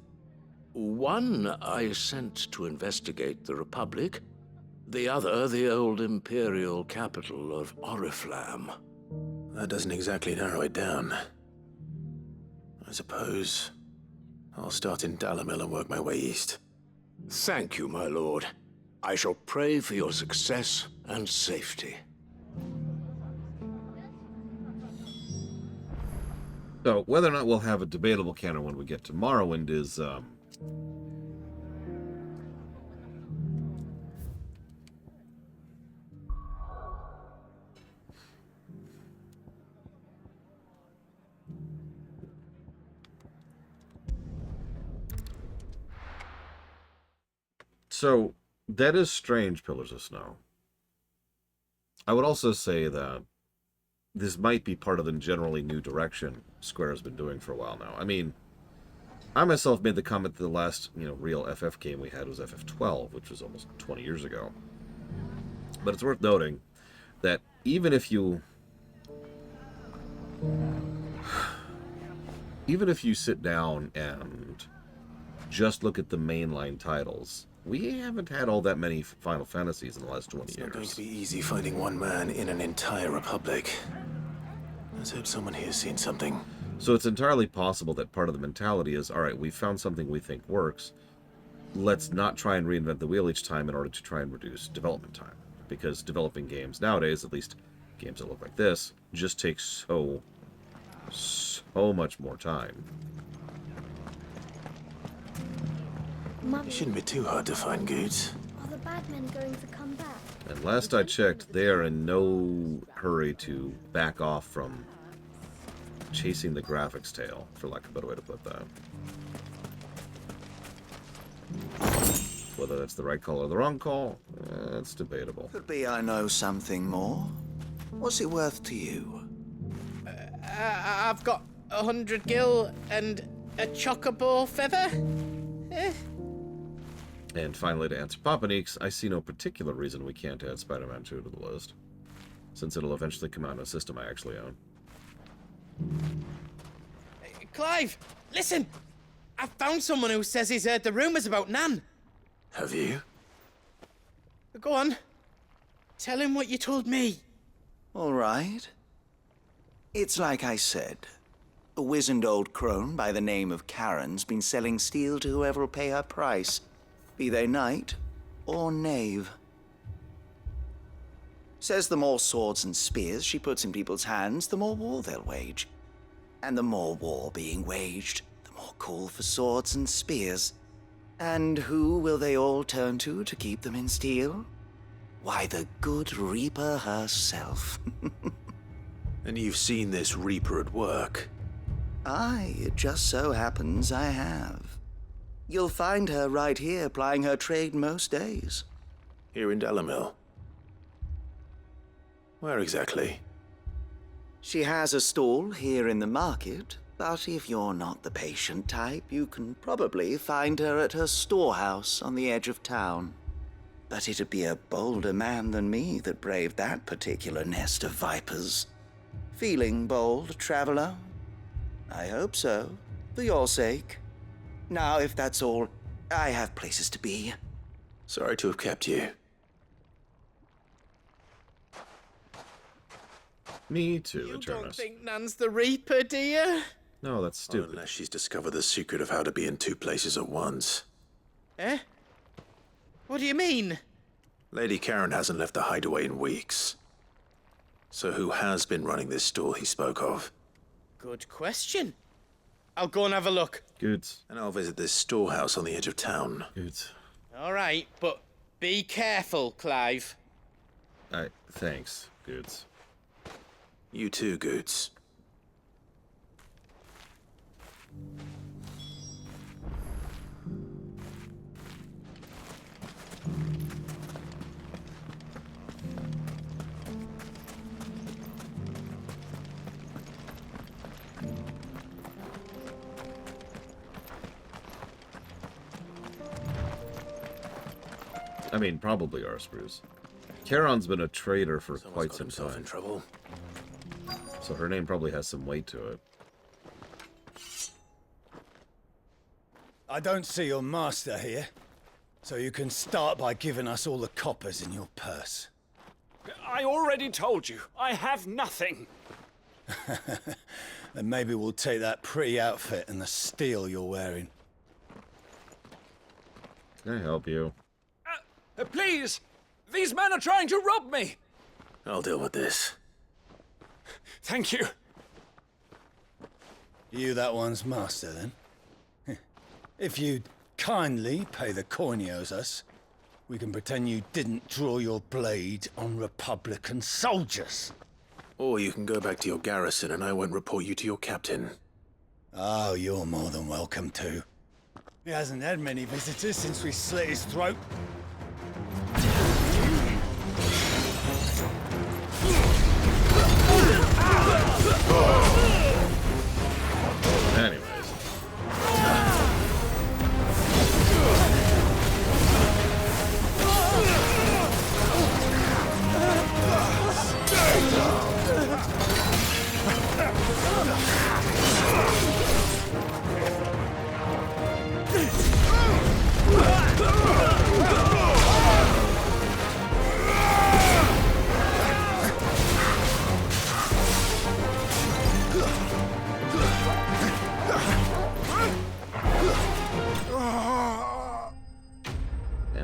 One I sent to investigate the Republic, the other the old Imperial capital of Oriflamme. That doesn't exactly narrow it down. I suppose I'll start in Dalimil and work my way east. Thank you, my lord. I shall pray for your success and safety. So, whether or not we'll have a debatable canon when we get to Morrowind is, So, that is strange, Pillars of Snow. I would also say that this might be part of the generally new direction Square has been doing for a while now. I mean, I myself made the comment that the last, real FF game we had was FF12, which was almost 20 years ago. But it's worth noting that even if you sit down and just look at the mainline titles, we haven't had all that many Final Fantasies in the last 20 years. It's not going to be easy finding one man in an entire republic. Let's hope someone here's seen something. So it's entirely possible that part of the mentality is, all right, we found something we think works. Let's not try and reinvent the wheel each time in order to try and reduce development time. Because developing games nowadays, at least games that look like this, just takes so much more time. It shouldn't be too hard to find, Goots. Are the bad men going to come back? And last I checked, they are in no hurry to back off from chasing the graphics tail, for lack of a better way to put that. Whether that's the right call or the wrong call, it's debatable. Could be I know something more. What's it worth to you? I've got 100 gil and a chocobo feather. And finally, to answer Papaneeks, I see no particular reason we can't add Spider-Man 2 to the list, since it'll eventually come out in a system I actually own. Clive, listen! I found someone who says he's heard the rumors about Nan. Have you? Go on. Tell him what you told me. All right. It's like I said. A wizened old crone by the name of Karen's been selling steel to whoever'll pay her price, be they knight or knave. Says the more swords and spears she puts in people's hands, the more war they'll wage. And the more war being waged, the more call for swords and spears. And who will they all turn to keep them in steel? Why, the good Reaper herself. And you've seen this Reaper at work? Aye, it just so happens I have. You'll find her right here plying her trade most days. Here in Dalimil? Where exactly? She has a stall here in the market, but if you're not the patient type, you can probably find her at her storehouse on the edge of town. But it'd be a bolder man than me that braved that particular nest of vipers. Feeling bold, traveler? I hope so, for your sake. Now, if that's all, I have places to be. Sorry to have kept you. Me too, You Eternus. don't think Nan's the Reaper, do you? No, that's stupid. Unless she's discovered the secret of how to be in two places at once. Eh? What do you mean? Lady Karen hasn't left the hideaway in weeks. So who has been running this stall he spoke of? Good question. I'll go and have a look. Good. And I'll visit this storehouse on the edge of town. Good. All right, but be careful, Clive. Thanks, Goods. You too, Goots. I mean, probably our spruce. Charon's been a trader for quite some time. In trouble. So her name probably has some weight to it. I don't see your master here, so you can start by giving us all the coppers in your purse. I already told you, I have nothing. Then maybe we'll take that pretty outfit and the steel you're wearing. Can I help you? Please! These men are trying to rob me! I'll deal with this. Thank you. You that one's master, then? If you'd kindly pay the coin he owes us, we can pretend you didn't draw your blade on Republican soldiers. Or you can go back to your garrison and I won't report you to your captain. Oh, you're more than welcome to. He hasn't had many visitors since we slit his throat. Anyways.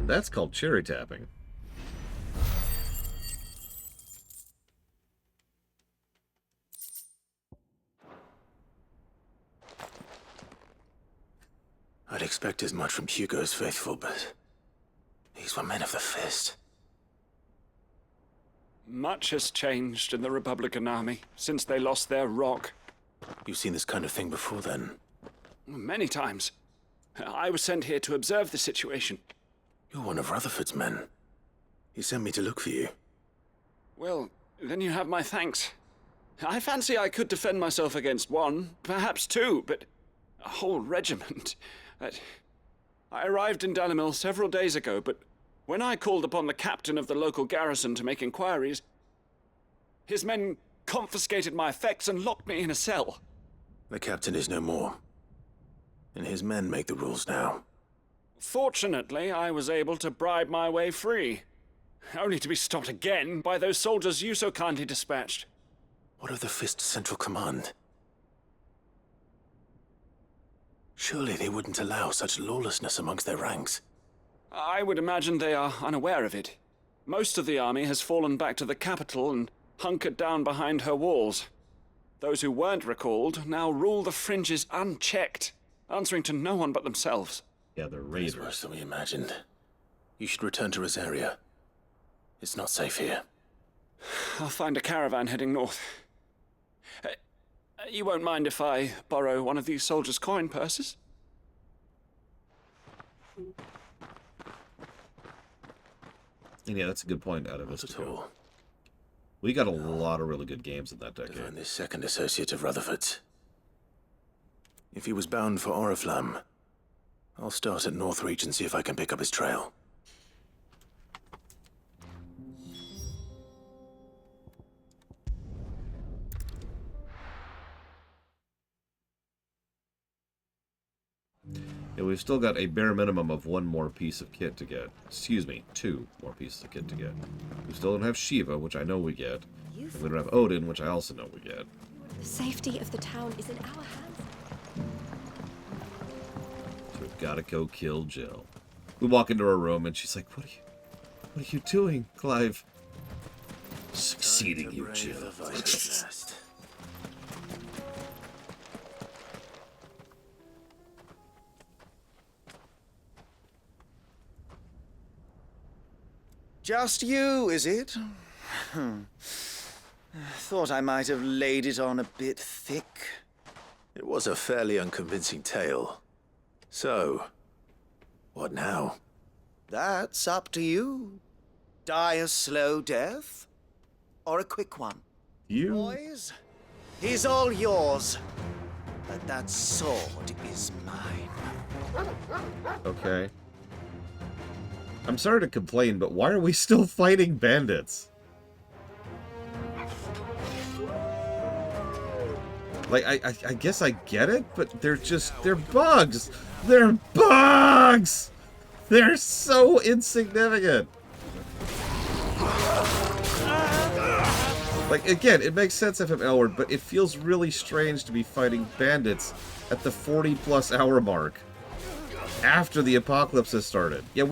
And that's called cherry tapping. I'd expect as much from Hugo's faithful, but these were men of the fist. Much has changed in the Republican army since they lost their rock. You've seen this kind of thing before, then? Many times. I was sent here to observe the situation. You're one of Rutherford's men. He sent me to look for you. Well, then you have my thanks. I fancy I could defend myself against one, perhaps two, but a whole regiment. I arrived in Dalimil several days ago, but when I called upon the captain of the local garrison to make inquiries, his men confiscated my effects and locked me in a cell. The captain is no more, and his men make the rules now. Fortunately, I was able to bribe my way free, only to be stopped again by those soldiers you so kindly dispatched. What of the Fist's central command? Surely they wouldn't allow such lawlessness amongst their ranks. I would imagine they are unaware of it. Most of the army has fallen back to the capital and hunkered down behind her walls. Those who weren't recalled now rule the fringes unchecked, answering to no one but themselves. Yeah, they're It's raiders. worse than we imagined. You should return to Rosaria. It's not safe here. I'll find a caravan heading north. You won't mind if I borrow one of these soldiers' coin purses? And yeah, that's a good point out of Not us. at all. We got a lot of really good games in that To decade. find this second associate of Rutherford's. If he was bound for Oriflamme, I'll start at Northreach and see if I can pick up his trail. Yeah, we've still got a bare minimum of one more piece of kit to get. Excuse me, 2 more pieces of kit to get. We still don't have Shiva, which I know we get. And we don't have Odin, which I also know we get. The safety of the town is in our hands. So we've got to go kill Jill. We walk into her room and she's like, What are you doing, Clive? Succeeding you, Jill. Just you, is it? Thought I might have laid it on a bit thick. It was a fairly unconvincing tale. So, what now? That's up to you. Die a slow death, or a quick one. You? Boys, he's all yours. But that sword is mine. Okay. I'm sorry to complain, but why are we still fighting bandits? Like, I guess I get it, but they're bugs! They're bugs! They're so insignificant! Like, again, it makes sense if I'm Elward, but it feels really strange to be fighting bandits at the 40-plus hour mark. After the apocalypse has started. Yeah,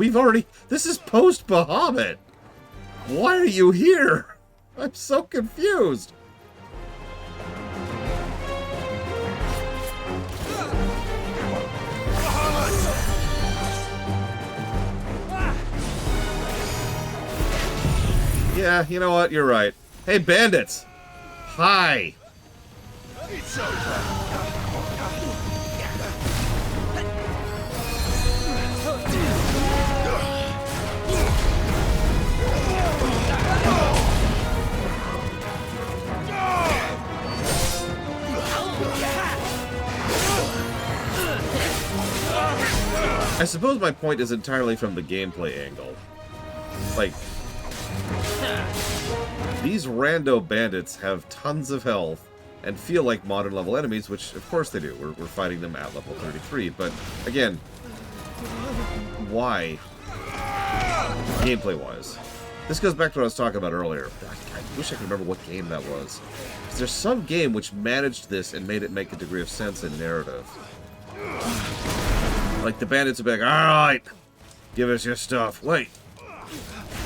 this is post-Bahamut! Why are you here? I'm so confused! Yeah, you know what? You're right. Hey, bandits! Hi! It's over. I suppose my point is entirely from the gameplay angle. Like, these rando bandits have tons of health and feel like modern level enemies, which of course they do. We're fighting them at level 33, but again, why? Gameplay-wise. This goes back to what I was talking about earlier. I wish I could remember what game that was. Because there's some game which managed this and made it make a degree of sense in narrative. Like, the bandits would be like, alright, Give us your stuff. Wait.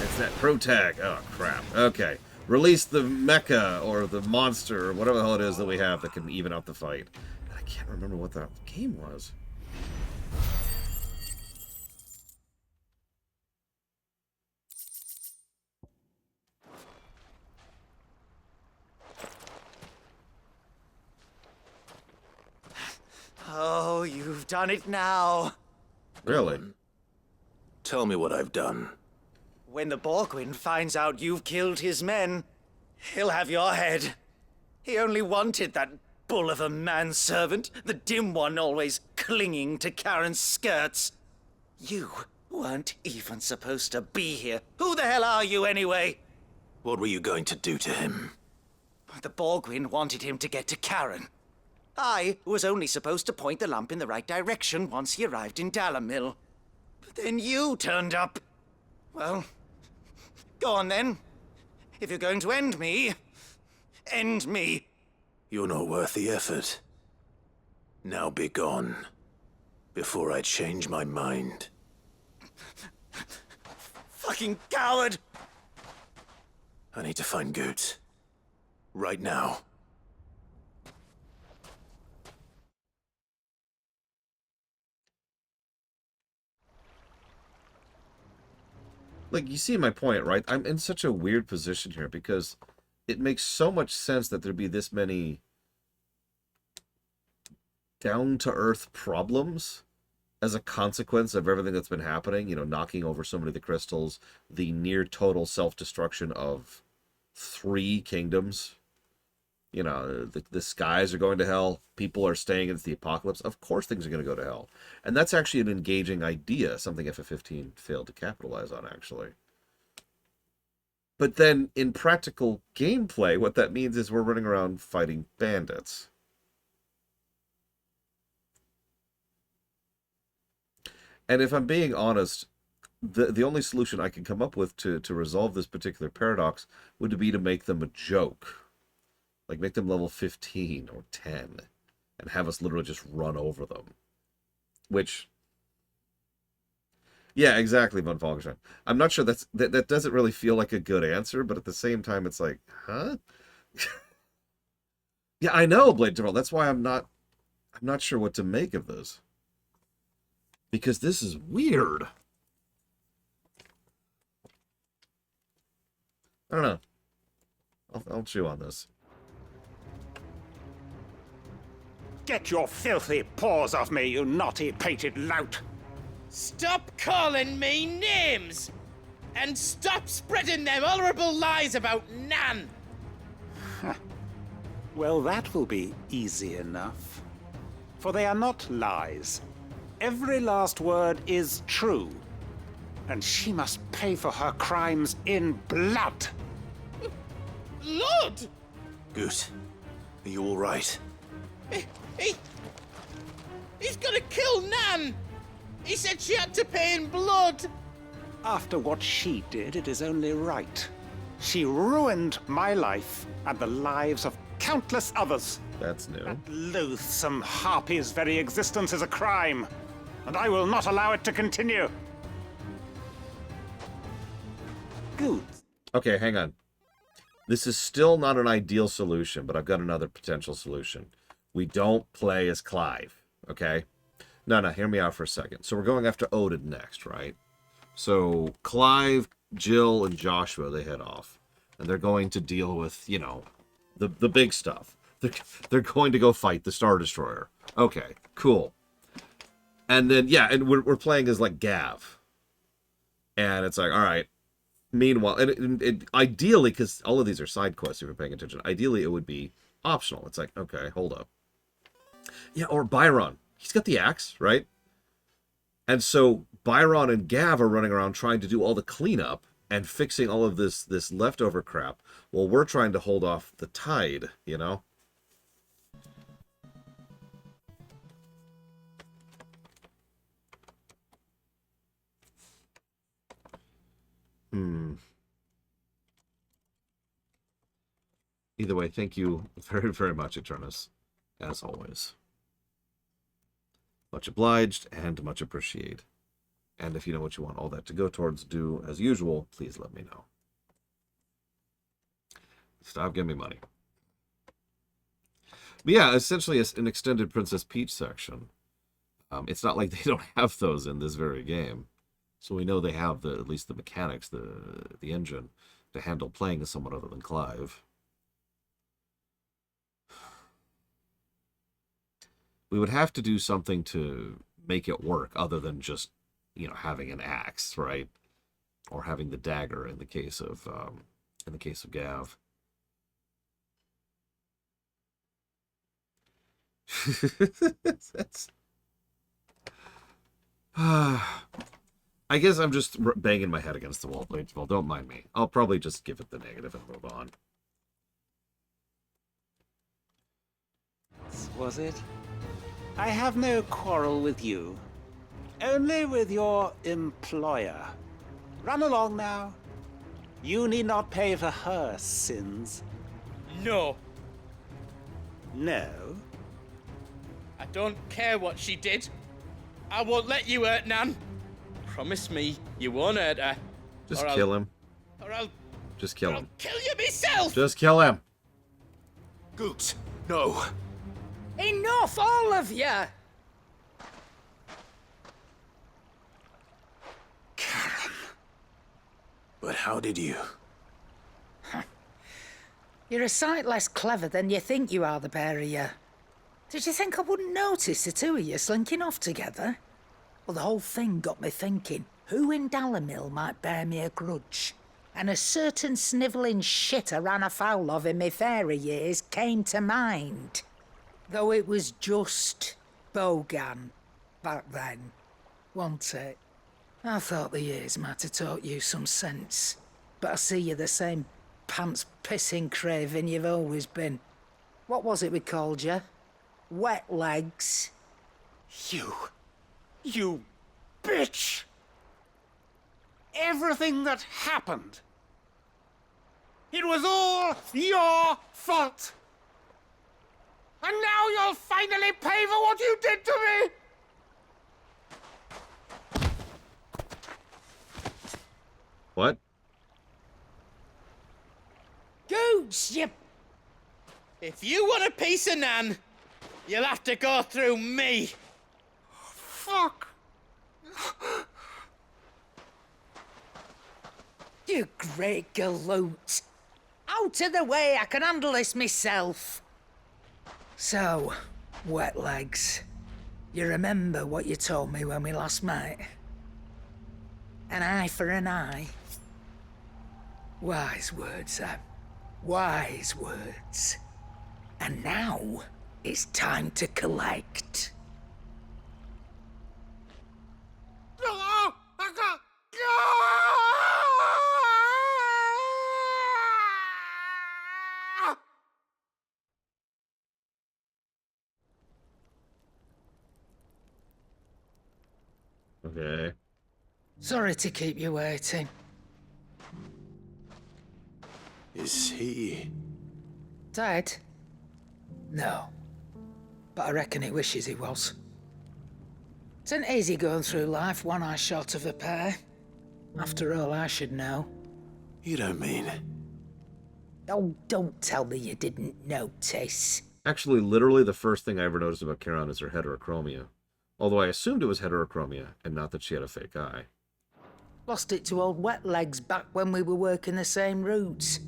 It's that pro tag. Oh, crap. Okay. Release the mecha or the monster or whatever the hell it is that we have that can even out the fight. I can't remember what that game was. Oh, you've done it now. Really? Tell me what I've done. When the Borgwyn finds out you've killed his men, he'll have your head. He only wanted that bull of a manservant, the dim one always clinging to Karen's skirts. You weren't even supposed to be here. Who the hell are you anyway? What were you going to do to him? The Borgwyn wanted him to get to Karen. I was only supposed to point the lamp in the right direction once he arrived in Dalamil. But then you turned up. Well, go on then. If you're going to end me, end me. You're not worth the effort. Now be gone, before I change my mind. Fucking coward! I need to find Goetz. Right now. Like, you see my point, right? I'm in such a weird position here because it makes so much sense that there'd be this many down-to-earth problems as a consequence of everything that's been happening. You know, knocking over so many of the crystals, the near-total self-destruction of 3 kingdoms. You know, the skies are going to hell. People are staying against the apocalypse. Of course things are going to go to hell. And that's actually an engaging idea, something FF15 failed to capitalize on, actually. But then, in practical gameplay, what that means is we're running around fighting bandits. And if I'm being honest, the only solution I can come up with to resolve this particular paradox would be to make them a joke. Like, make them level 15 or 10 and have us literally just run over them. Which, yeah, exactly, Von Falkenstein. I'm not sure that doesn't really feel like a good answer, but at the same time, it's like, huh? Yeah, I know, Blade Devil. That's why I'm not sure what to make of this. Because this is weird. I don't know. I'll chew on this. Get your filthy paws off me, you naughty-pated lout! Stop calling me names! And stop spreading them horrible lies about Nan! Well, that will be easy enough. For they are not lies. Every last word is true. And she must pay for her crimes in blood! Lord! Goot, are you all right? He's gonna kill Nan! He said she had to pay in blood! After what she did, it is only right. She ruined my life and the lives of countless others. That's new. That loathsome harpy's very existence is a crime, and I will not allow it to continue. Good. Okay, hang on. This is still not an ideal solution, but I've got another potential solution. We don't play as Clive, okay? No, hear me out for a second. So we're going after Odin next, right? So Clive, Jill, and Joshua, they head off. And they're going to deal with, you know, the big stuff. They're going to go fight the Star Destroyer. Okay, cool. And then, yeah, and we're playing as, like, Gav. And it's like, all right. Meanwhile, and ideally, because all of these are side quests, if you're paying attention, ideally it would be optional. It's like, okay, hold up. Yeah, or Byron. He's got the axe, right? And so Byron and Gav are running around trying to do all the cleanup and fixing all of this leftover crap while we're trying to hold off the tide, you know? Either way, thank you very, very much, Eternus, as always. Much obliged and much appreciated. And if you know what you want all that to go towards, do as usual, please let me know. Stop giving me money. But yeah, essentially it's an extended Princess Peach section. It's not like they don't have those in this very game. So we know they have at least the mechanics, the engine, to handle playing as someone other than Clive. We would have to do something to make it work other than just, having an axe, right? Or having the dagger in the case of Gav. That's I guess I'm just banging my head against the wall. Well, don't mind me. I'll probably just give it the negative and move on. Was it? I have no quarrel with you. Only with your employer. Run along now. You need not pay for her sins. No. No? I don't care what she did. I won't let you hurt Nan. Promise me you won't hurt her. Just kill him. Or I'll Just kill him. kill you myself! Just kill him. Goot, no. Enough, all of you! But how did you? You're a sight less clever than you think you are, the pair of you. Did you think I wouldn't notice the two of you slinking off together? Well, the whole thing got me thinking, who in Dalimil might bear me a grudge? And a certain snivelling shit I ran afoul of in my fairy years came to mind. Though it was just Bogan back then, wasn't it? I thought the years might have taught you some sense, but I see you're the same pants-pissing craven you've always been. What was it we called you? Wet legs? You bitch! Everything that happened, it was all your fault! And now you'll finally pay for what you did to me! What? Gooch, you... If you want a piece of Nan, you'll have to go through me. Fuck! You great galoot. Out of the way, I can handle this myself. So, wet legs, you remember what you told me when we last met? An eye for an eye. Wise words, Sam. Wise words. And now, it's time to collect. Okay. Sorry to keep you waiting. Is he... Dead? No. But I reckon he wishes he was. Isn't easy going through life one eye short of a pair. After all, I should know. You don't mean... Oh, don't tell me you didn't notice. Actually, literally the first thing I ever noticed about Charon is her heterochromia. Although I assumed it was heterochromia, and not that she had a fake eye. Lost it to old Wet Legs back when we were working the same routes.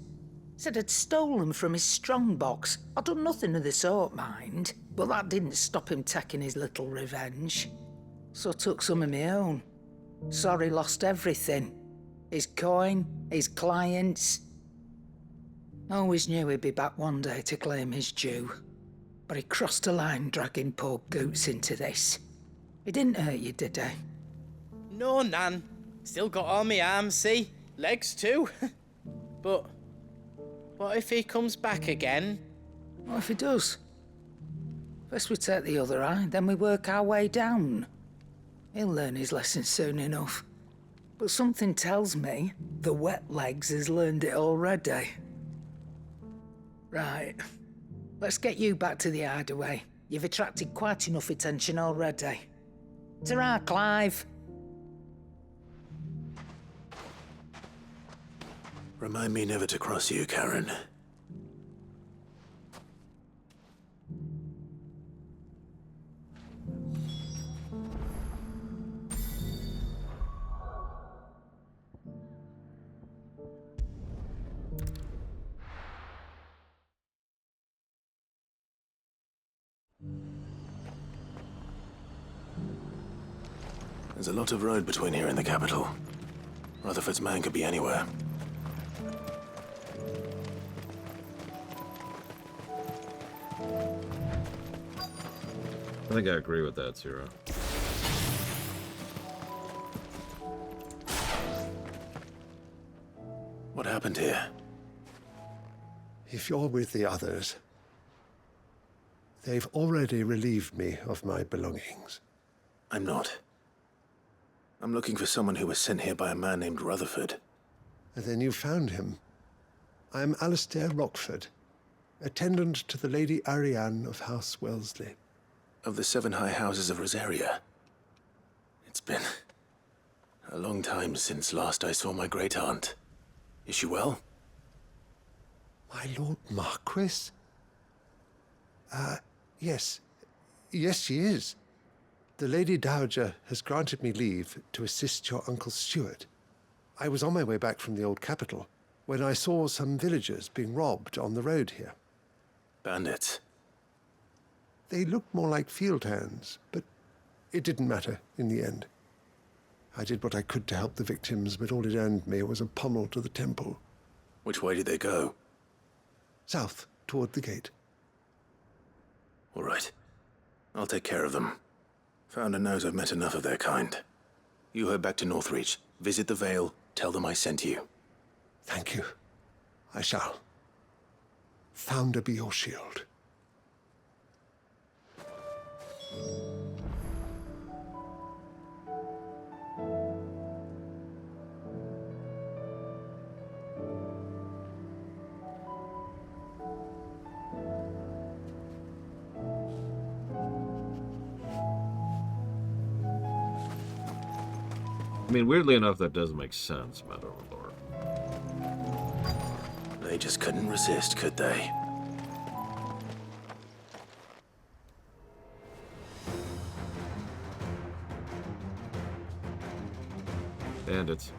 Said I'd stolen from his strongbox. I'd done nothing of the sort, mind. But that didn't stop him taking his little revenge. So I took some of my own. Sorry, lost everything. His coin, his clients. Always knew he'd be back one day to claim his due. But he crossed a line dragging poor Goots into this. He didn't hurt you, did he? No, Nan. Still got all my arms, see? Legs too. But what if he comes back again? What if he does? First we take the other eye, then we work our way down. He'll learn his lesson soon enough. But something tells me the Wet Legs has learned it already. Right. Let's get you back to the hideaway. You've attracted quite enough attention already. Ta-ra, Clive. Remind me never to cross you, Karen. There's a lot of road between here and the capital. Rutherford's man could be anywhere. I think I agree with that, Zero. What happened here? If you're with the others, they've already relieved me of my belongings. I'm not. I'm looking for someone who was sent here by a man named Rutherford. And then you found him. I am Alistair Rockford, attendant to the Lady Ariane of House Wellesley. Of the 7 high houses of Rosaria. It's been a long time since last I saw my great-aunt. Is she well? My Lord Marquis? Yes. Yes, she is. The Lady Dowager has granted me leave to assist your Uncle Steward. I was on my way back from the old capital when I saw some villagers being robbed on the road here. Bandits? They looked more like field hands, but it didn't matter in the end. I did what I could to help the victims, but all it earned me was a pommel to the temple. Which way did they go? South, toward the gate. All right. I'll take care of them. Founder knows I've met enough of their kind. You head back to Northreach, visit the Vale, tell them I sent you. Thank you. I shall. Founder be your shield. I mean, weirdly enough, that does make sense, Mother Lord. They just couldn't resist, could they? Bandits.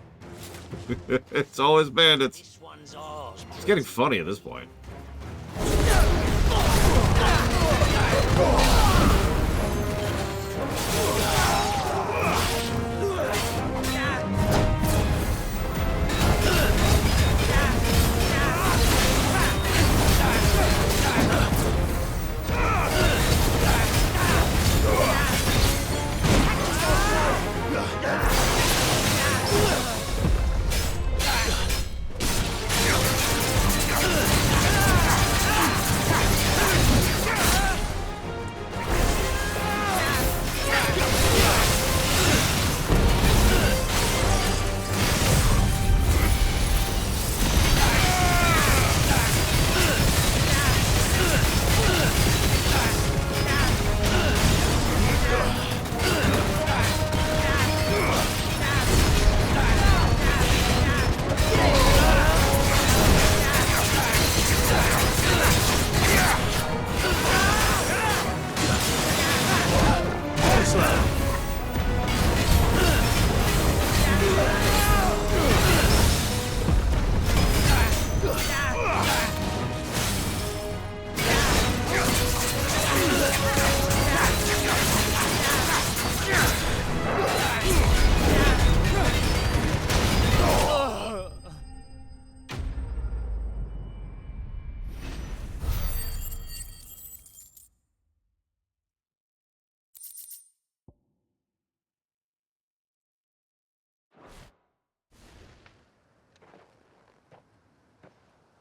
It's always bandits. It's getting funny at this point.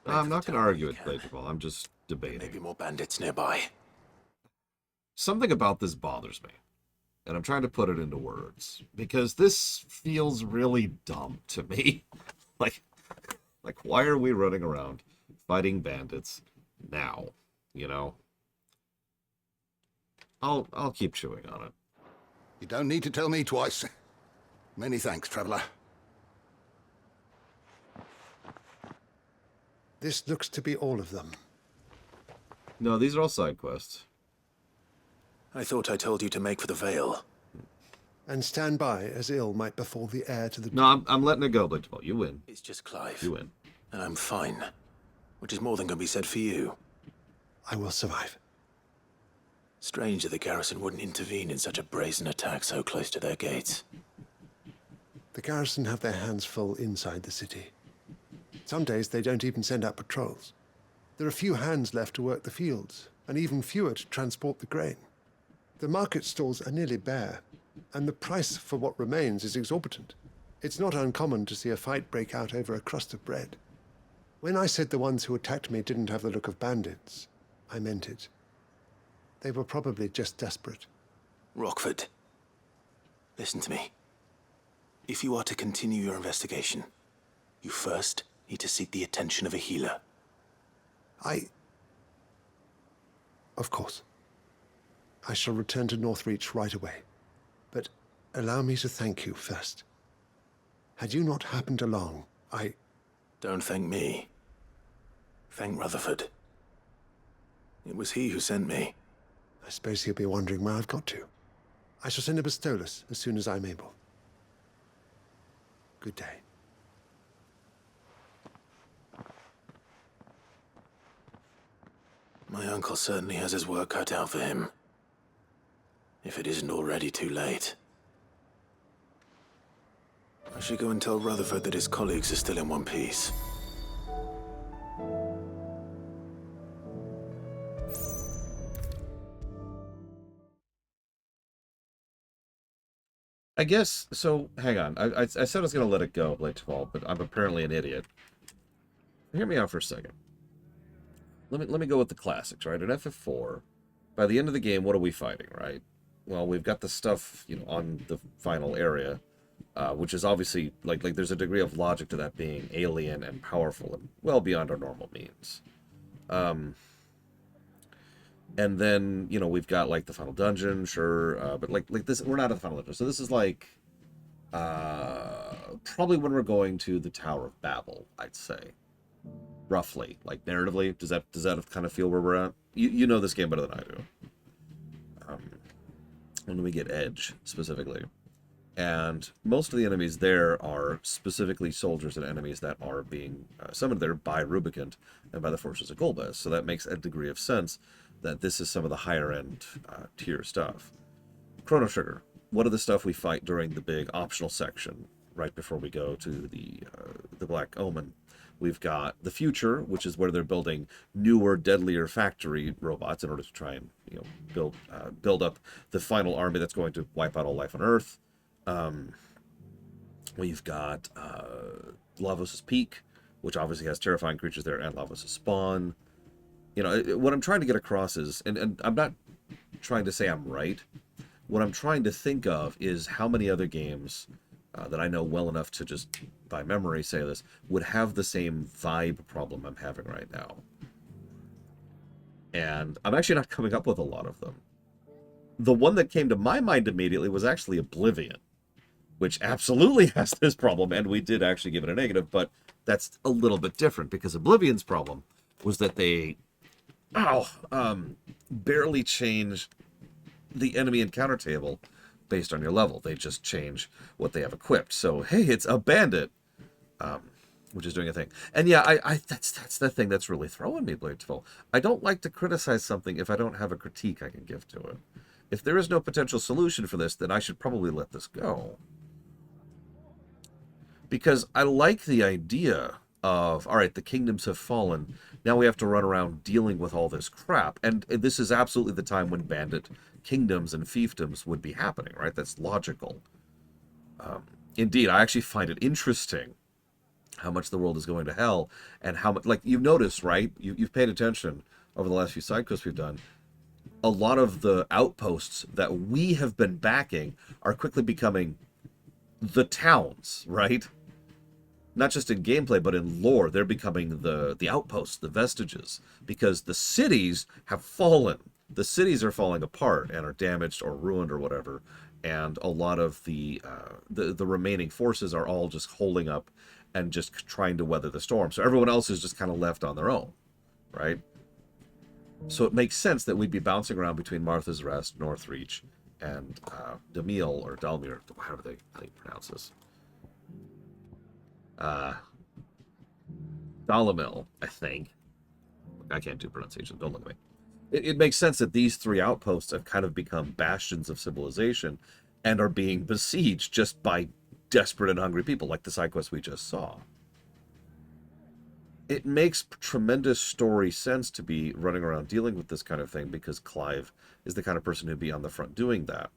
I'm not going to argue with Playful. I'm just debating. Maybe more bandits nearby. Something about this bothers me, and I'm trying to put it into words, because this feels really dumb to me. like, why are we running around fighting bandits now? You know? I'll keep chewing on it. You don't need to tell me twice. Many thanks, traveler. This looks to be all of them. No, these are all side quests. I thought I told you to make for the Vale. And stand by, as ill might befall the heir to the... No, I'm letting it go, Blade. You win. It's just Clive. You win. And I'm fine. Which is more than can be said for you. I will survive. Strange that the garrison wouldn't intervene in such a brazen attack so close to their gates. The garrison have their hands full inside the city. Some days they don't even send out patrols. There are few hands left to work the fields, and even fewer to transport the grain. The market stalls are nearly bare, and the price for what remains is exorbitant. It's not uncommon to see a fight break out over a crust of bread. When I said the ones who attacked me didn't have the look of bandits, I meant it. They were probably just desperate. Rockford, listen to me. If you are to continue your investigation, you first need to seek the attention of a healer. Of course. I shall return to Northreach right away. But allow me to thank you first. Had you not happened along, Don't thank me. Thank Rutherford. It was he who sent me. I suppose he'll be wondering where I've got to. I shall send him a stolus as soon as I'm able. Good day. My uncle certainly has his work cut out for him. If it isn't already too late. I should go and tell Rutherford that his colleagues are still in one piece. I guess, so, hang on. I said I was going to let it go, Blade 12, but I'm apparently an idiot. Hear me out for a second. Let me go with the classics, right? At FF4, by the end of the game, what are we fighting, right? Well, we've got the stuff, you know, on the final area, which is obviously, like there's a degree of logic to that being alien and powerful and well beyond our normal means. And then, you know, we've got, like, the final dungeon, sure, but, like this, we're not at the final dungeon. So this is, like, probably when we're going to the Tower of Babel, I'd say. Roughly. Like, narratively, does that kind of feel where we're at? You know this game better than I do. When we get Edge, specifically. And most of the enemies there are specifically soldiers and enemies that are being summoned there by Rubicant and by the forces of Golbez. So that makes a degree of sense that this is some of the higher-end tier stuff. Chrono Trigger. What are the stuff we fight during the big optional section right before we go to the Black Omen? We've got the Future, which is where they're building newer, deadlier factory robots in order to try and, you know, build up the final army that's going to wipe out all life on Earth. We've got Lavos' Peak, which obviously has terrifying creatures there, and Lavos' Spawn. You know, what I'm trying to get across is, and I'm not trying to say I'm right, what I'm trying to think of is how many other games that I know well enough to just, by memory, say this, would have the same vibe problem I'm having right now. And I'm actually not coming up with a lot of them. The one that came to my mind immediately was actually Oblivion, which absolutely has this problem, and we did actually give it a negative, but that's a little bit different, because Oblivion's problem was that they barely change the enemy encounter table based on your level. They just change what they have equipped. So, hey, it's a bandit, which is doing a thing. And yeah, that's the thing that's really throwing me, Bladesville. I don't like to criticize something if I don't have a critique I can give to it. If there is no potential solution for this, then I should probably let this go. Because I like the idea of, all right, the kingdoms have fallen. Now we have to run around dealing with all this crap. And this is absolutely the time when bandit kingdoms and fiefdoms would be happening, right? That's logical. Indeed, I actually find it interesting how much the world is going to hell, and how much, like, you've noticed, right? You've paid attention over the last few side quests we've done. A lot of the outposts that we have been backing are quickly becoming the towns, right? Not just in gameplay, but in lore, they're becoming the outposts, the vestiges, because the cities have fallen. The cities are falling apart and are damaged or ruined or whatever, and a lot of the remaining forces are all just holding up and just trying to weather the storm. So everyone else is just kind of left on their own, right? So it makes sense that we'd be bouncing around between Martha's Rest, Northreach, and Demille, or Dalmir, how do you pronounce this? Dalimil, I think. I can't do pronunciation, don't look at me. It makes sense that these three outposts have kind of become bastions of civilization and are being besieged just by desperate and hungry people, like the side quest we just saw. It makes tremendous story sense to be running around dealing with this kind of thing, because Clive is the kind of person who'd be on the front doing that.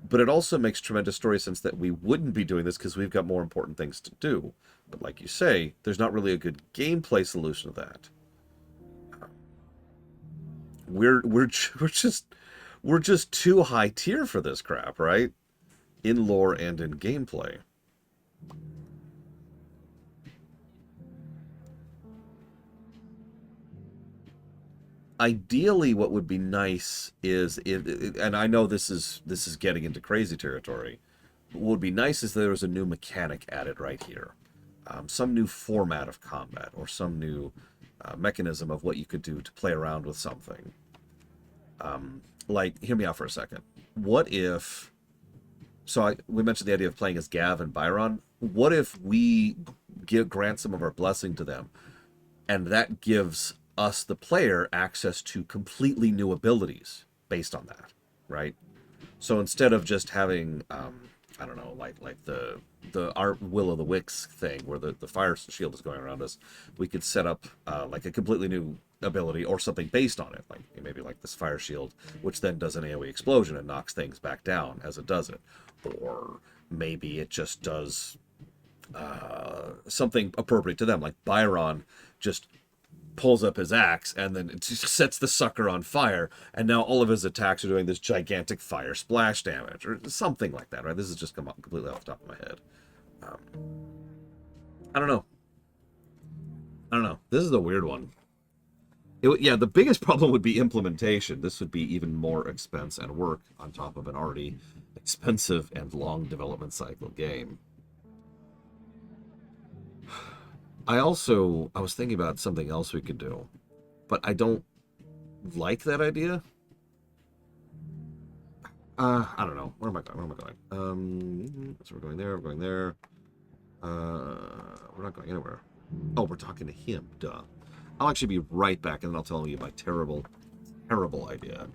But it also makes tremendous story sense that we wouldn't be doing this because we've got more important things to do. But like you say, there's not really a good gameplay solution to that. We're just too high tier for this crap, right? In lore and in gameplay. Ideally, what would be nice is, and I know this is getting into crazy territory, but what would be nice is there was a new mechanic added right here. Some new format of combat, or some new mechanism of what you could do to play around with something. Like, hear me out for a second. What if... So we mentioned the idea of playing as Gav and Byron. What if we grant some of our blessing to them, and that gives us, the player, access to completely new abilities based on that, right? So instead of just having, I don't know, like the Art Will of the Wicks thing, where the fire shield is going around us, we could set up like a completely new ability or something based on it, like maybe like this fire shield, which then does an AoE explosion and knocks things back down as it does it, or maybe it just does something appropriate to them, like Byron just pulls up his axe and then it just sets the sucker on fire, and now all of his attacks are doing this gigantic fire splash damage, or something like that, right? This has just come up completely off the top of my head. I don't know. This is a weird one. Yeah, the biggest problem would be implementation. This would be even more expense and work on top of an already expensive and long development cycle game. I was thinking about something else we could do, but I don't like that idea. I don't know. Where am I going? So we're going there, we're going there. We're not going anywhere. Oh, we're talking to him, duh. I'll actually be right back, and then I'll tell you my terrible, terrible idea.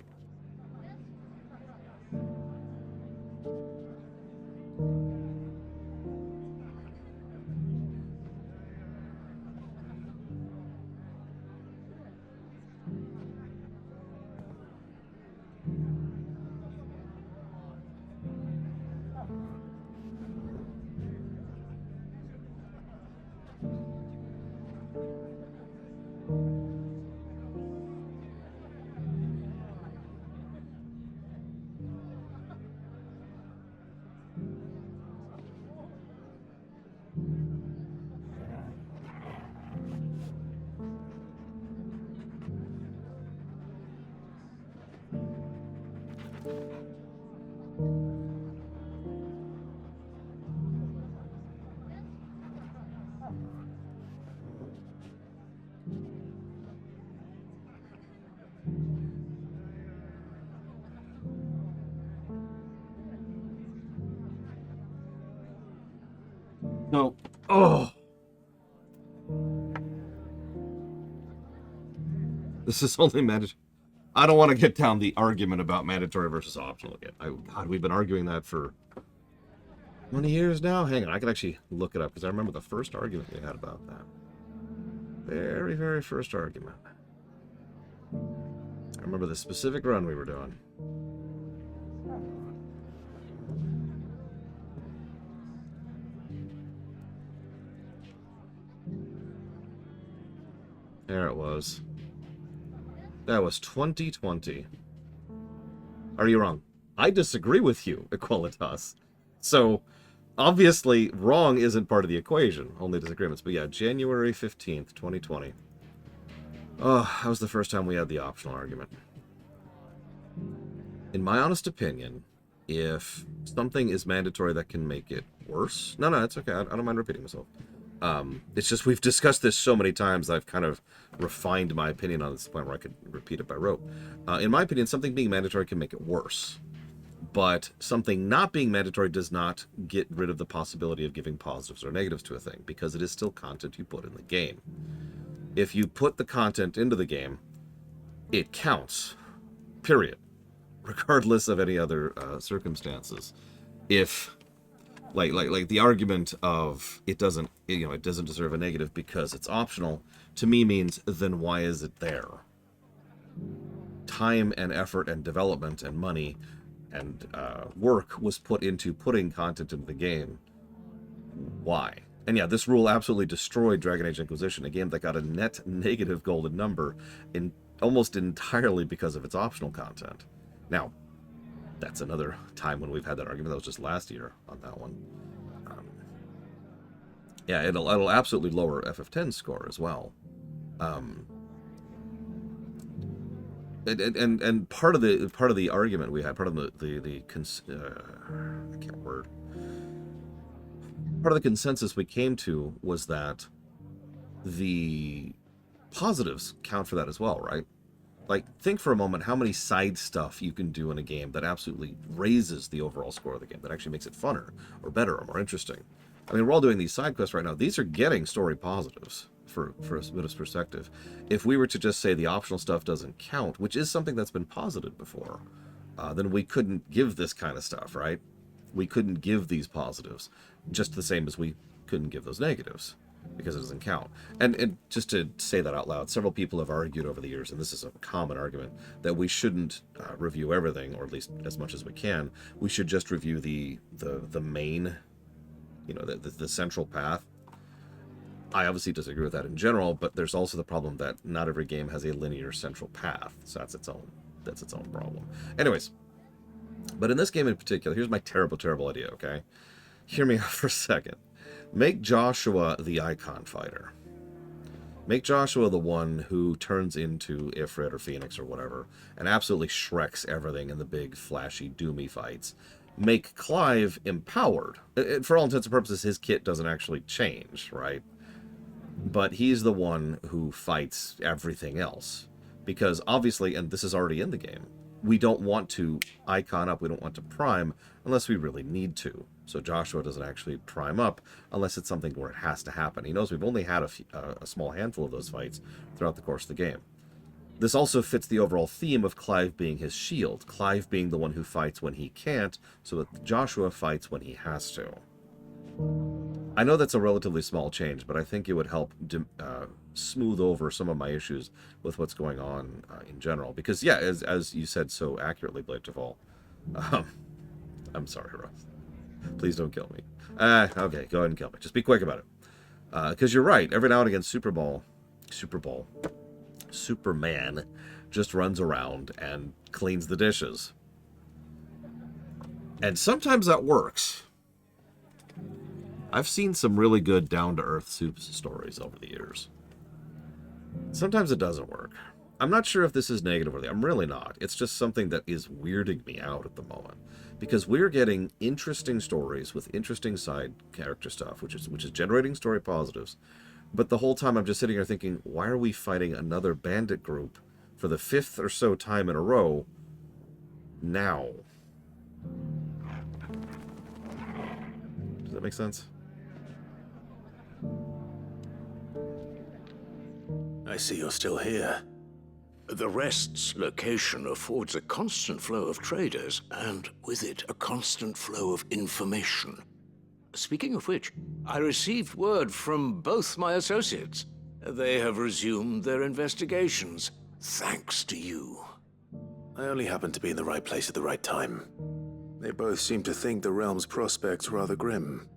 No. Oh. This is only mandatory. I don't want to get down the argument about mandatory versus optional again. God, we've been arguing that for 20 years now. Hang on, I can actually look it up because I remember the first argument we had about that. Very, very first argument. I remember the specific run we were doing. There it was. That was 2020. Are you wrong? I disagree with you, Equalitas. So, obviously, wrong isn't part of the equation, only disagreements. But yeah, January 15th, 2020. Oh, that was the first time we had the optional argument. In my honest opinion, if something is mandatory that can make it worse. No, it's okay. I don't mind repeating myself. It's just we've discussed this so many times, I've kind of refined my opinion on this point where I could repeat it by rote. In my opinion, something being mandatory can make it worse. But something not being mandatory does not get rid of the possibility of giving positives or negatives to a thing, because it is still content you put in the game. If you put the content into the game, it counts. Period. Regardless of any other circumstances. If like the argument of it doesn't deserve a negative because it's optional, to me means then why is it there? Time and effort and development and money and work was put into putting content into the game. Why? And yeah, this rule absolutely destroyed Dragon Age Inquisition, a game that got a net negative golden number almost entirely because of its optional content. Now, that's another time when we've had that argument. That was just last year on that one. Yeah, it'll absolutely lower FF10's score as well. And part of the argument we had, part of the consensus we came to was that the positives count for that as well, right? Like, think for a moment how many side stuff you can do in a game that absolutely raises the overall score of the game, that actually makes it funner or better or more interesting. I mean, we're all doing these side quests right now. These are getting story positives for a bit of perspective. If we were to just say the optional stuff doesn't count, which is something that's been posited before, then we couldn't give this kind of stuff, right? We couldn't give these positives, just the same as we couldn't give those negatives, because it doesn't count. And just to say that out loud, several people have argued over the years, and this is a common argument, that we shouldn't review everything, or at least as much as we can. We should just review the main, the central path. I obviously disagree with that in general, but there's also the problem that not every game has a linear central path, so that's its own problem. Anyways, but in this game in particular, here's my terrible idea, okay? Hear me out for a second. Make Joshua the icon fighter. Make Joshua the one who turns into Ifrit or Phoenix or whatever, and absolutely shreks everything in the big, flashy, doomy fights. Make Clive empowered. For all intents and purposes, his kit doesn't actually change, right? But he's the one who fights everything else. Because obviously, and this is already in the game, we don't want to icon up, we don't want to prime, unless we really need to. So Joshua doesn't actually prime up unless it's something where it has to happen. He knows we've only had a small handful of those fights throughout the course of the game. This also fits the overall theme of Clive being his shield, Clive being the one who fights when he can't, so that Joshua fights when he has to. I know that's a relatively small change, but I think it would help smooth over some of my issues with what's going on in general. Because, yeah, as you said so accurately, Blade Tafal, I'm sorry, Ross. Please don't kill me. Okay, go ahead and kill me. Just be quick about it. Because you're right. Every now and again, Superman just runs around and cleans the dishes. And sometimes that works. I've seen some really good down-to-earth soups stories over the years. Sometimes it doesn't work. I'm not sure if this is negative or I'm really not. It's just something that is weirding me out at the moment. Because we're getting interesting stories with interesting side character stuff, which is generating story positives. But the whole time I'm just sitting here thinking, why are we fighting another bandit group for the 5th or so time in a row now? Does that make sense? I see you're still here. The Rest's location affords a constant flow of traders, and with it, a constant flow of information. Speaking of which, I received word from both my associates. They have resumed their investigations, thanks to you. I only happened to be in the right place at the right time. They both seem to think the realm's prospects rather grim.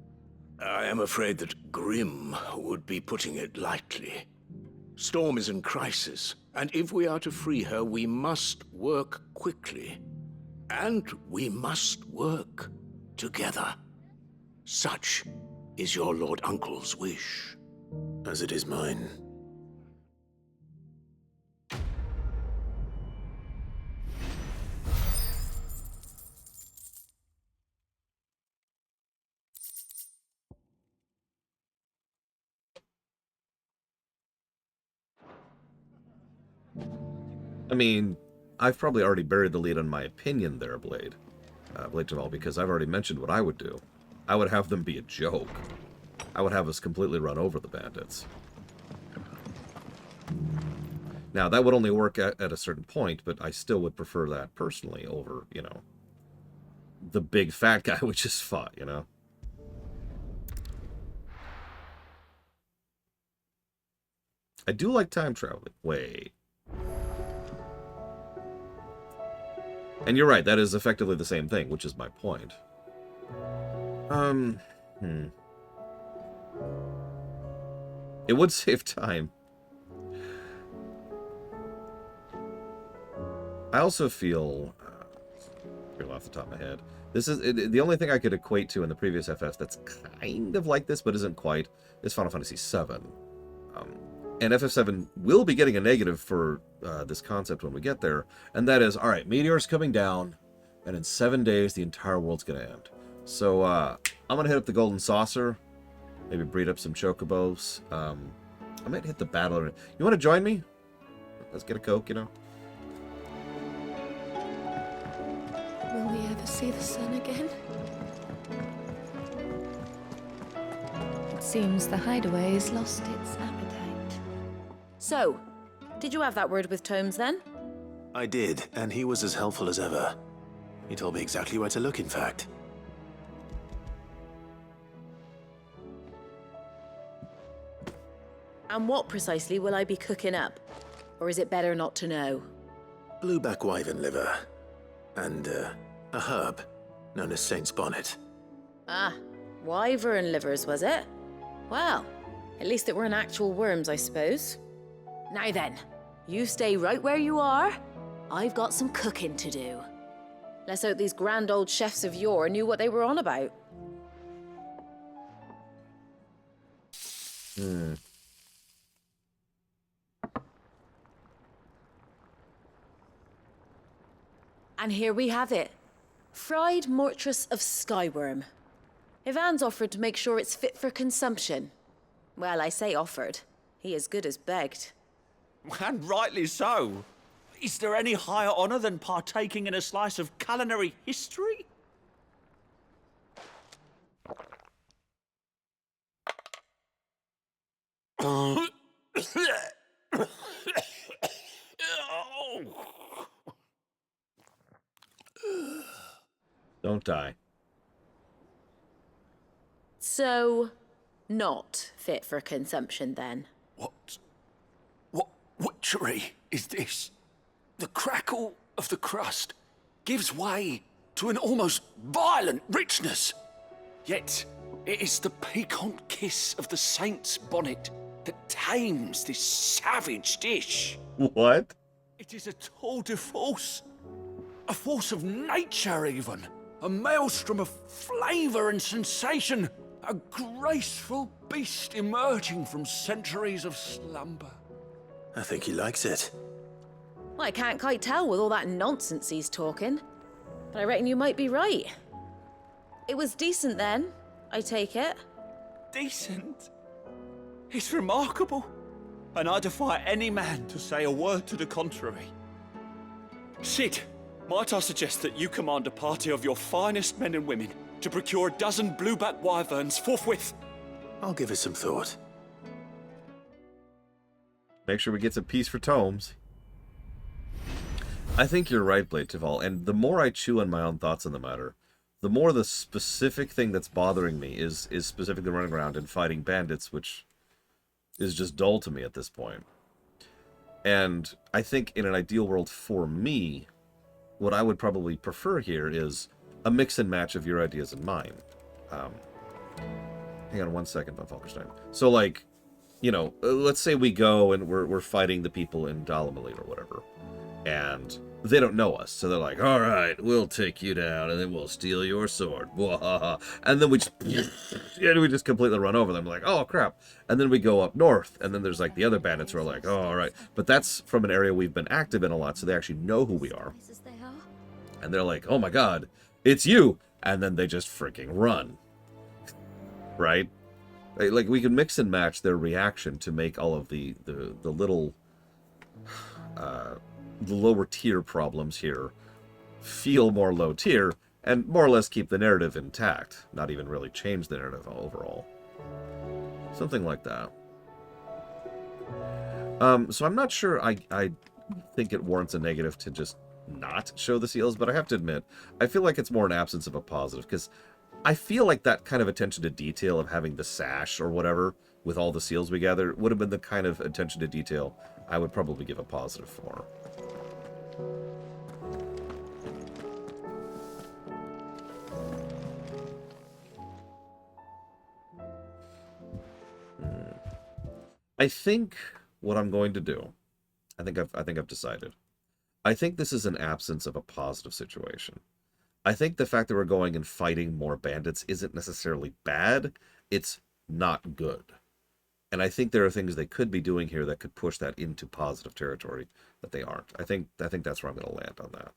I am afraid that grim would be putting it lightly. Storm is in crisis, and if we are to free her, we must work quickly. And we must work together. Such is your Lord Uncle's wish. As it is mine. I mean, I've probably already buried the lead on my opinion there, Blade Jamal, because I've already mentioned what I would do. I would have them be a joke. I would have us completely run over the bandits. Now, that would only work at a certain point, but I still would prefer that personally over, you know, the big fat guy we just fought, you know? I do like time traveling. Wait. And you're right, that is effectively the same thing, which is my point. It would save time. I also feel, off the top of my head, this is the only thing I could equate to in the previous FFs that's kind of like this, but isn't quite, is Final Fantasy VII. And FF7 will be getting a negative for this concept when we get there, and that is, alright, meteor's coming down, and in 7 days the entire world's going to end. So, I'm going to hit up the Golden Saucer, maybe breed up some chocobos. I might hit the battle. You want to join me? Let's get a Coke, you know? Will we ever see the sun again? It seems the hideaway has lost its appetite. So, did you have that word with Tomes then? I did, and he was as helpful as ever. He told me exactly where to look, in fact. And what precisely will I be cooking up? Or is it better not to know? Blueback wyvern liver. And, a herb known as Saint's Bonnet. Ah, wyvern livers, was it? Well, at least it weren't actual worms, I suppose. Now then, you stay right where you are. I've got some cooking to do. Let's hope these grand old chefs of yore knew what they were on about. And here we have it. Fried mortress of skyworm. Ivan's offered to make sure it's fit for consumption. Well, I say offered. He as good as begged. And rightly so. Is there any higher honor than partaking in a slice of culinary history? Don't die. So, not fit for consumption then? What witchery is this? The crackle of the crust gives way to an almost violent richness. Yet, it is the piquant kiss of the saint's bonnet that tames this savage dish. What? It is a tour de force. A force of nature, even. A maelstrom of flavor and sensation. A graceful beast emerging from centuries of slumber. I think he likes it. Well, I can't quite tell with all that nonsense he's talking. But I reckon you might be right. It was decent then, I take it. Decent? It's remarkable. And I defy any man to say a word to the contrary. Sid, might I suggest that you command a party of your finest men and women to procure a dozen blueback wyverns forthwith? I'll give it some thought. Make sure we get some peace for Tomes. I think you're right, Blade Tival, and the more I chew on my own thoughts on the matter, the more the specific thing that's bothering me is specifically running around and fighting bandits, which is just dull to me at this point. And I think in an ideal world for me, what I would probably prefer here is a mix and match of your ideas and mine. Hang on 1 second, Von Falkenstein. So, like, you know, let's say we go and we're fighting the people in Dalamilene or whatever, and they don't know us, so they're like, all right, we'll take you down, and then we'll steal your sword. And then we just completely run over them, like, oh, crap. And then we go up north, and then there's, like, the other bandits who are like, oh, all right. But that's from an area we've been active in a lot, so they actually know who we are. And they're like, oh, my God, it's you. And then they just freaking run. Right? Like, we can mix and match their reaction to make all of the little the lower tier problems here feel more low tier and more or less keep the narrative intact, not even really change the narrative overall. Something like that. So I'm not sure I think it warrants a negative to just not show the seals, but I have to admit, I feel like it's more an absence of a positive, because I feel like that kind of attention to detail of having the sash or whatever with all the seals we gather would have been the kind of attention to detail I would probably give a positive for. I think what I'm going to do, I think I've decided. I think this is an absence of a positive situation. I think the fact that we're going and fighting more bandits isn't necessarily bad. It's not good. And I think there are things they could be doing here that could push that into positive territory that they aren't. I think that's where I'm going to land on that.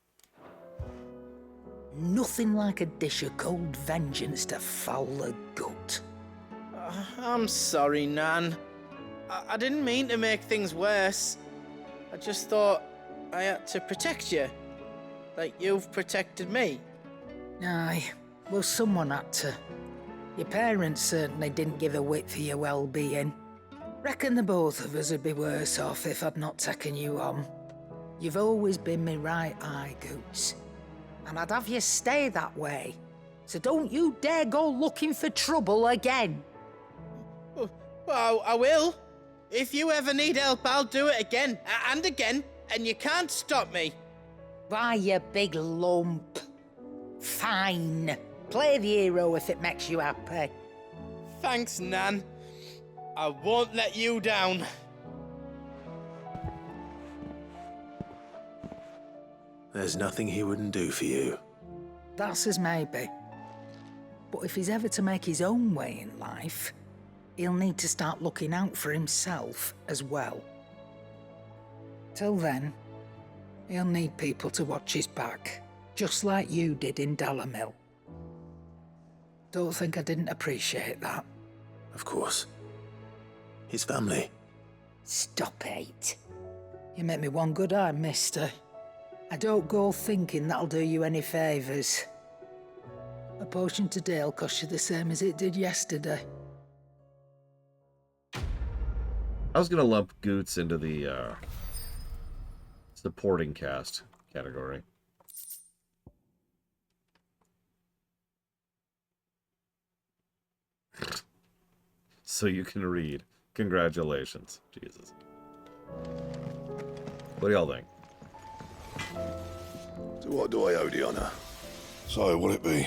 Nothing like a dish of cold vengeance to foul the gut. I'm sorry, Nan. I didn't mean to make things worse. I just thought I had to protect you. Like you've protected me. Aye, well, someone had to. Your parents certainly didn't give a whit for your well-being. Reckon the both of us would be worse off if I'd not taken you on. You've always been me right eye, Goots. And I'd have you stay that way. So don't you dare go looking for trouble again. Well, I will. If you ever need help, I'll do it again and again, and you can't stop me. Why, you big lump. Fine. Play the hero if it makes you happy. Thanks, Nan. I won't let you down. There's nothing he wouldn't do for you. That's as maybe. But if he's ever to make his own way in life, he'll need to start looking out for himself as well. Till then, he'll need people to watch his back, just like you did in Dalamil. Don't think I didn't appreciate that. Of course. His family. Stop it. You make me one good eye, mister. I don't go thinking that'll do you any favours. A potion today'll cost you the same as it did yesterday. I was going to lump Goots into the supporting cast category. So you can read. Congratulations. Jesus. What do y'all think? To what do I owe the honour? So, what'll it be?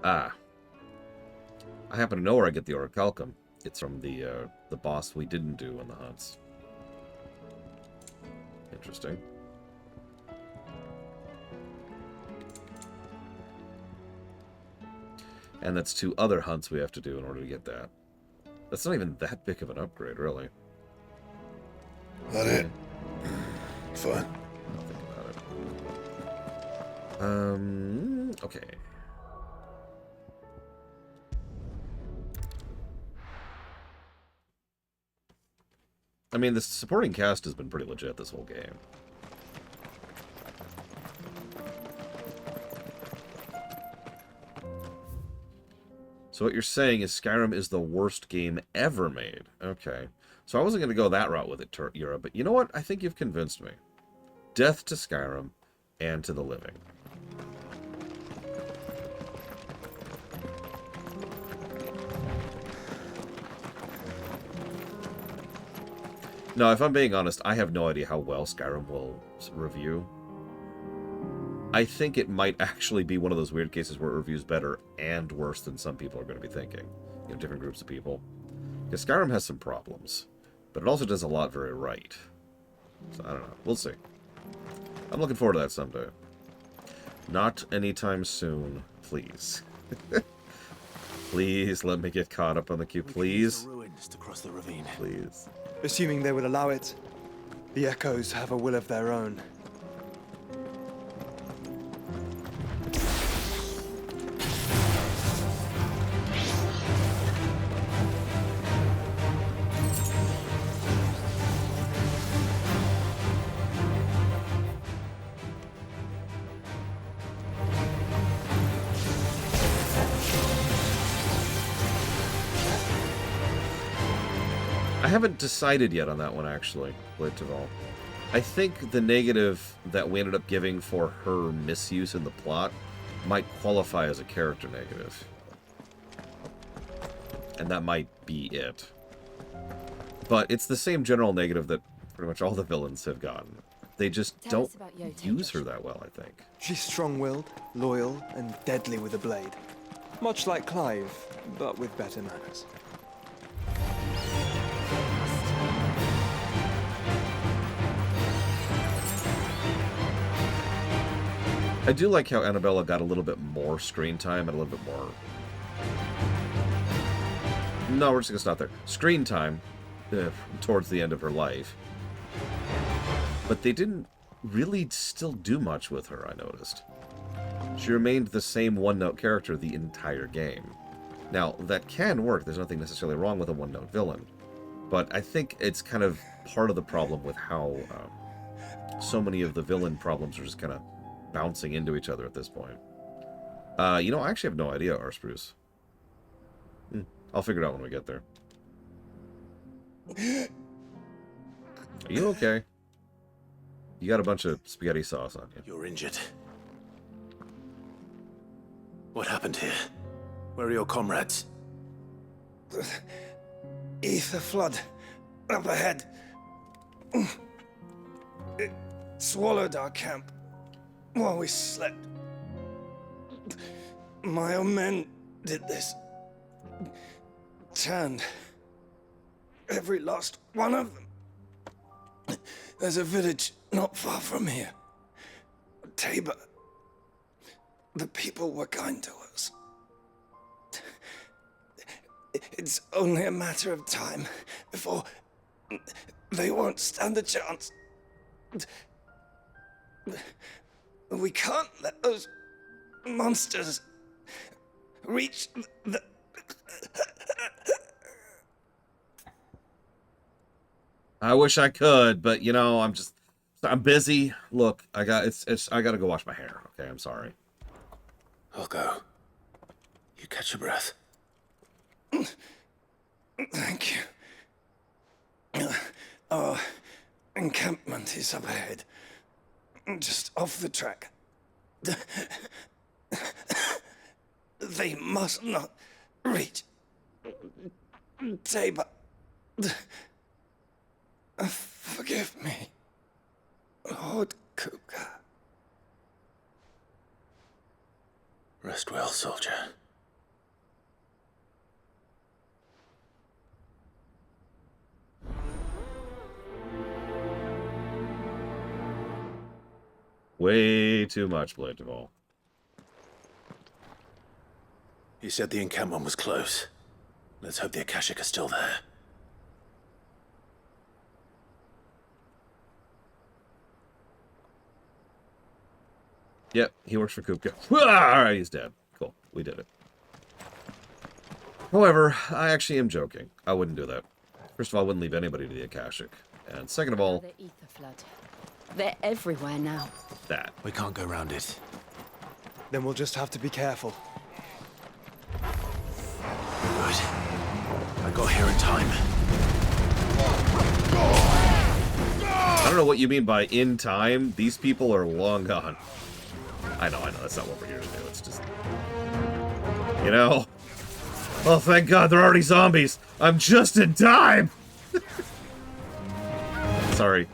Ah. I happen to know where I get the orichalcum. It's from the boss we didn't do in the hunts. Interesting. And that's 2 other hunts we have to do in order to get that. That's not even that big of an upgrade, really. That it? Fine. I'll think about it. Okay. I mean, the supporting cast has been pretty legit this whole game. So what you're saying is Skyrim is the worst game ever made. Okay. So I wasn't going to go that route with it, Yura, but you know what? I think you've convinced me. Death to Skyrim and to the living. No, if I'm being honest, I have no idea how well Skyrim will review. I think it might actually be one of those weird cases where it reviews better and worse than some people are going to be thinking. You know, different groups of people. Because Skyrim has some problems, but it also does a lot very right. So I don't know. We'll see. I'm looking forward to that someday. Not anytime soon, please. Please let me get caught up on the queue, please. Ruins to cross the ravine. Please. Assuming they would allow it, the Echoes have a will of their own. I haven't decided yet on that one, actually, Blitteval. I think the negative that we ended up giving for her misuse in the plot might qualify as a character negative. And that might be it. But it's the same general negative that pretty much all the villains have gotten. They just don't use her that well, I think. She's strong-willed, loyal, and deadly with a blade. Much like Clive, but with better manners. I do like how Annabella got a little bit more screen time and a little bit more... No, we're just going to stop there. Screen time towards the end of her life. But they didn't really still do much with her, I noticed. She remained the same one-note character the entire game. Now, that can work. There's nothing necessarily wrong with a one-note villain. But I think it's kind of part of the problem with how so many of the villain problems are just kind of bouncing into each other at this point. You know, I actually have no idea, Arspruce. I'll figure it out when we get there. Are you okay? You got a bunch of spaghetti sauce on you. You're injured. What happened here? Where are your comrades? The ether flood up ahead. It swallowed our camp while we slept. My own men did this. Turned every last one of them. There's a village not far from here. Tabor. The people were kind to us. It's only a matter of time before they won't stand a chance. We can't let those monsters reach the... I wish I could, but you know, I'm busy. Look, I gotta go wash my hair. Okay, I'm sorry. I'll go. You catch your breath. Thank you. Our encampment is up ahead. Just off the track. They must not reach Tabor. Forgive me, Lord Kuka. Rest well, soldier. Way too much, Blade Duvall. He said the encampment was close. Let's hope the Akashic are still there. Yep, he works for Kupka. Alright, he's dead. Cool, we did it. However, I actually am joking. I wouldn't do that. First of all, I wouldn't leave anybody to the Akashic. And second of all... The ether flood. They're everywhere now. That. We can't go around it. Then we'll just have to be careful. Good. I got here in time. I don't know what you mean by in time. These people are long gone. I know, that's not what we're here to do. It's just... You know? Oh, thank God, they're already zombies. I'm just in time! Sorry.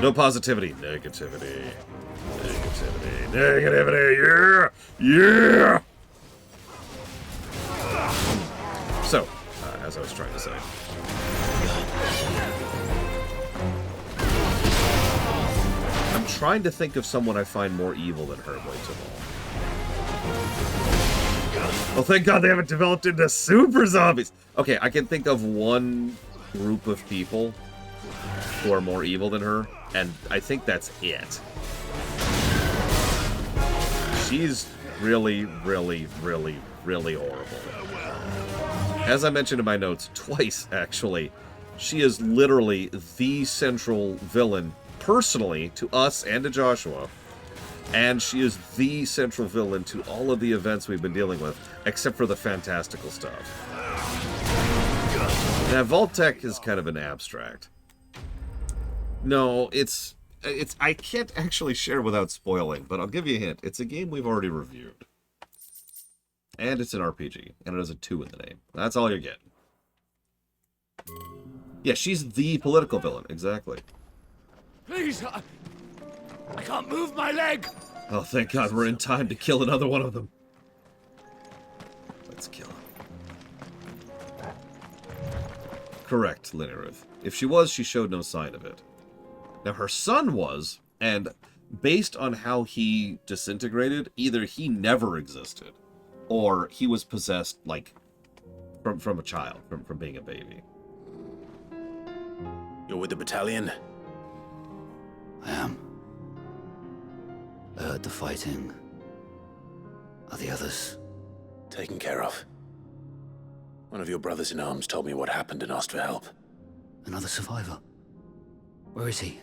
No positivity. Negativity. Yeah! So, as I was trying to say. I'm trying to think of someone I find more evil than her, Blades of all. Oh, thank God they haven't developed into super zombies! Okay, I can think of one group of people who are more evil than her, and I think that's it. She's really, really, really, really horrible. As I mentioned in my notes, twice, actually, she is literally the central villain, personally, to us and to Joshua. And she is the central villain to all of the events we've been dealing with, except for the fantastical stuff. Now, Vault-Tec is kind of an abstract. No, it's I can't actually share without spoiling, but I'll give you a hint. It's a game we've already reviewed. And it's an RPG, and it has a 2 in the name. That's all you're getting. Yeah, she's the political villain, exactly. Please, I can't move my leg! Oh, thank God we're in time to kill another one of them. Let's kill him. Correct, Linneruth. If she was, she showed no sign of it. Now, her son was, and based on how he disintegrated, either he never existed, or he was possessed, like, from a child, from being a baby. You're with the battalion? I am. I heard the fighting. Are the others? Taken care of. One of your brothers-in-arms told me what happened and asked for help. Another survivor? Where is he?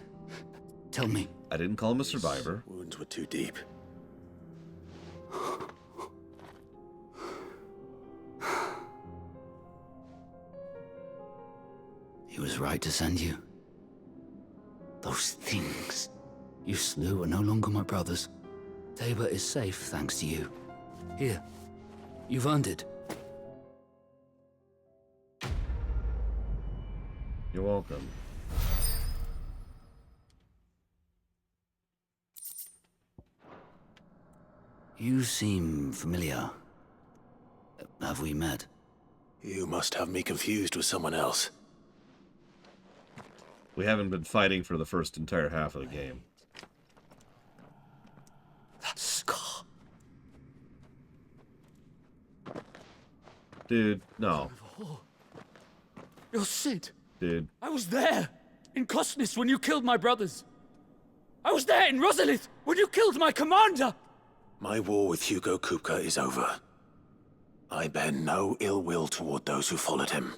Tell me. I didn't call him a survivor. His wounds were too deep. He was right to send you. Those things you slew are no longer my brothers. Tabor is safe thanks to you. Here, you've earned it. You're welcome. You seem familiar. Have we met? You must have me confused with someone else. We haven't been fighting for the first entire half of the game. That scar. Dude, no. You're Sid. Dude. I was there in Cosnis when you killed my brothers. I was there in Rosalith when you killed my commander. My war with Hugo Kupka is over. I bear no ill will toward those who followed him.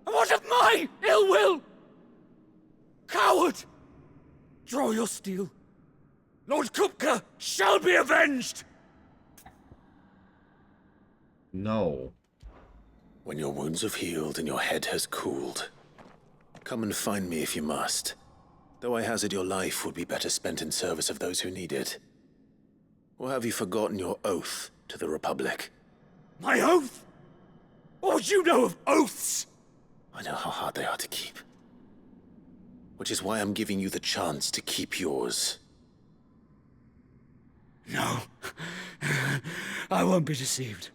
And what of my ill will? Coward! Draw your steel. Lord Kupka shall be avenged! No. When your wounds have healed and your head has cooled, come and find me if you must. Though I hazard your life would be better spent in service of those who need it. Or have you forgotten your oath to the Republic? My oath? What would you know of oaths? I know how hard they are to keep. Which is why I'm giving you the chance to keep yours. No. I won't be deceived.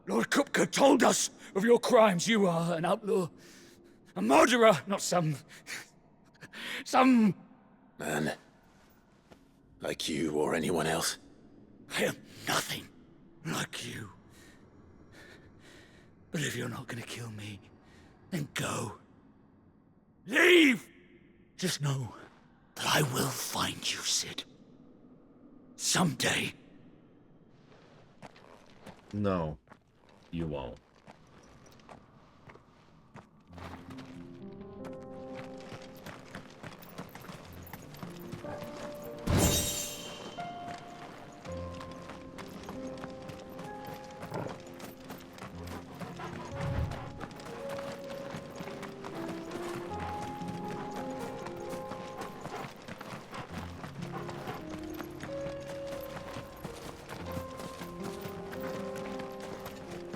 Lord Kupka told us of your crimes. You are an outlaw. A murderer, not some man. Like you or anyone else. I am nothing like you. But if you're not gonna kill me, then go. Leave! Just know that I will find you, Sid. Someday. No, you won't.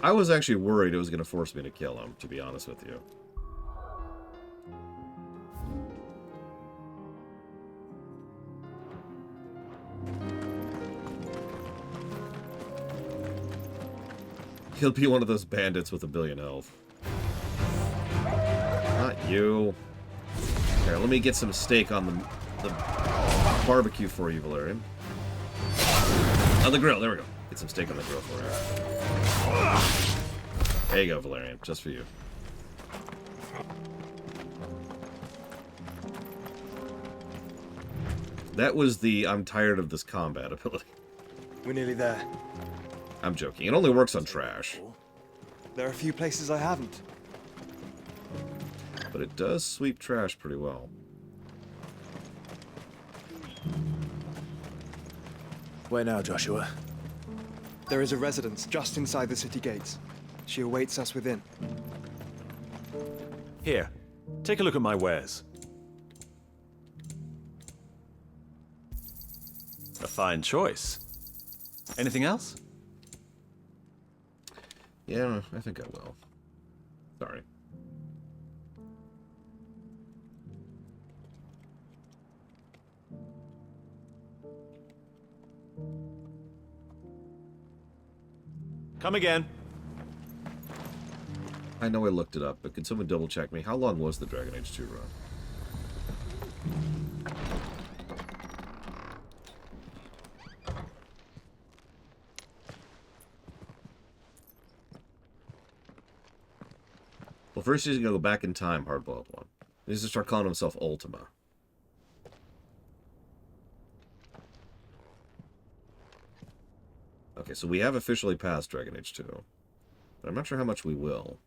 I was actually worried it was going to force me to kill him, to be honest with you. He'll be one of those bandits with 1 billion health. Not you. Here, let me get some steak on the barbecue for you, Valerian. On the grill, there we go. Get some steak on the grill for you. There you go, Valerian, just for you. That was the I'm tired of this combat ability. We're nearly there. I'm joking. It only works on trash. There are a few places I haven't. But it does sweep trash pretty well. Where now, Joshua? There is a residence just inside the city gates. She awaits us within. Here, take a look at my wares. A fine choice. Anything else? Yeah, I think I will. Sorry. Come again. I know I looked it up, but can someone double check me? How long was the Dragon Age 2 run? Well, first he's gonna go back in time, hardboiled one. He's gonna start calling himself Ultima. Okay, so we have officially passed Dragon Age 2. But I'm not sure how much we will.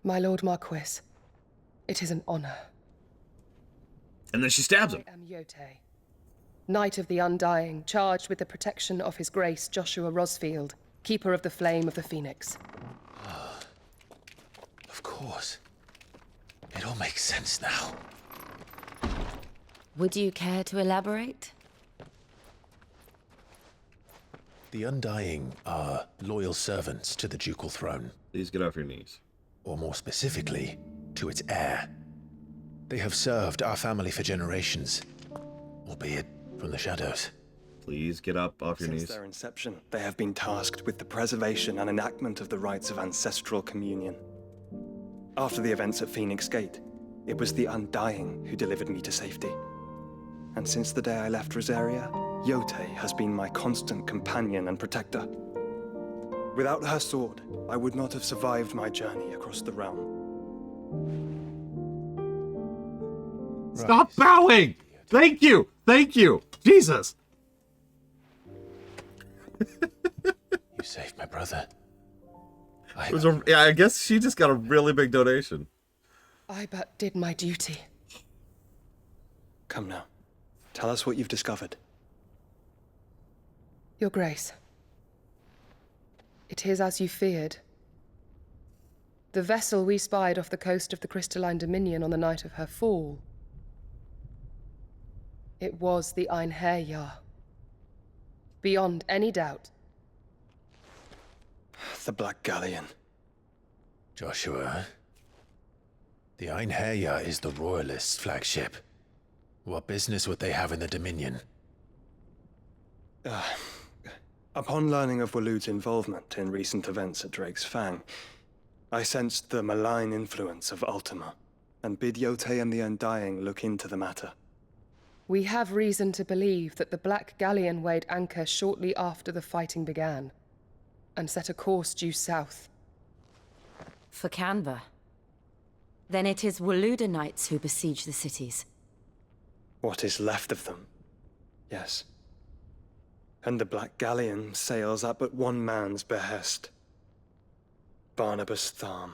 My Lord Marquis, it is an honor. And then she stabs him. I am Yote, Knight of the Undying, charged with the protection of His Grace Joshua Rosfield, Keeper of the Flame of the Phoenix. Of course. It all makes sense now. Would you care to elaborate? The Undying are loyal servants to the ducal throne. Please get off your knees. Or more specifically, to its heir. They have served our family for generations, albeit from the shadows. Please get up off your knees. Since their inception, they have been tasked with the preservation and enactment of the rites of ancestral communion. After the events at Phoenix Gate, it was the Undying who delivered me to safety. And since the day I left Rosaria, Yote has been my constant companion and protector. Without her sword, I would not have survived my journey across the realm. Stop bowing! Thank you! Thank you! Jesus! You saved my brother. Yeah, I guess she just got a really big donation. I but did my duty. Come now. Tell us what you've discovered. Your Grace. It is as you feared. The vessel we spied off the coast of the Crystalline Dominion on the night of her fall. It was the Einherjar. Beyond any doubt. The Black Galleon. Joshua, the Einherjar is the Royalists' flagship. What business would they have in the Dominion? Upon learning of Waloed's involvement in recent events at Drake's Fang, I sensed the malign influence of Ultima, and bid Yote and the Undying look into the matter. We have reason to believe that the Black Galleon weighed anchor shortly after the fighting began, and set a course due south. For Canva. Then it is Waloed knights who besiege the cities. What is left of them, yes. And the Black Galleon sails at but one man's behest. Barnabas Tharm.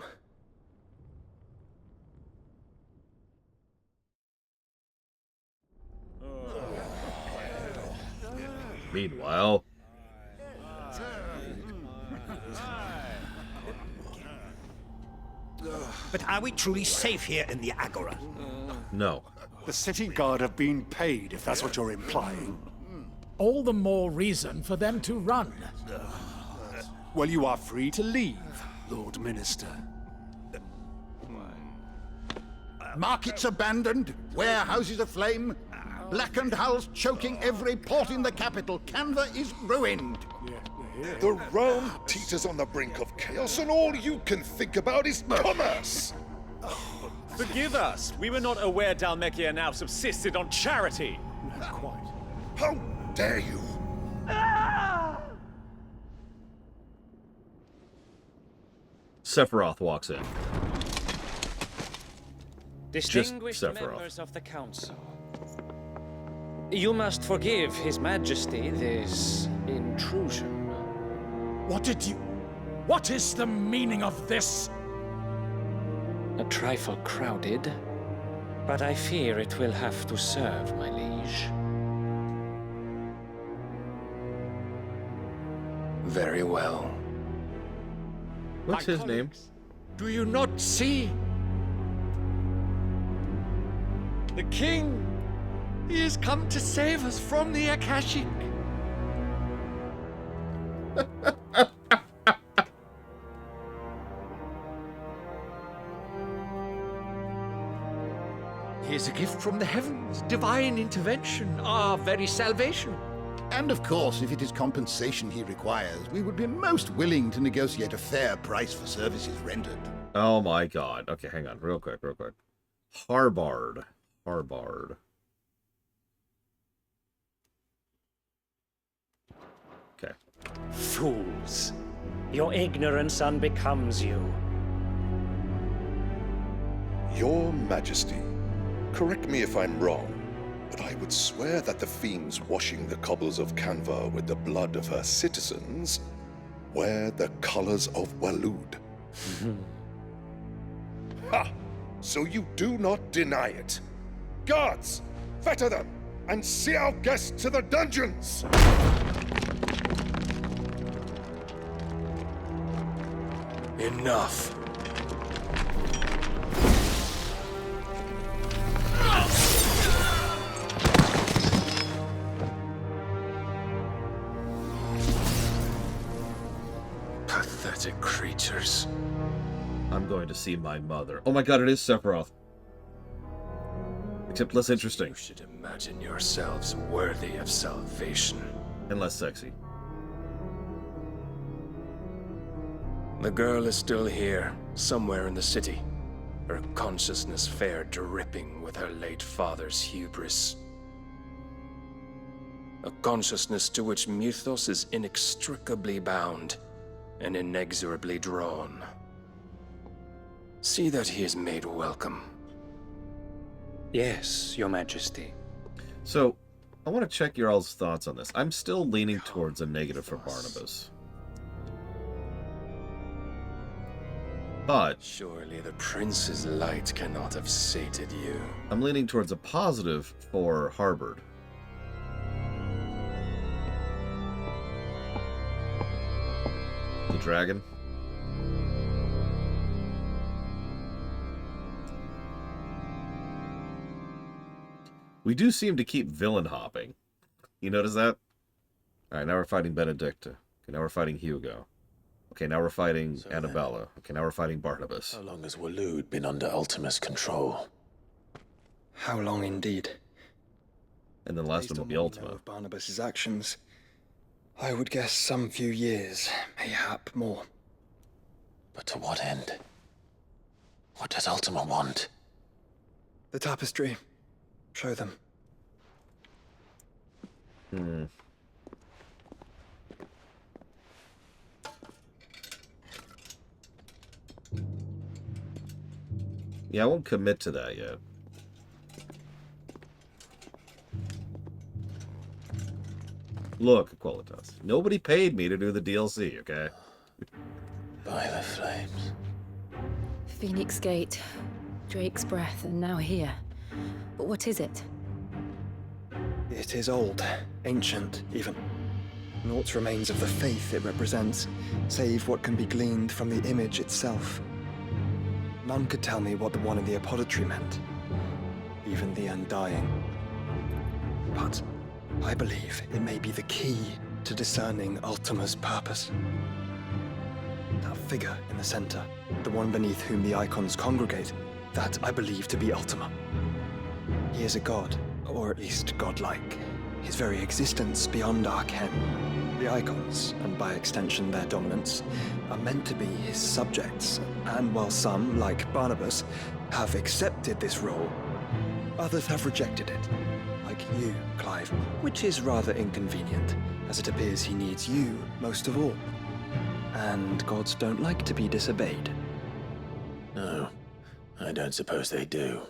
Meanwhile... But are we truly safe here in the Agora? No. The city guard have been paid, if that's what you're implying. All the more reason for them to run. Well, you are free to leave, Lord Minister. Markets abandoned, warehouses aflame, blackened hulls choking every port in the capital. Canva is ruined. The realm teeters on the brink of chaos, and all you can think about is commerce! Forgive us! We were not aware Dhalmekia now subsisted on charity! Not quite. How dare you! Sephiroth walks in. Distinguished members of the Council, you must forgive His Majesty this intrusion. What is the meaning of this? A trifle crowded, but I fear it will have to serve, my liege. Very well. What's his name? Do you not see? The king! He has come to save us from the Akashic! He is a gift from the heavens, divine intervention, our very salvation. And of course, if it is compensation he requires, we would be most willing to negotiate a fair price for services rendered. Oh my god. Okay, hang on. Real quick. Harbard. Okay. Fools. Your ignorance unbecomes you. Your Majesty, correct me if I'm wrong, but I would swear that the fiends washing the cobbles of Canva with the blood of her citizens wear the colors of Waloed. Ha! So you do not deny it. Guards, fetter them, and see our guests to the dungeons! Enough. Pathetic creatures. I'm going to see my mother. Oh my god, it is Sephiroth. Except less interesting. You should imagine yourselves worthy of salvation. And less sexy. The girl is still here, somewhere in the city. Her consciousness fair dripping with her late father's hubris. A consciousness to which Mythos is inextricably bound and inexorably drawn. See that he is made welcome. Yes, Your Majesty. So, I want to check your all's thoughts on this. I'm still leaning towards a negative for Barnabas. But surely the prince's light cannot have sated you. I'm leaning towards a positive for Harbard. The dragon. We do seem to keep villain hopping. You notice that? Alright, now we're fighting Benedicta. Okay, now we're fighting Hugo. Okay, now we're fighting Annabella. Okay, now we're fighting Barnabas. How long has Waloed been under Ultima's control? How long indeed? And then last one will be Ultima. Of Barnabas's actions, I would guess some few years, mayhap more. But to what end? What does Ultima want? The tapestry. Show them. Yeah, I won't commit to that yet. Look, Qualitas. Nobody paid me to do the DLC, okay? By the flames. Phoenix Gate, Drake's Breath, and now here. But what is it? It is old, ancient, even. Naught remains of the faith it represents, save what can be gleaned from the image itself. None could tell me what the one in the apothecary meant, even the Undying. But I believe it may be the key to discerning Ultima's purpose. That figure in the center, the one beneath whom the icons congregate, that I believe to be Ultima. He is a god, or at least godlike. His very existence beyond our ken. The icons, and by extension their dominance, are meant to be his subjects, and while some, like Barnabas, have accepted this role, others have rejected it. Like you, Clive, which is rather inconvenient, as it appears he needs you most of all. And gods don't like to be disobeyed. No, I don't suppose they do.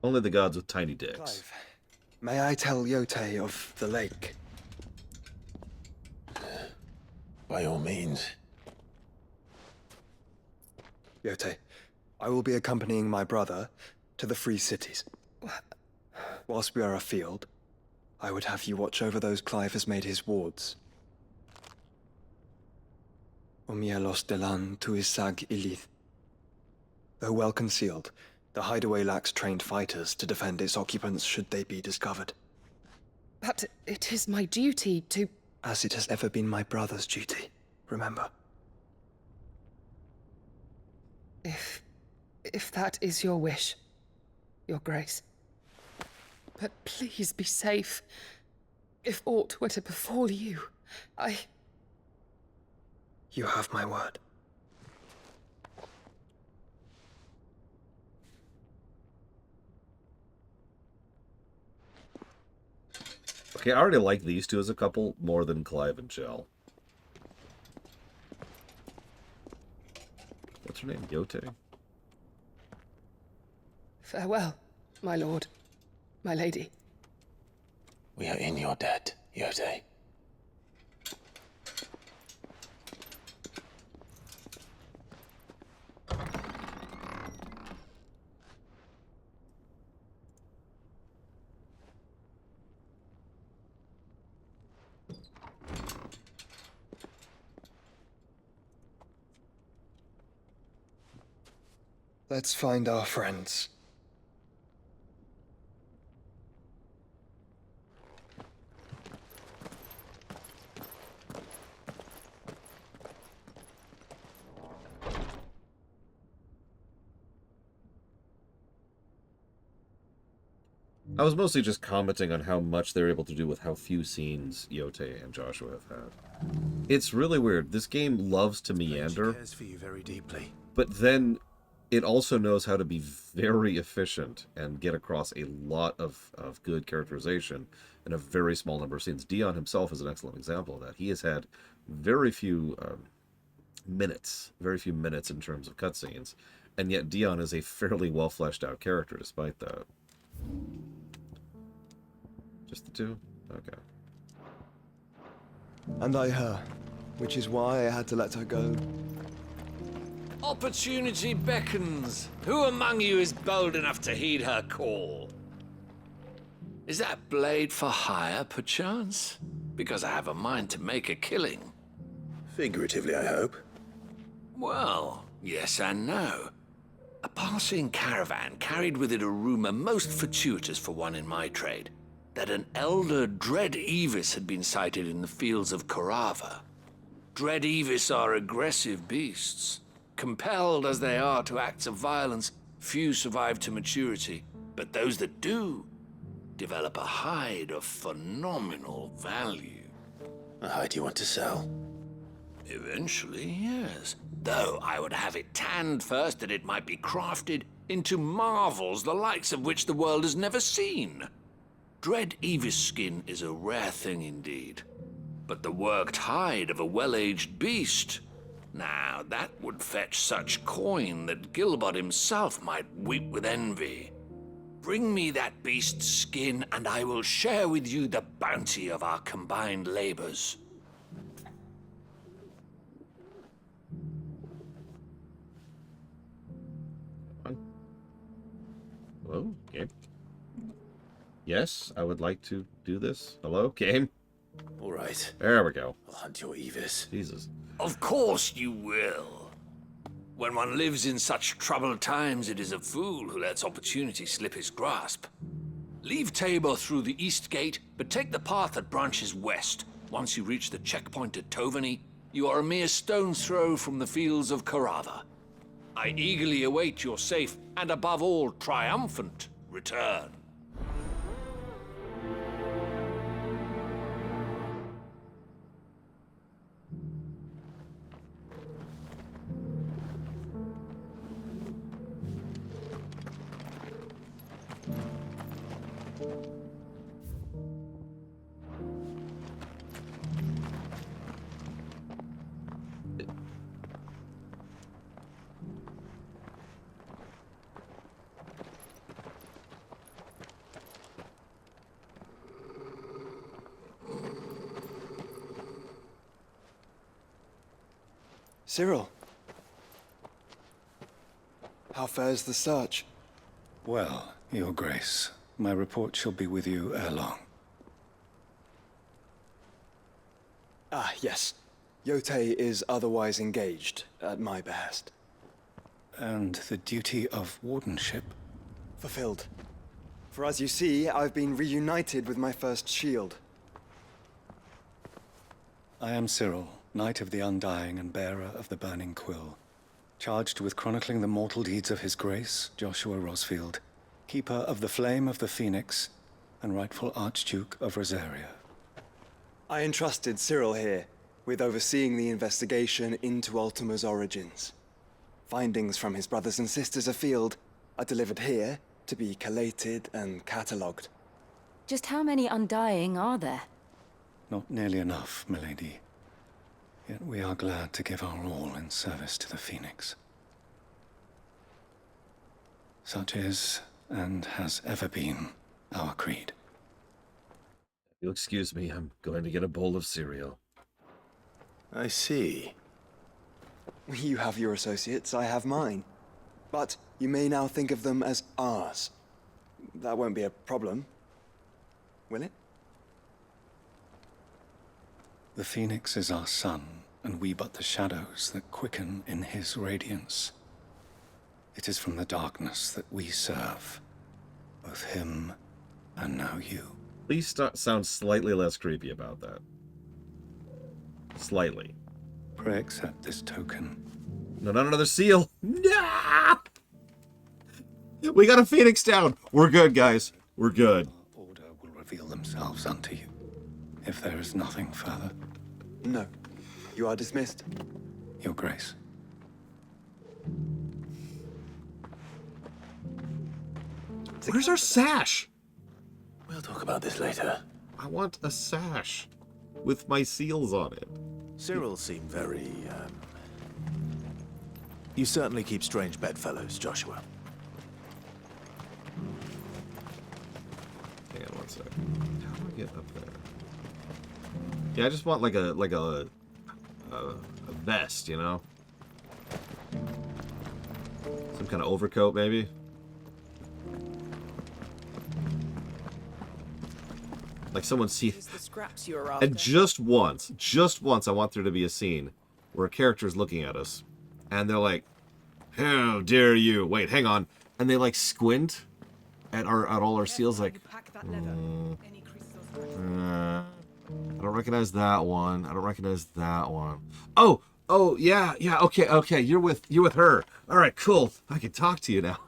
Only the gods with tiny dicks. Clive, may I tell Yote of the lake? By all means. Yote, I will be accompanying my brother to the Free Cities. Whilst we are afield, I would have you watch over those Clive has made his wards. Omielos delan tuisag ilith. Though well concealed, the hideaway lacks trained fighters to defend its occupants should they be discovered. But it is my duty to... As it has ever been my brother's duty, remember. If that is your wish, Your Grace. But please be safe. If aught were to befall you, You have my word. Okay, I already like these two as a couple more than Clive and Chell. What's her name? Yote? Farewell, my lord, my lady. We are in your debt, Yote. Let's find our friends. I was mostly just commenting on how much they're able to do with how few scenes Yote and Joshua have had. It's really weird. This game loves to meander, Cares for you very deeply. but then it also knows how to be very efficient and get across a lot of good characterization in a very small number of scenes. Dion himself is an excellent example of that. He has had very few minutes in terms of cutscenes, and yet Dion is a fairly well fleshed out character despite that. Just the two? Okay. And I her, which is why I had to let her go. Opportunity beckons. Who among you is bold enough to heed her call? Is that blade for hire, perchance? Because I have a mind to make a killing. Figuratively, I hope. Well, yes and no. A passing caravan carried with it a rumor most fortuitous for one in my trade, that an elder dread evis had been sighted in the fields of Carava. Dread evis are aggressive beasts. Compelled as they are to acts of violence, few survive to maturity, but those that do develop a hide of phenomenal value. A hide you want to sell? Eventually, yes. Though I would have it tanned first that it might be crafted into marvels the likes of which the world has never seen. Dread evis skin is a rare thing indeed. But the worked hide of a well-aged beast, now that would fetch such coin that Gilbert himself might weep with envy. Bring me that beast's skin, and I will share with you the bounty of our combined labors. Hello, game. Yes, I would like to do this. Hello, game. All right. There we go. I'll hunt your evis. Jesus. Of course you will. When one lives in such troubled times, it is a fool who lets opportunity slip his grasp. Leave Tabor through the east gate, but take the path that branches west. Once you reach the checkpoint at Tovany, you are a mere stone's throw from the fields of Carava. I eagerly await your safe, and above all, triumphant return. Cyril. How fares the search? Well, Your Grace, my report shall be with you ere long. Ah, yes. Yotei is otherwise engaged, at my behest. And the duty of wardenship? Fulfilled. For as you see, I've been reunited with my first shield. I am Cyril, Knight of the Undying and bearer of the Burning Quill, charged with chronicling the mortal deeds of His Grace, Joshua Rosfield, Keeper of the Flame of the Phoenix, and rightful Archduke of Rosaria. I entrusted Cyril here with overseeing the investigation into Ultima's origins. Findings from his brothers and sisters afield are delivered here to be collated and catalogued. Just how many Undying are there? Not nearly enough, milady. Yet we are glad to give our all in service to the Phoenix. Such is, and has ever been, our creed. You'll excuse me, I'm going to get a bowl of cereal. I see. You have your associates, I have mine. But you may now think of them as ours. That won't be a problem, will it? The Phoenix is our sun, and we but the shadows that quicken in his radiance. It is from the darkness that we serve, both him and now you. Please sound slightly less creepy about that. Slightly. Pray accept this token. No, not another seal. Nah! We got a Phoenix down. We're good, guys. We're good. Order will reveal themselves unto you, if there is nothing further. No. You are dismissed. Your Grace. Where's our sash? We'll talk about this later. I want a sash with my seals on it. Cyril seemed very, You certainly keep strange bedfellows, Joshua. Hang on one sec. How do I get up there? Yeah, I just want like a vest, you know? Some kind of overcoat, maybe? Like someone sees... The scraps you're after. And just once, I want there to be a scene where a character is looking at us, and they're like, "How dare you!" Wait, hang on, and they like squint at all our seals, like, I don't recognize that one. I don't recognize that one. Oh, yeah, okay. You're with her. All right, cool. I can talk to you now.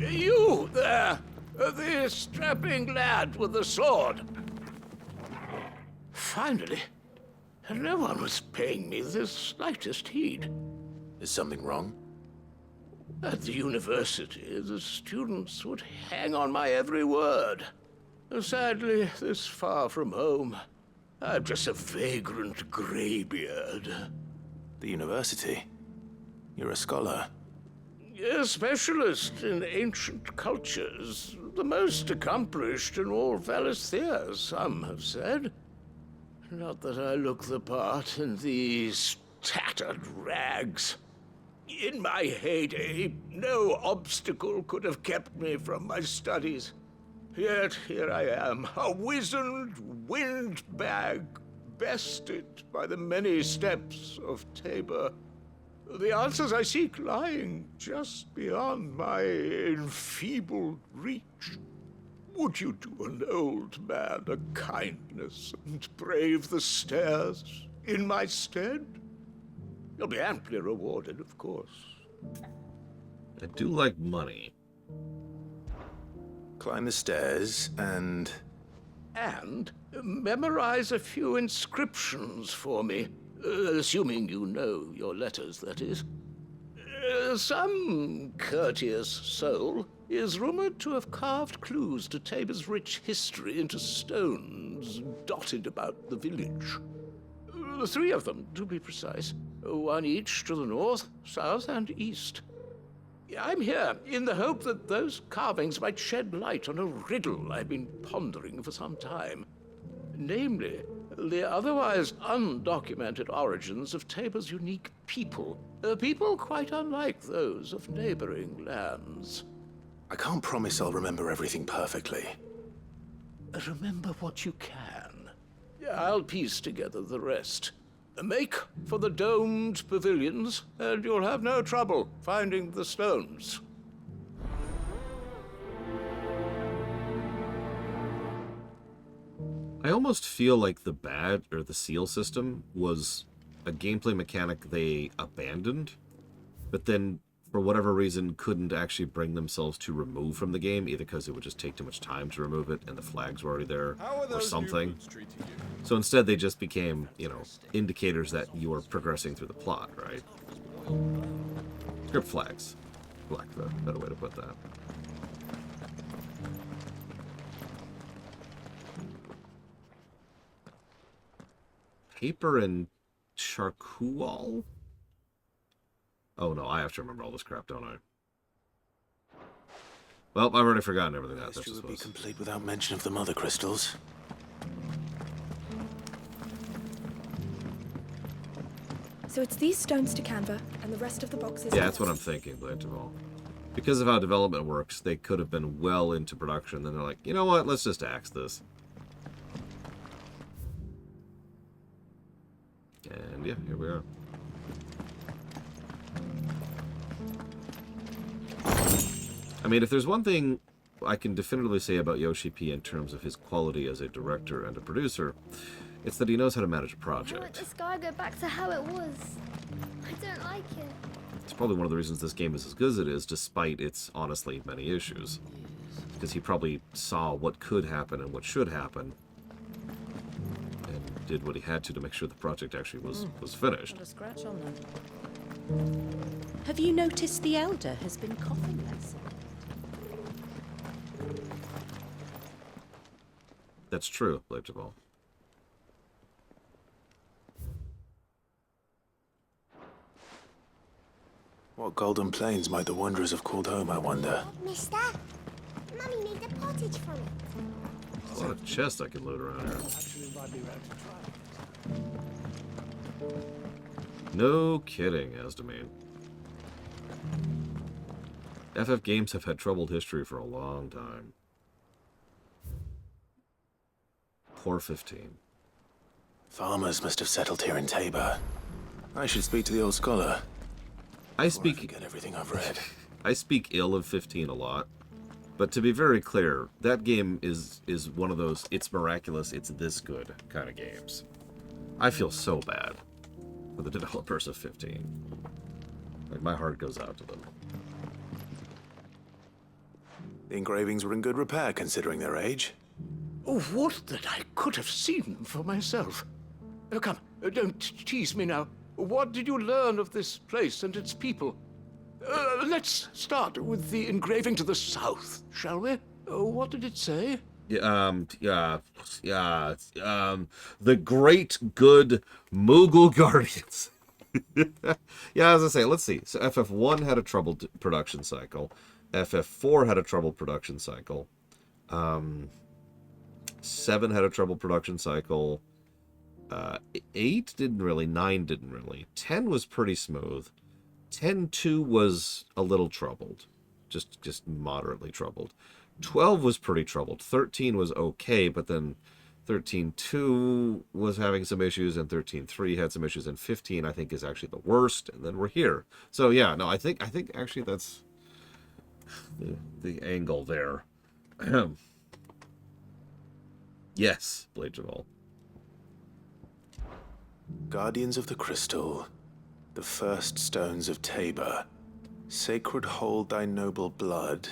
You there! The strapping lad with the sword. Finally, no one was paying me the slightest heed. Is something wrong? At the university, the students would hang on my every word. Sadly, this far from home, I'm just a vagrant greybeard. The university? You're a scholar. A specialist in ancient cultures, the most accomplished in all Valisthea, some have said. Not that I look the part in these tattered rags. In my heyday, no obstacle could have kept me from my studies. Yet here I am, a wizened windbag, bested by the many steps of Tabor. The answers I seek lying just beyond my enfeebled reach. Would you do an old man a kindness and brave the stairs in my stead? You'll be amply rewarded, of course. I do like money. Climb the stairs and... And memorize a few inscriptions for me. Assuming you know your letters, that is. Some courteous soul is rumored to have carved clues to Tabor's rich history into stones dotted about the village. 3 of them, to be precise. 1 each to the north, south, and east. I'm here in the hope that those carvings might shed light on a riddle I've been pondering for some time. Namely, the otherwise undocumented origins of Tabor's unique people. People quite unlike those of neighboring lands. I can't promise I'll remember everything perfectly. Remember what you can. I'll piece together the rest. Make for the domed pavilions, and you'll have no trouble finding the stones. I almost feel like the badge or the seal system was a gameplay mechanic they abandoned, but then for whatever reason couldn't actually bring themselves to remove from the game, either because it would just take too much time to remove it and the flags were already there or something. So instead they just became, you know, indicators that you are progressing through the plot, right? Script flags. Black, the better way to put that. Paper and charcoal? Oh no, I have to remember all this crap, don't I? Well, I've already forgotten everything that History would be complete without mention of the mother crystals. So it's these stones to canva, and the rest of the boxes... Yeah, that's what I'm thinking, Blantival. Because of how development works, they could have been well into production, then they're like, you know what, let's just axe this. And yeah, here we are. I mean, if there's one thing I can definitively say about Yoshi P in terms of his quality as a director and a producer, it's that he knows how to manage a I project. want the sky go back to how it was. I don't like it. It's probably one of the reasons this game is as good as it is, despite its, honestly, many issues. Because he probably saw what could happen and what should happen, and did what he had to make sure the project actually was finished. Not a scratch on them. Have you noticed the Elder has been coughing less? That's true, Blantival. What golden plains might the wanderers have called home, I wonder? Mister, Mummy made a pottage from it. A lot of chests I can loot around here. No kidding, Asdamine. FF games have had troubled history for a long time. Poor 15. Farmers must have settled here in Tabor. I should speak to the old scholar. I forget everything I've read. I speak ill of 15 a lot, but to be very clear, that game is one of those it's miraculous, it's this good kind of games. I feel so bad for the developers of 15. Like, my heart goes out to them. The engravings were in good repair considering their age. Oh, what that I could have seen for myself. Oh, come, don't tease me now. What did you learn of this place and its people? Let's start with the engraving to the south, shall we? What did it say? The great good Mughal Guardians. Yeah, as I say, let's see. So FF1 had a troubled production cycle. FF4 had a troubled production cycle. 7 had a troubled production cycle. 8 didn't really. 9 didn't really. 10 was pretty smooth. 10.2 was a little troubled. Just moderately troubled. 12 was pretty troubled. 13 was okay, but then 13.2 was having some issues, and 13.3 had some issues, and 15 I think is actually the worst, and then we're here. So yeah, no, I think actually that's the angle there. Yes, Blade of All. Guardians of the Crystal, the first stones of Tabor, sacred hold thy noble blood,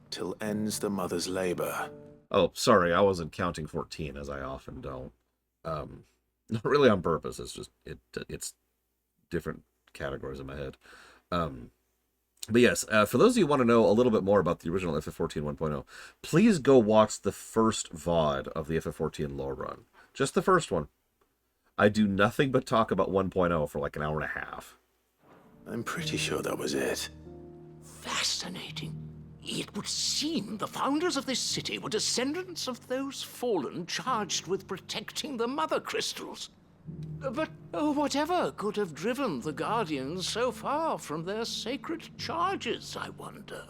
till ends the mother's labor. Oh, sorry, I wasn't counting 14, as I often don't. Not really on purpose, it's just, it's different categories in my head. But yes, for those of you who want to know a little bit more about the original FF14 1.0, please go watch the first VOD of the FF14 lore run. Just the first one. I do nothing but talk about 1.0 for like an hour and a half. I'm pretty sure that was it. Fascinating. It would seem the founders of this city were descendants of those fallen charged with protecting the mother crystals. But whatever could have driven the Guardians so far from their sacred charges, I wonder?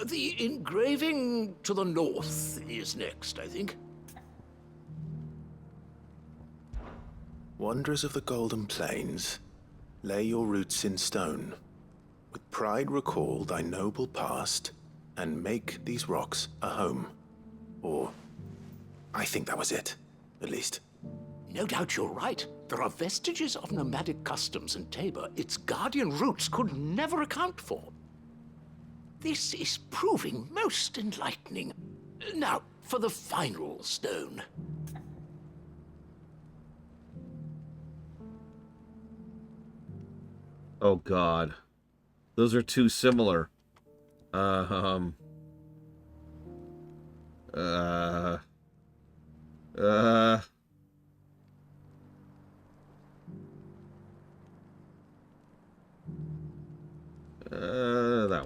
The engraving to the north is next, I think. Wanderers of the Golden Plains, lay your roots in stone. With pride recall thy noble past, and make these rocks a home. Or, I think that was it, at least. No doubt you're right. There are vestiges of nomadic customs in Tabor its guardian roots could never account for. This is proving most enlightening. Now, for the final stone. Oh, God. Those are too similar. That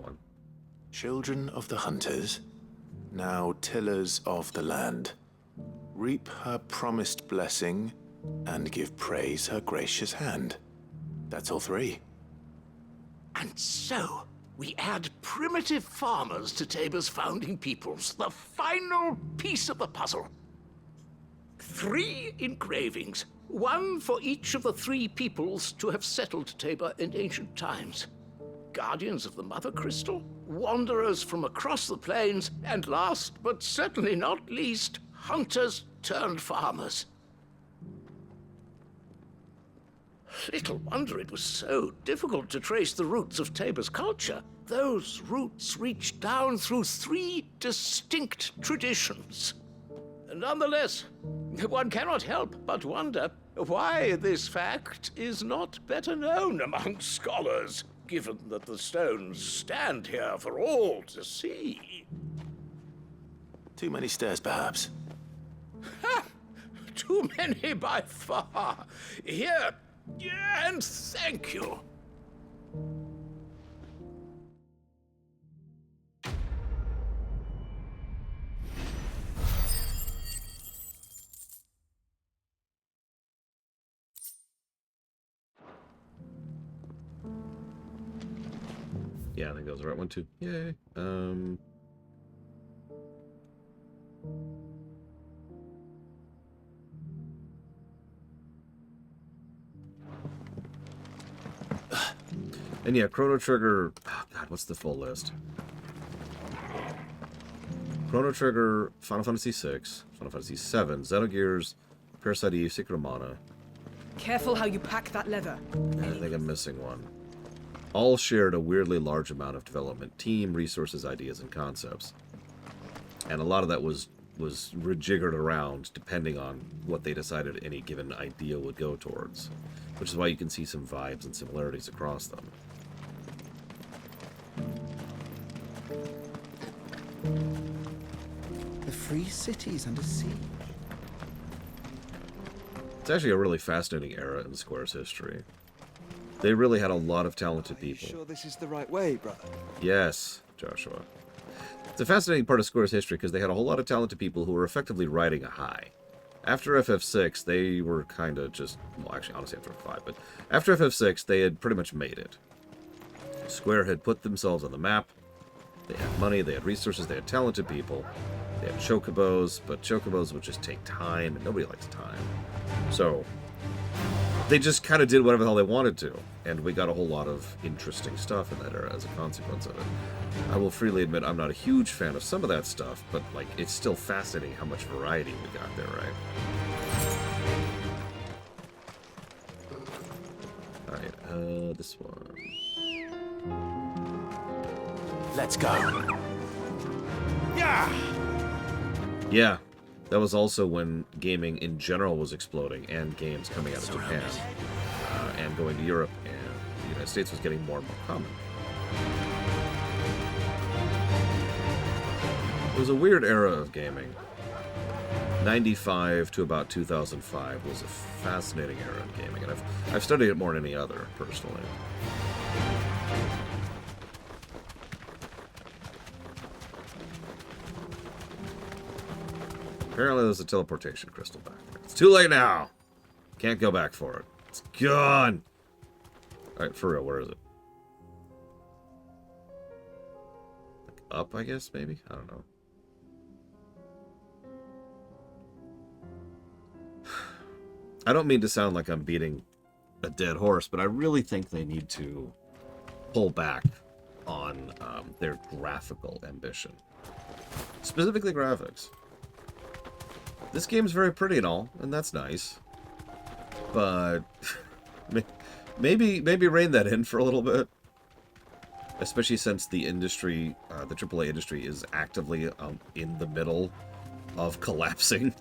one. Children of the hunters, now tillers of the land, reap her promised blessing and give praise her gracious hand. That's all three. And so, we add primitive farmers to Tabor's founding peoples, the final piece of the puzzle. 3 engravings, one for each of the 3 peoples to have settled Tabor in ancient times. Guardians of the Mother Crystal, wanderers from across the plains, and last but certainly not least, hunters turned farmers. Little wonder it was so difficult to trace the roots of Tabor's culture. Those roots reach down through 3 distinct traditions. Nonetheless, one cannot help but wonder why this fact is not better known among scholars, given that the stones stand here for all to see. Too many stairs, perhaps. Ha! Too many by far. Here, and thank you. Yeah, I think that was the right one too. Yay. And yeah, Chrono Trigger. Oh God, what's the full list? Chrono Trigger, Final Fantasy VI, Final Fantasy VII, Xenogears, Parasite Eve, Secret of Mana. Careful how you pack that leather. I think I'm missing one. All shared a weirdly large amount of development team, resources, ideas, and concepts. And a lot of that was rejiggered around depending on what they decided any given idea would go towards. Which is why you can see some vibes and similarities across them. The free cities under siege. It's actually a really fascinating era in Square's history. They really had a lot of talented people. Sure this is the right way, brother? Yes, Joshua. It's a fascinating part of Square's history because they had a whole lot of talented people who were effectively riding a high. After FF6, they were kind of just... Well, actually, honestly, after FF5, but after FF6, they had pretty much made it. Square had put themselves on the map. They had money, they had resources, they had talented people. They had chocobos, but chocobos would just take time, and nobody likes time. So, they just kind of did whatever the hell they wanted to, and we got a whole lot of interesting stuff in that era as a consequence of it. I will freely admit I'm not a huge fan of some of that stuff, but like it's still fascinating how much variety we got there, right? Alright, this one. Let's go. Yeah, that was also when gaming in general was exploding, and games coming out of Japan, and going to Europe, and the United States was getting more and more common. It was a weird era of gaming. 95 to about 2005 was a fascinating era of gaming, and I've studied it more than any other, personally. Apparently there's a teleportation crystal back there. It's too late now. Can't go back for it. It's gone. Alright, for real, where is it? Like up, I guess, maybe? I don't know. I don't mean to sound like I'm beating a dead horse, but I really think they need to pull back on their graphical ambition. Specifically graphics. This game's very pretty and all, and that's nice. But maybe rein that in for a little bit. Especially since the industry, the AAA industry, is actively in the middle of collapsing.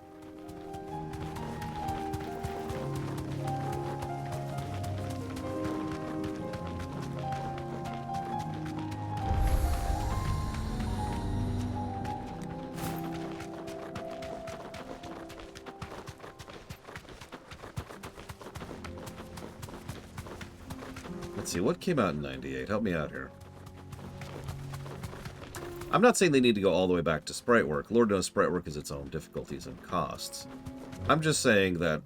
Let's see, what came out in 98? Help me out here. I'm not saying they need to go all the way back to sprite work. Lord knows sprite work has its own difficulties and costs. I'm just saying that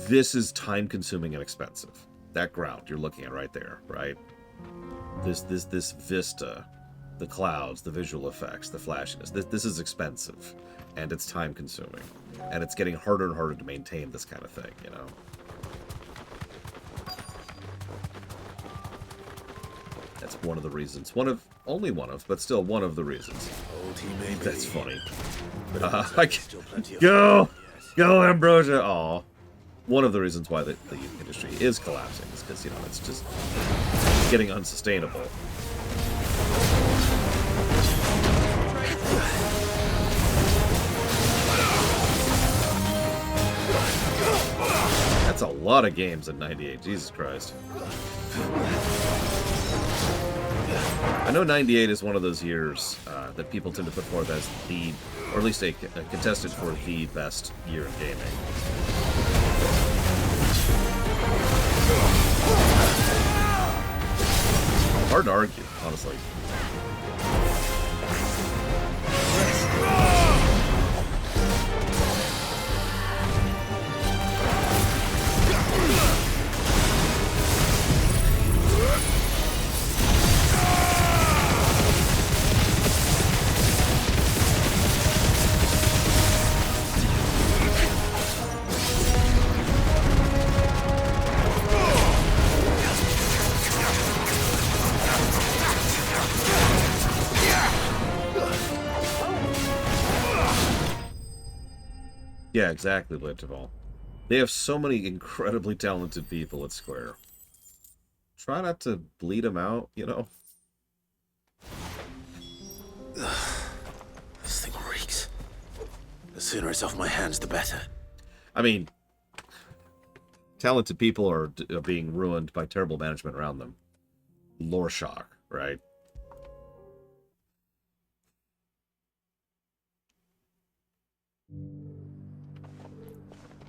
this is time-consuming and expensive. That ground you're looking at right there, right? This vista, the clouds, the visual effects, the flashiness. This is expensive, and it's time-consuming, and it's getting harder and harder to maintain this kind of thing, you know? That's one of the reasons. Only one of, but still one of the reasons. That's funny. Go Ambrosia. Aw. One of the reasons why the industry is collapsing is because, you know, it's just getting unsustainable. That's a lot of games in 98. Jesus Christ. I know 98 is one of those years that people tend to put forth as the, or at least a contestant for the best year in gaming. Hard to argue, honestly. Yeah, exactly, Blitterval. They have so many incredibly talented people at Square. Try not to bleed them out, you know? This thing reeks. The sooner it's off my hands, the better. I mean, talented people are being ruined by terrible management around them. Lore shock, right?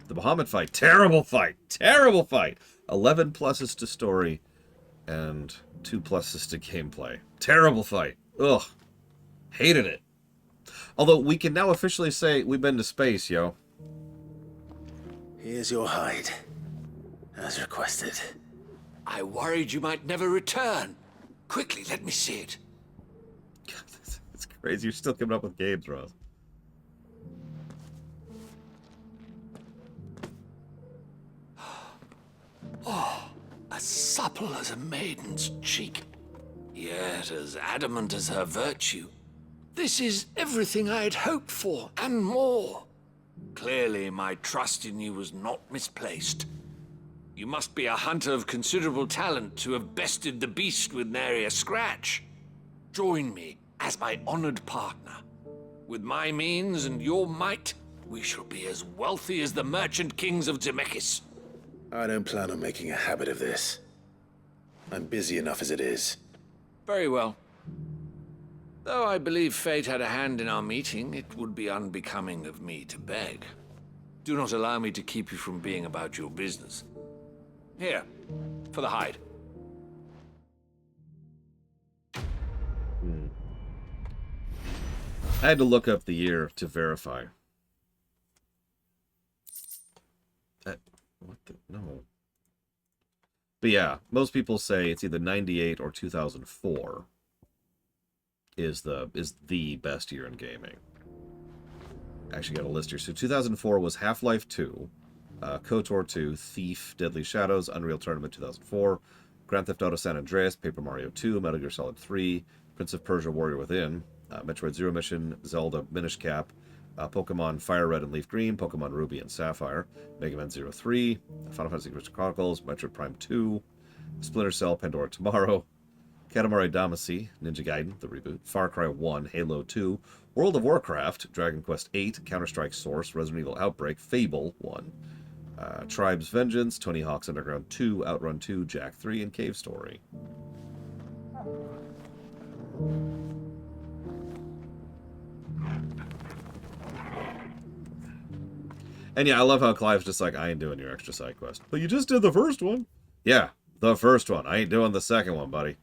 The Bahamut fight. Terrible fight. Terrible fight. 11 pluses to story and 2 pluses to gameplay. Terrible fight. Ugh. Hated it. Although we can now officially say we've been to space, yo. Here's your hide. As requested. I worried you might never return. Quickly, let me see it. It's crazy. You're still coming up with games, Ross. Oh, as supple as a maiden's cheek, yet as adamant as her virtue. This is everything I had hoped for, and more. Clearly, my trust in you was not misplaced. You must be a hunter of considerable talent to have bested the beast with nary a scratch. Join me as my honored partner. With my means and your might, we shall be as wealthy as the merchant kings of Zemeckis. I don't plan on making a habit of this. I'm busy enough as it is. Very well. Though I believe fate had a hand in our meeting, it would be unbecoming of me to beg. Do not allow me to keep you from being about your business. Here, for the hide. I had to look up the year to verify. What the? No. But yeah, most people say it's either 98 or 2004 is the best year in gaming. Actually got a list here. So 2004 was Half-Life 2, KOTOR 2, Thief, Deadly Shadows, Unreal Tournament 2004, Grand Theft Auto San Andreas, Paper Mario 2, Metal Gear Solid 3, Prince of Persia Warrior Within, Metroid Zero Mission, Zelda Minish Cap, Pokemon Fire Red and Leaf Green, Pokemon Ruby and Sapphire, Mega Man 03, Final Fantasy Crystal Chronicles, Metroid Prime 2, Splinter Cell, Pandora Tomorrow, Katamari Damacy, Ninja Gaiden, the reboot, Far Cry 1, Halo 2, World of Warcraft, Dragon Quest 8, Counter-Strike Source, Resident Evil Outbreak, Fable 1, Tribe's Vengeance, Tony Hawk's Underground 2, Outrun 2, Jak 3, and Cave Story. And yeah, I love how Clive's just like, I ain't doing your extra side quest. But you just did the first one. Yeah, the first one. I ain't doing the second one, buddy.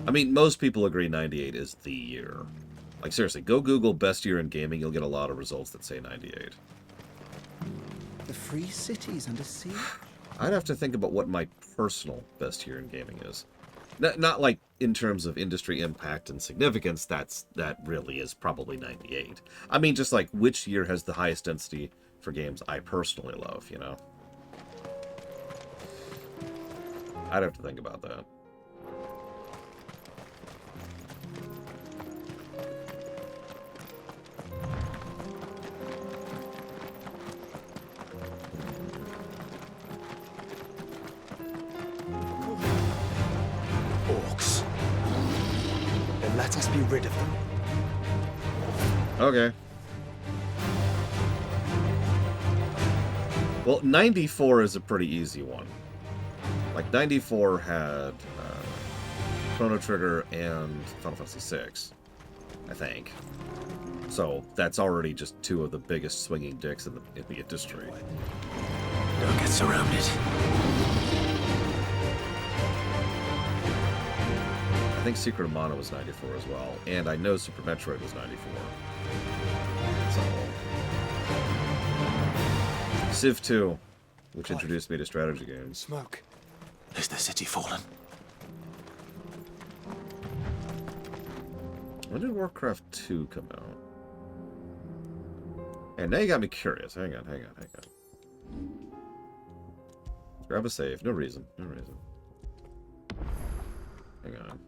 I mean, most people agree 98 is the year. Like, seriously, go Google best year in gaming. You'll get a lot of results that say 98. The free cities under siege? I'd have to think about what my personal best year in gaming is. Not like in terms of industry impact and significance, that really is probably 98. I mean, just like which year has the highest density for games I personally love, you know? I'd have to think about that. Orcs. Then let us be rid of them. Okay. Well, 94 is a pretty easy one. Like, 94 had Chrono Trigger and Final Fantasy VI, I think. So, that's already just two of the biggest swinging dicks in the industry. Don't get surrounded. I think Secret of Mana was 94 as well, and I know Super Metroid was 94. So, Civ 2, which introduced me to strategy games. Smoke. Is the city fallen? When did Warcraft 2 come out? And now you got me curious. Hang on. Grab a save. No reason. Hang on.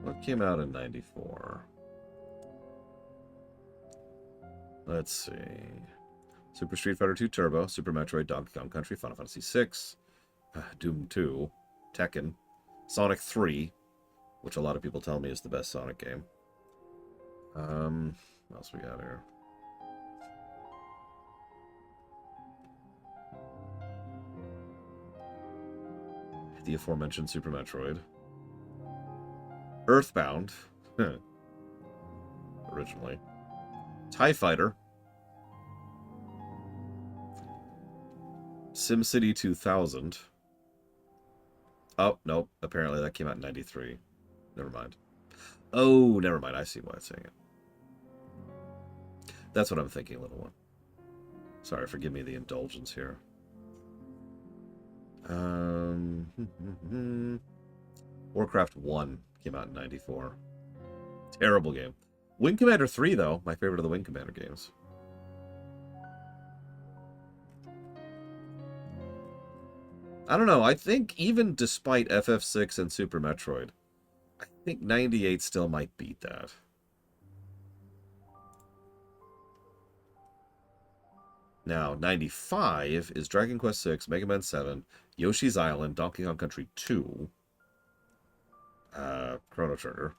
What came out in 94? Let's see. Super Street Fighter 2 Turbo, Super Metroid, Donkey Kong Country, Final Fantasy VI, Doom 2, Tekken, Sonic 3, which a lot of people tell me is the best Sonic game. What else we got here? The aforementioned Super Metroid. Earthbound. Originally. TIE Fighter. SimCity 2000. Oh, nope. Apparently that came out in 93. Never mind. Oh, never mind. I see why it's saying it. That's what I'm thinking, little one. Sorry, forgive me the indulgence here. Warcraft 1 came out in 94. Terrible game. Wing Commander 3, though. My favorite of the Wing Commander games. I don't know. I think even despite FF6 and Super Metroid, I think 98 still might beat that. Now, 95 is Dragon Quest VI, Mega Man 7, Yoshi's Island, Donkey Kong Country 2, Chrono Trigger.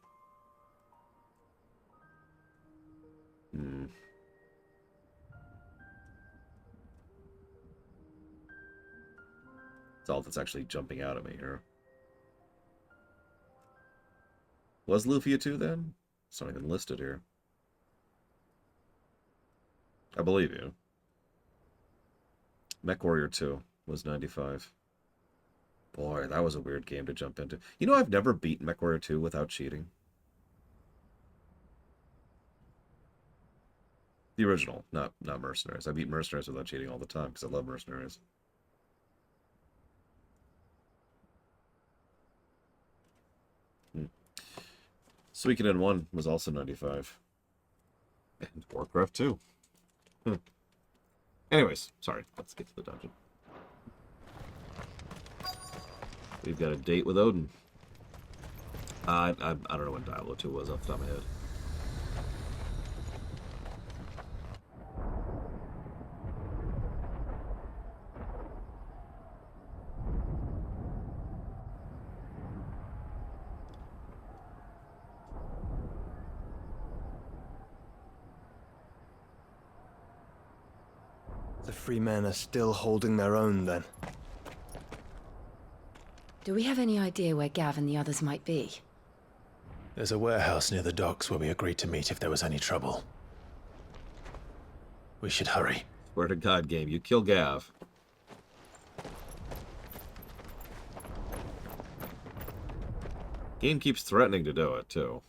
That's all that's actually jumping out at me here. Was Lufia 2 then? It's not even listed here. I believe you. Mech Warrior 2 was 95. Boy, that was a weird game to jump into. You know, I've never beaten Mech Warrior 2 without cheating. The original, not Mercenaries. I beat Mercenaries without cheating all the time because I love Mercenaries. Suikoden 1 was also 95. And Warcraft 2. Anyways, sorry. Let's get to the dungeon. We've got a date with Odin. I don't know when Diablo 2 was off the top of my head. The free men are still holding their own, then. Do we have any idea where Gav and the others might be? There's a warehouse near the docks where we agreed to meet if there was any trouble. We should hurry. Swear to God, game, you kill Gav. Game keeps threatening to do it, too.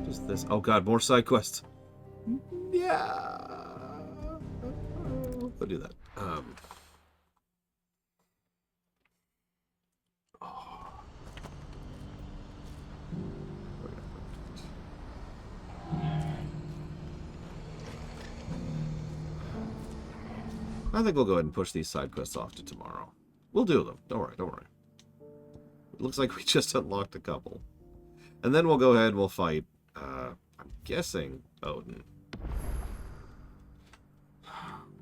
Just this. Oh God, more side quests. Yeah. We'll do that. I think we'll go ahead and push these side quests off to tomorrow. We'll do them. Don't worry, don't worry. It looks like we just unlocked a couple. And then we'll go ahead and we'll fight, I'm guessing, Odin.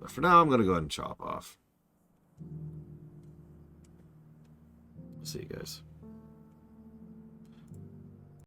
But for now, I'm going to go ahead and chop off. See you guys.